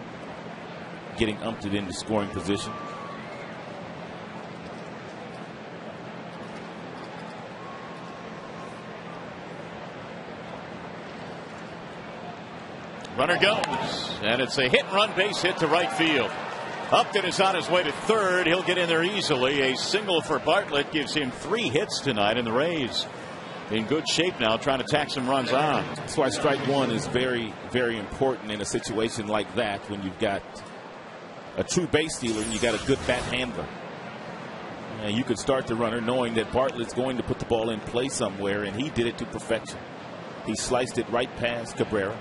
getting umped into scoring position. Runner goes, and it's a hit-and-run base hit to right field. Upton is on his way to third. He'll get in there easily. A single for Bartlett gives him 3 hits tonight, and the Rays in good shape now, trying to tack some runs on. That's why strike 1 is very, very important in a situation like that, when you've got a true base stealer and you got a good bat handler. And you could start the runner knowing that Bartlett's going to put the ball in play somewhere, and he did it to perfection. He sliced it right past Cabrera.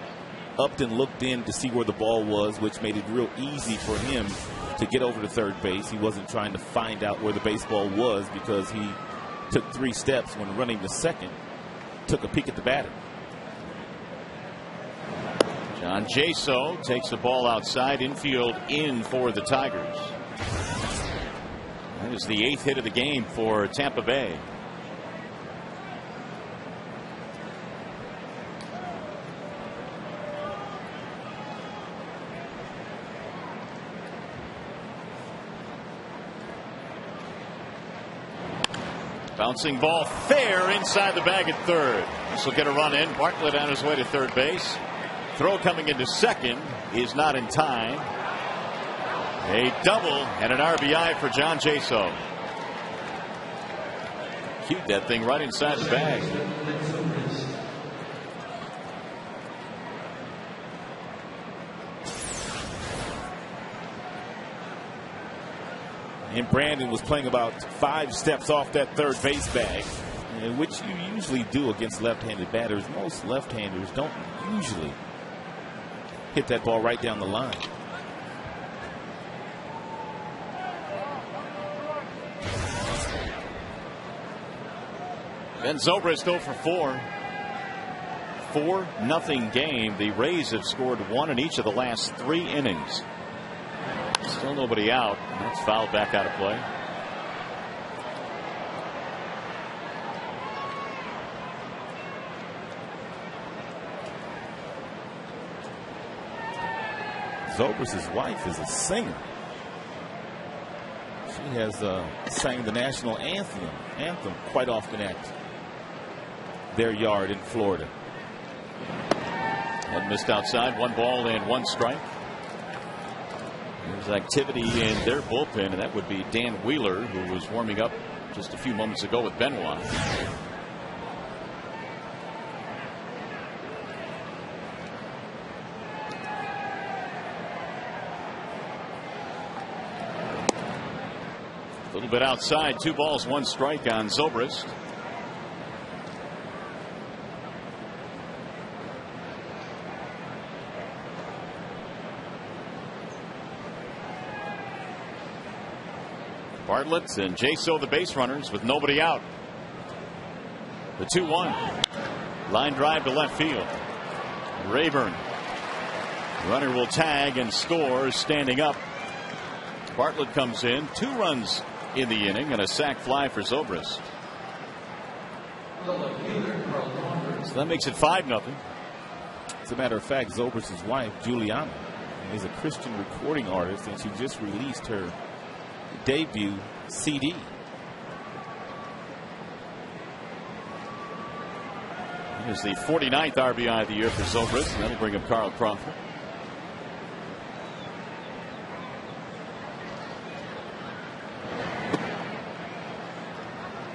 Upton looked in to see where the ball was, which made it real easy for him to get over to third base. He wasn't trying to find out where the baseball was because he took 3 steps when running to second. took a peek at the batter. John Jaso takes the ball outside, infield in for the Tigers. That is the 8th hit of the game for Tampa Bay. Bouncing ball fair inside the bag at third. This will get a run in. Bartlett on his way to third base. Throw coming into second is not in time. A double and an RBI for John Jaso. Cued that thing right inside the bag. And Brandon was playing about 5 steps off that third base bag, which you usually do against left-handed batters. Most left-handers don't usually hit that ball right down the line. Ben Zobrist 0 for 4. 4-0 game. The Rays have scored 1 in each of the last 3 innings. Still nobody out. That's fouled back out of play. Zobrist's wife is a singer. She has sang the national anthem quite often at their yard in Florida. And missed outside. 1 ball and 1 strike. There's activity in their bullpen, and that would be Dan Wheeler, who was warming up just a few moments ago with Benoit. A little bit outside. 2 balls, 1 strike on Zobrist. Bartlett and Jaso the base runners with nobody out. The 2-1. Line drive to left field. Rayburn. Runner will tag and score standing up. Bartlett comes in. 2 runs in the inning and a sac fly for Zobrist. So that makes it 5-0. As a matter of fact, Zobrist's wife, Juliana, is a Christian recording artist, and she just released her debut CD. Here's the 49th RBI of the year for Zobrist, and that'll bring up Carl Crawford.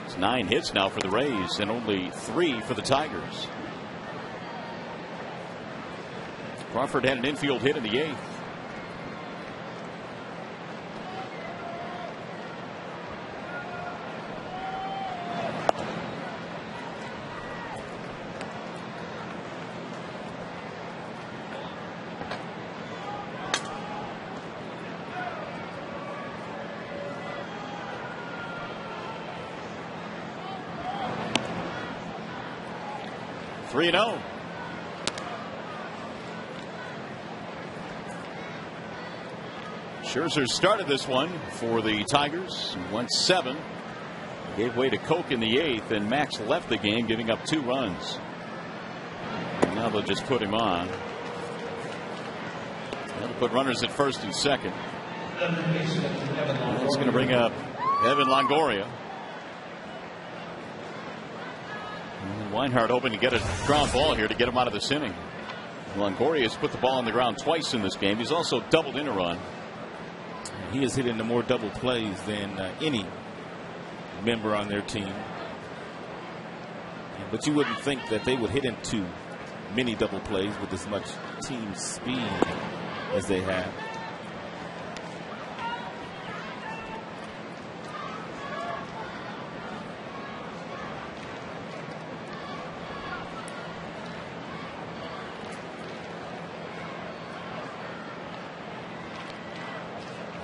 It's 9 hits now for the Rays and only 3 for the Tigers. Crawford had an infield hit in the 8th. Scherzer started this one for the Tigers. Went 7. Gave way to Koch in the 8th, and Max left the game, giving up 2 runs. And now they'll just put him on. They'll put runners at first and second. That's going to bring up Evan Longoria. And Weinhardt hoping to get a ground ball here to get him out of this inning. Longoria has put the ball on the ground twice in this game. He's also doubled in a run. He has hit into more double plays than any member on their team. But you wouldn't think that they would hit into many double plays with as much team speed as they have.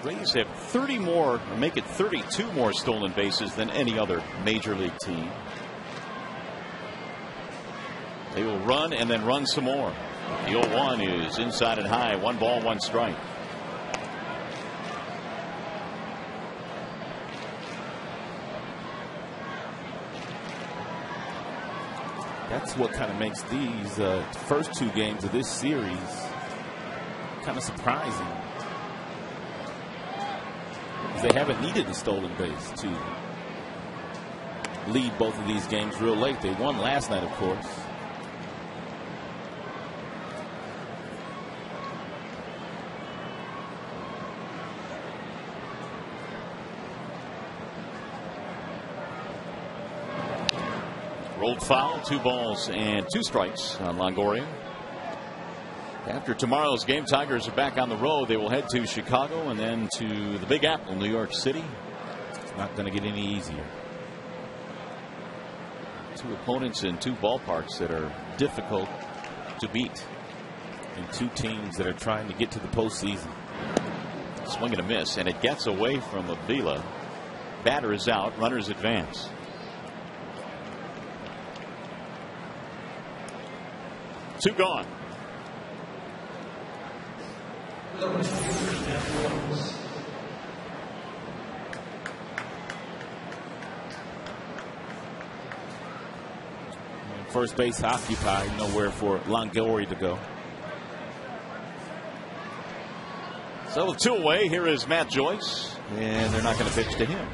Rays have 30 more, or make it 32 more stolen bases than any other major league team. They will run and then run some more. The 0-1 is inside and high. 1 ball, 1 strike. That's what kind of makes these first 2 games of this series kind of surprising. They haven't needed a stolen base to lead both of these games real late. They won last night, of course. Rolled foul, 2 balls and 2 strikes on Longoria. After tomorrow's game, Tigers are back on the road. They will head to Chicago and then to the Big Apple, New York City. It's not going to get any easier. 2 opponents in 2 ballparks that are difficult to beat. And 2 teams that are trying to get to the postseason. Swing and a miss, and it gets away from Avila. Batter is out, runners advance. Two gone. First base occupied, nowhere for Longoria to go. So with 2 away, here is Matt Joyce, and they're not going to pitch to him.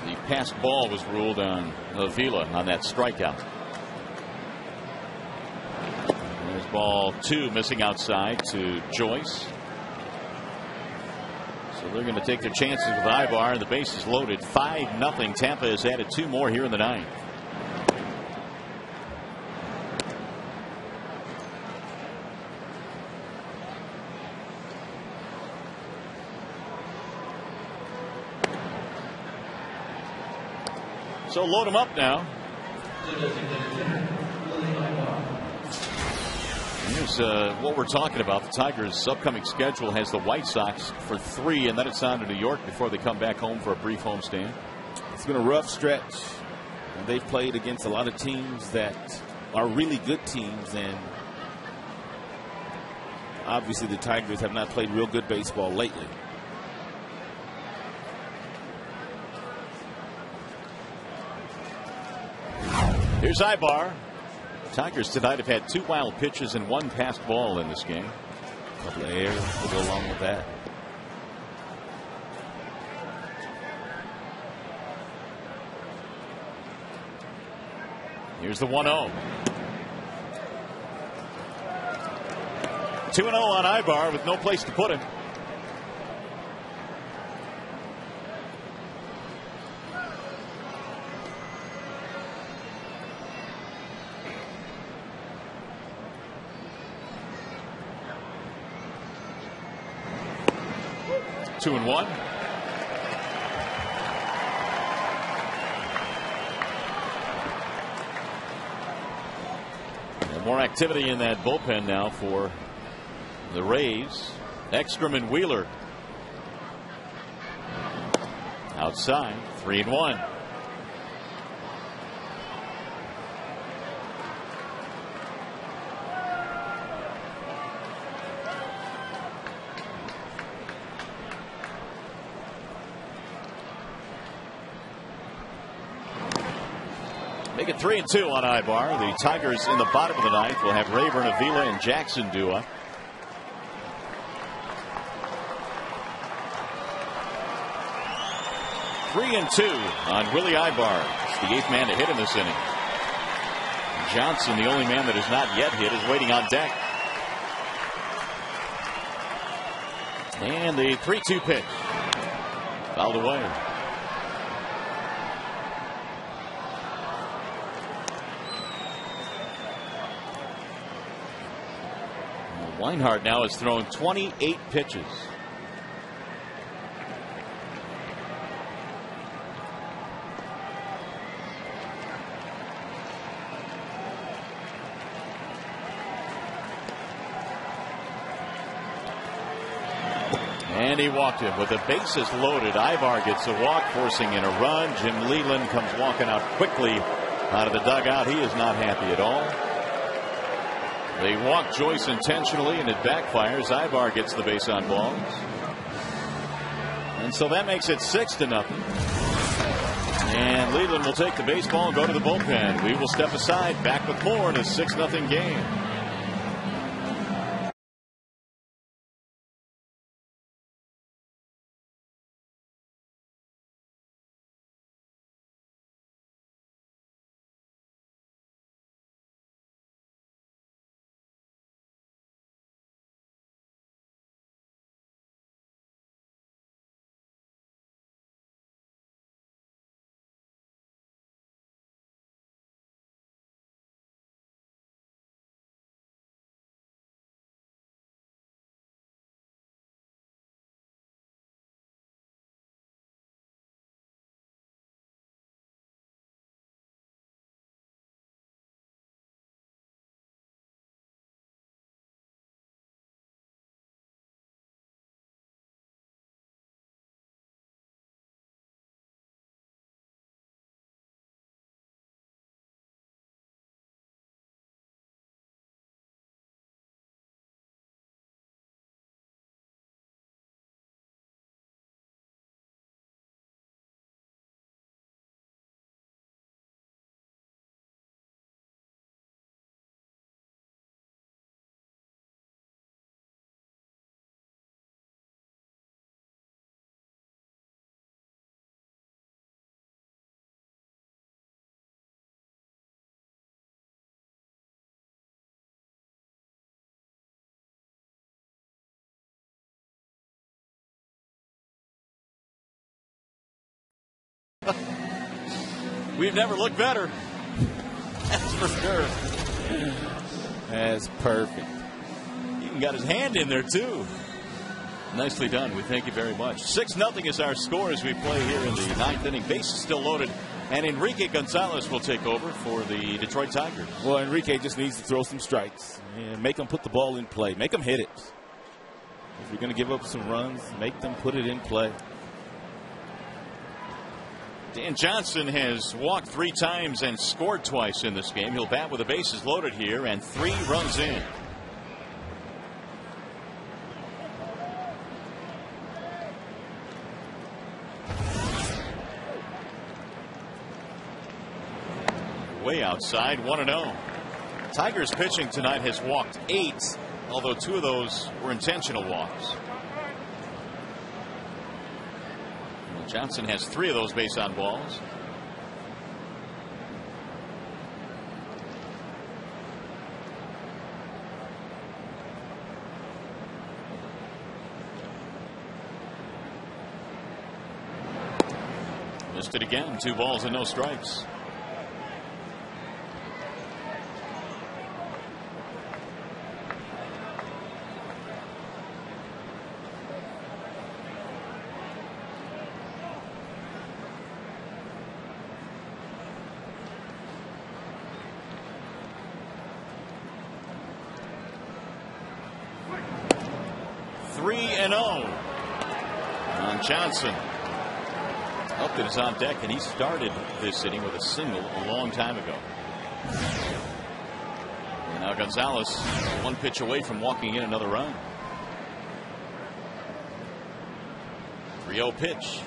The passed ball was ruled on Avila on that strikeout. There's ball 2 missing outside to Joyce. So they're going to take their chances with Ibar, and the base is loaded. 5-0. Tampa has added 2 more here in the 9th. So load them up now. Here's what we're talking about. The Tigers' upcoming schedule has the White Sox for 3, and then it's on to New York before they come back home for a brief homestand. It's been a rough stretch. And they've played against a lot of teams that are really good teams, and obviously the Tigers have not played real good baseball lately. Here's Ibar. Tigers tonight have had 2 wild pitches and 1 passed ball in this game. A couple of errors to go along with that. Here's the 1-0. 2-0 on Ibar with no place to put him. Two and 1. And more activity in that bullpen now for the Rays. Ekstrom and Wheeler outside. 3-1. Make it 3-2 on Ibar. The Tigers in the bottom of the 9th will have Rayburn, Avila, and Jackson Dua. Three and 2 on Willie Ibar. It's the 8th man to hit in this inning. Johnson, the only man that has not yet hit, is waiting on deck. And the 3-2 pitch. Fouled away. Weinhardt now has thrown 28 pitches. And he walked him with the bases loaded. Ivar gets a walk, forcing in a run. Jim Leland comes walking out quickly out of the dugout. He is not happy at all. They walk Joyce intentionally, and it backfires. Ivar gets the base on balls. And so that makes it 6-0. And Leland will take the baseball and go to the bullpen. We will step aside. Back with more in a 6-0 game. We've never looked better. That's for sure. That's perfect. He even got his hand in there, too. Nicely done. We thank you very much. 6-0 is our score as we play here in the 9th inning. Base is still loaded. And Enrique Gonzalez will take over for the Detroit Tigers. Well, Enrique just needs to throw some strikes and make them put the ball in play. Make them hit it. If you're going to give up some runs, make them put it in play. Dan Johnson has walked 3 times and scored twice in this game. He'll bat with the bases loaded here and 3 runs in. Way outside, 1-0. Tigers pitching tonight has walked 8, although 2 of those were intentional walks. Johnson has 3 of those base on balls. Missed it again. 2 balls and no strikes. Johnson up and is on deck, and he started this inning with a single a long time ago. And now Gonzalez 1 pitch away from walking in another run. 3-0 pitch.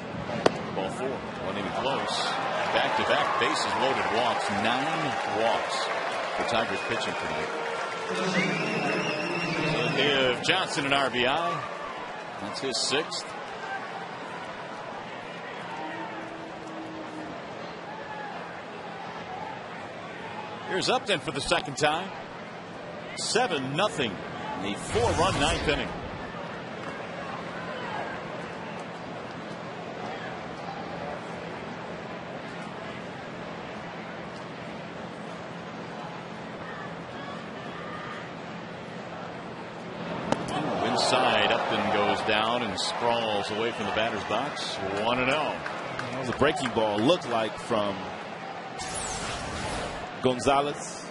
Ball 4. 1 inning close. Back-to-back bases loaded walks. 9 walks for Tigers pitching tonight. So give Johnson an RBI. That's his 6th. Here's Upton for the 2nd time. 7-0. The 4-run 9th inning. Inside, Upton goes down and sprawls away from the batter's box. 1-0. That was a breaking ball. Looked like from Gonzalez.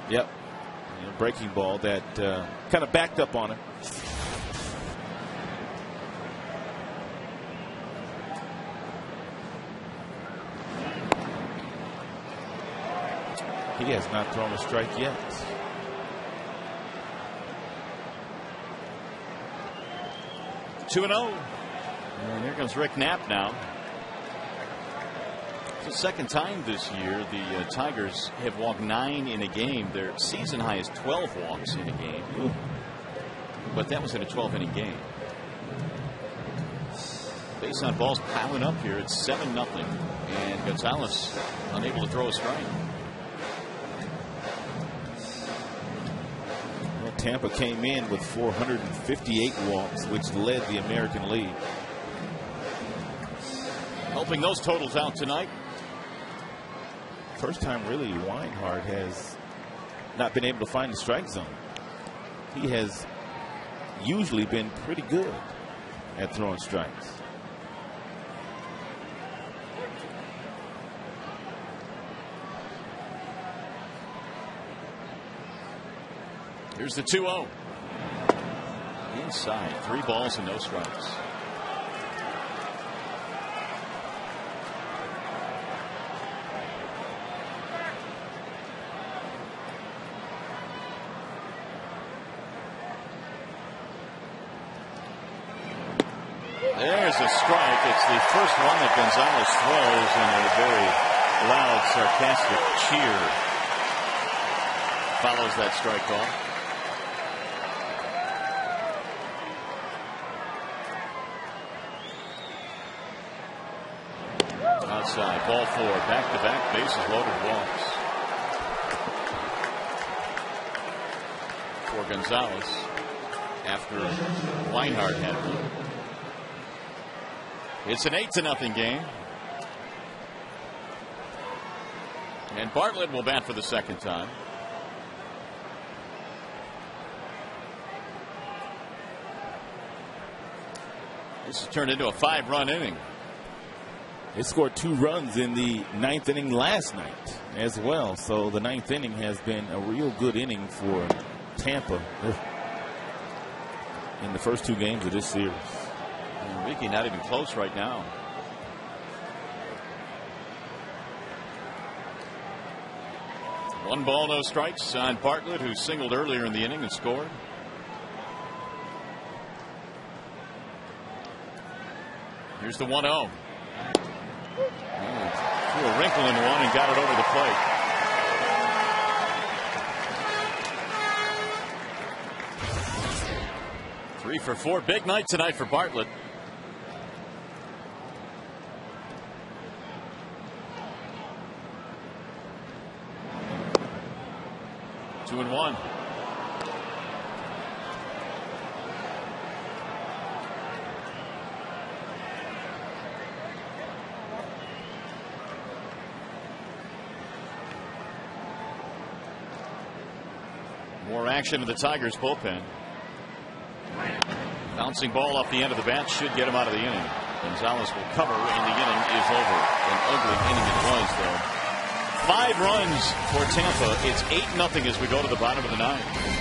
Yep. Breaking ball that kind of backed up on him. He has not thrown a strike yet. Two and 0. And here comes Rick Knapp now. It's the second time this year the Tigers have walked 9 in a game. Their season high is 12 walks in a game. But that was in a 12-inning game. Base on balls piling up here. It's 7-0. And Gonzalez unable to throw a strike. Well, Tampa came in with 458 walks, which led the American League. Helping those totals out tonight. First time really Weinhardt has not been able to find the strike zone. He has usually been pretty good at throwing strikes. Here's the 2-0. Inside. 3 balls and no strikes. There's a strike. It's the first one that Gonzalez throws, and a very loud, sarcastic cheer follows that strike call. Outside, ball 4, back-to-back bases loaded walks for Gonzalez after Weinhardt had one. It's an 8-0 game. And Bartlett will bat for the second time. This has turned into a 5-run inning. They scored 2 runs in the 9th inning last night as well. So the 9th inning has been a real good inning for Tampa in the first 2 games of this series. Ricky not even close right now. One ball, no strikes on Bartlett, who singled earlier in the inning and scored. Here's the 1-0. Threw a wrinkle in one and got it over the plate. Three for 4. Big night tonight for Bartlett. Two and 1. More action in the Tigers bullpen. Bouncing ball off the end of the bat should get him out of the inning. Gonzalez will cover, and the inning is over. An ugly inning it was, though. 5 runs for Tampa. It's 8-0 as we go to the bottom of the 9th.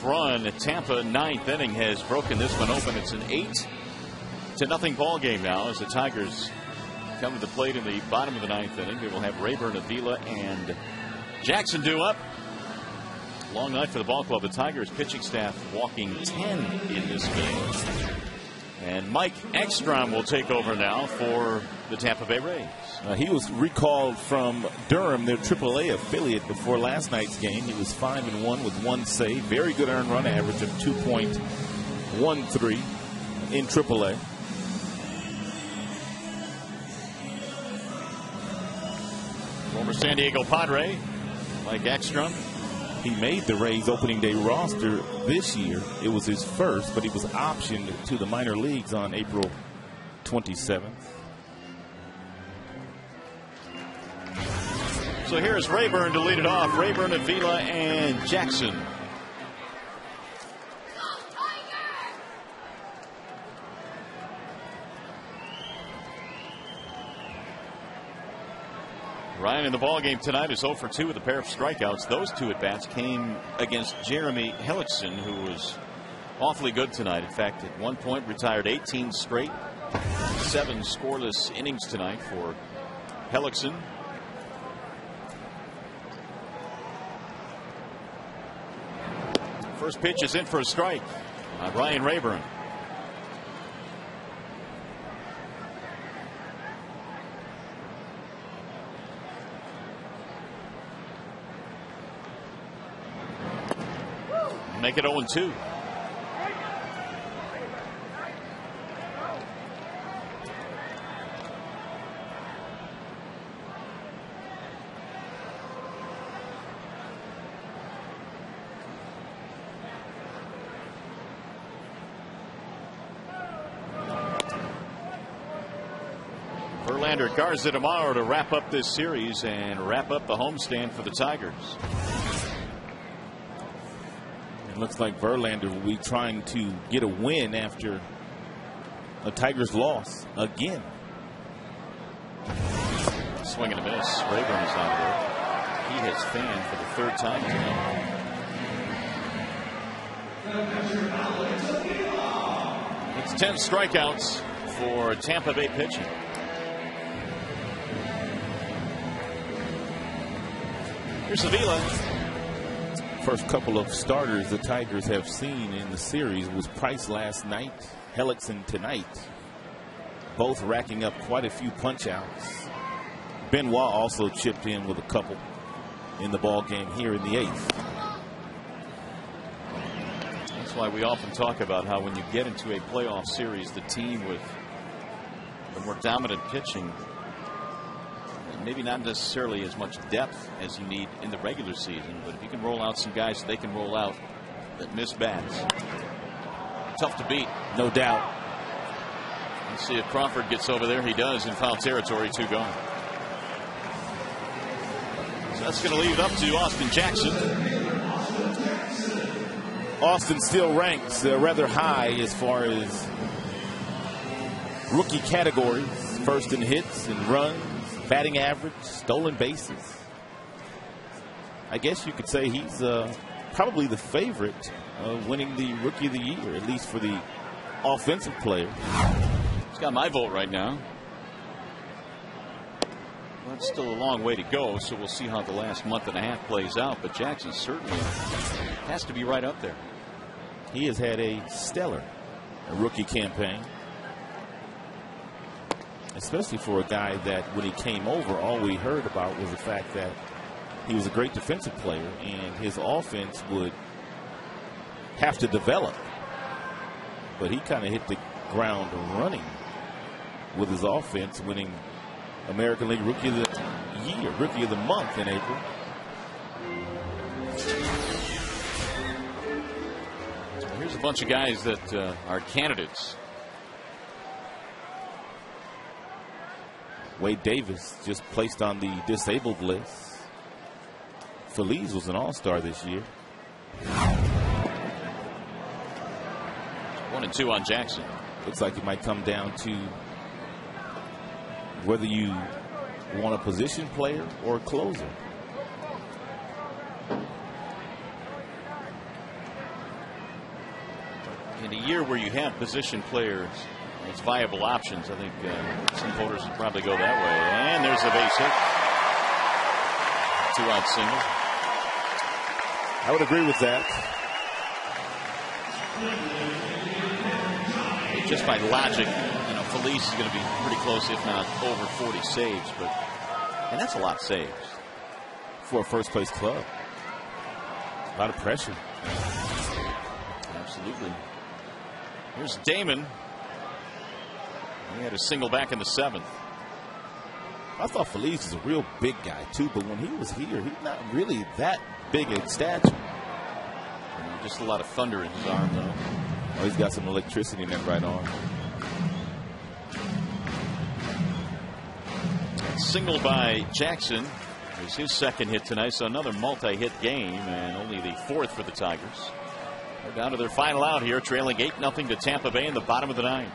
run. Tampa, ninth inning, has broken this one open. It's an 8-0 ball game now as the Tigers come to the plate in the bottom of the ninth inning. They will have Rayburn, Avila, and Jackson due up. Long night for the ball club. The Tigers pitching staff walking 10 in this game. And Mike Ekstrom will take over now for the Tampa Bay Rays. He was recalled from Durham, their AAA affiliate, before last night's game. He was 5-1 with 1 save. Very good earned run average of 2.13 in AAA. Former San Diego Padre, Mike Ekstrom. He made the Rays opening day roster this year. It was his first, but he was optioned to the minor leagues on April 27th. So here's Rayburn to lead it off. Rayburn, Avila, and Jackson. Ryan in the ballgame tonight is 0 for 2 with a pair of strikeouts. Those 2 at-bats came against Jeremy Hellickson, who was awfully good tonight. In fact, at one point retired 18 straight, 7 scoreless innings tonight for Hellickson. First pitch is in for a strike. Ryan Rayburn. Make it 0-2. Verlander Garza tomorrow to wrap up this series and wrap up the homestand for the Tigers. It looks like Verlander will be trying to get a win after a Tigers loss again. Swing and a miss. Rayburn is out of there. He has fanned for the 3rd time tonight. It's 10 strikeouts for Tampa Bay pitching. Here's Avila. First couple of starters the Tigers have seen in the series was Price last night, Hellickson tonight. Both racking up quite a few punch outs. Benoit also chipped in with a couple in the ball game here in the 8th. That's why we often talk about how when you get into a playoff series, the team with the more dominant pitching, maybe not necessarily as much depth as you need in the regular season, but if you can roll out some guys they can roll out that miss bats, tough to beat. No doubt. Let's see if Crawford gets over there. He does in foul territory. 2 gone. So that's going to leave it up to Austin Jackson. Austin still ranks rather high as far as rookie categories. First in hits and runs, batting average, stolen bases. I guess you could say he's probably the favorite winning the Rookie of the Year, at least for the offensive player. He's got my vote right now. Well, it's still a long way to go, so we'll see how the last month and a half plays out. But Jackson certainly has to be right up there. He has had a stellar rookie campaign, especially for a guy that when he came over, all we heard about was the fact that he was a great defensive player and his offense would have to develop. But he kind of hit the ground running with his offense, winning American League Rookie of the Year, Rookie of the Month in April. Here's a bunch of guys that are candidates. Wade Davis just placed on the disabled list. Feliz was an all-star this year. 1-2 on Jackson. Looks like it might come down to whether you want a position player or a closer. in a year where you have position players as viable options, I think some voters would probably go that way. And there's a base hit. 2-out single. I would agree with that. Just by logic, Felice is going to be pretty close, if not over 40 saves. And that's a lot of saves for a first place club. A lot of pressure. Absolutely. Here's Damon. He had a single back in the 7th. I thought Feliz was a real big guy, too, but when he was here, he's not really that big in stature. Just a lot of thunder in his arm, though. Oh, he's got some electricity in that right arm. Single by Jackson is his second hit tonight, so another multi-hit game, and only the 4th for the Tigers. They're down to their final out here, trailing 8-0 to Tampa Bay in the bottom of the 9th.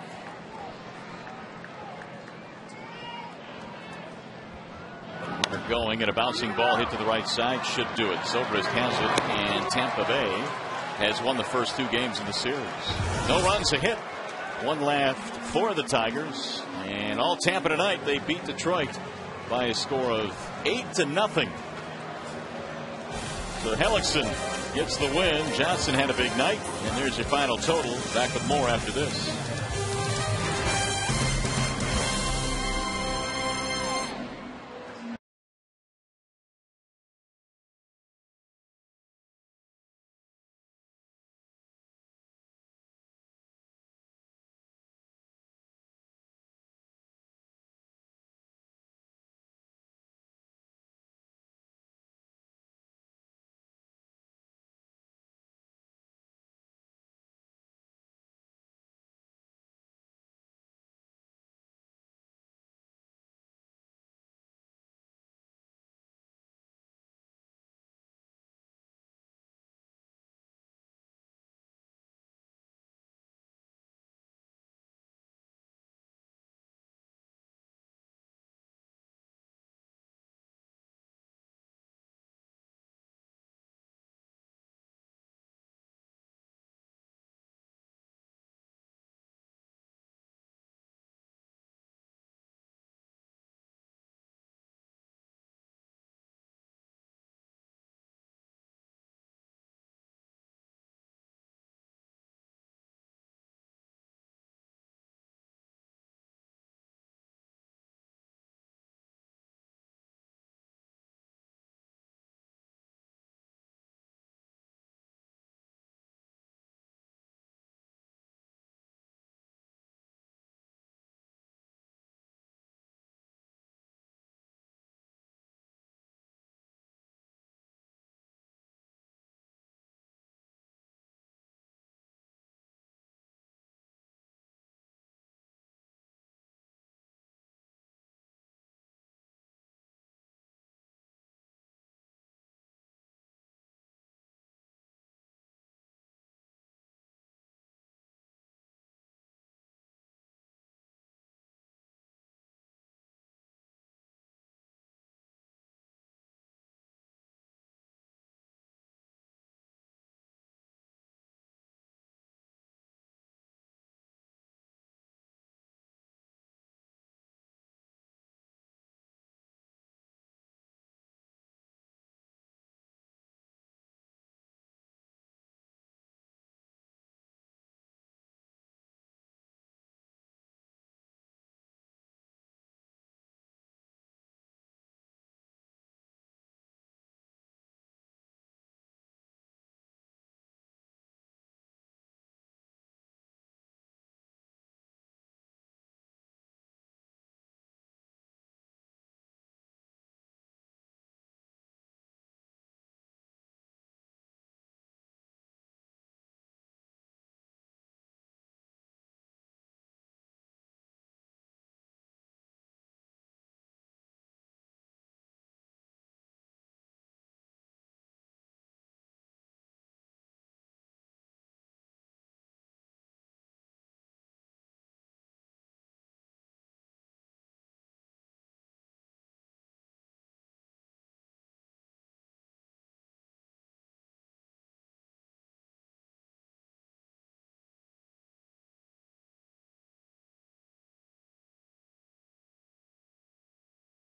They're going, and a bouncing ball hit to the right side should do it. Zobrist has it, and Tampa Bay has won the first 2 games in the series. No runs, a hit. 1 left for the Tigers, and all Tampa tonight. They beat Detroit by a score of 8-0. So Hellickson gets the win. Johnson had a big night, and there's your final total. Back with more after this.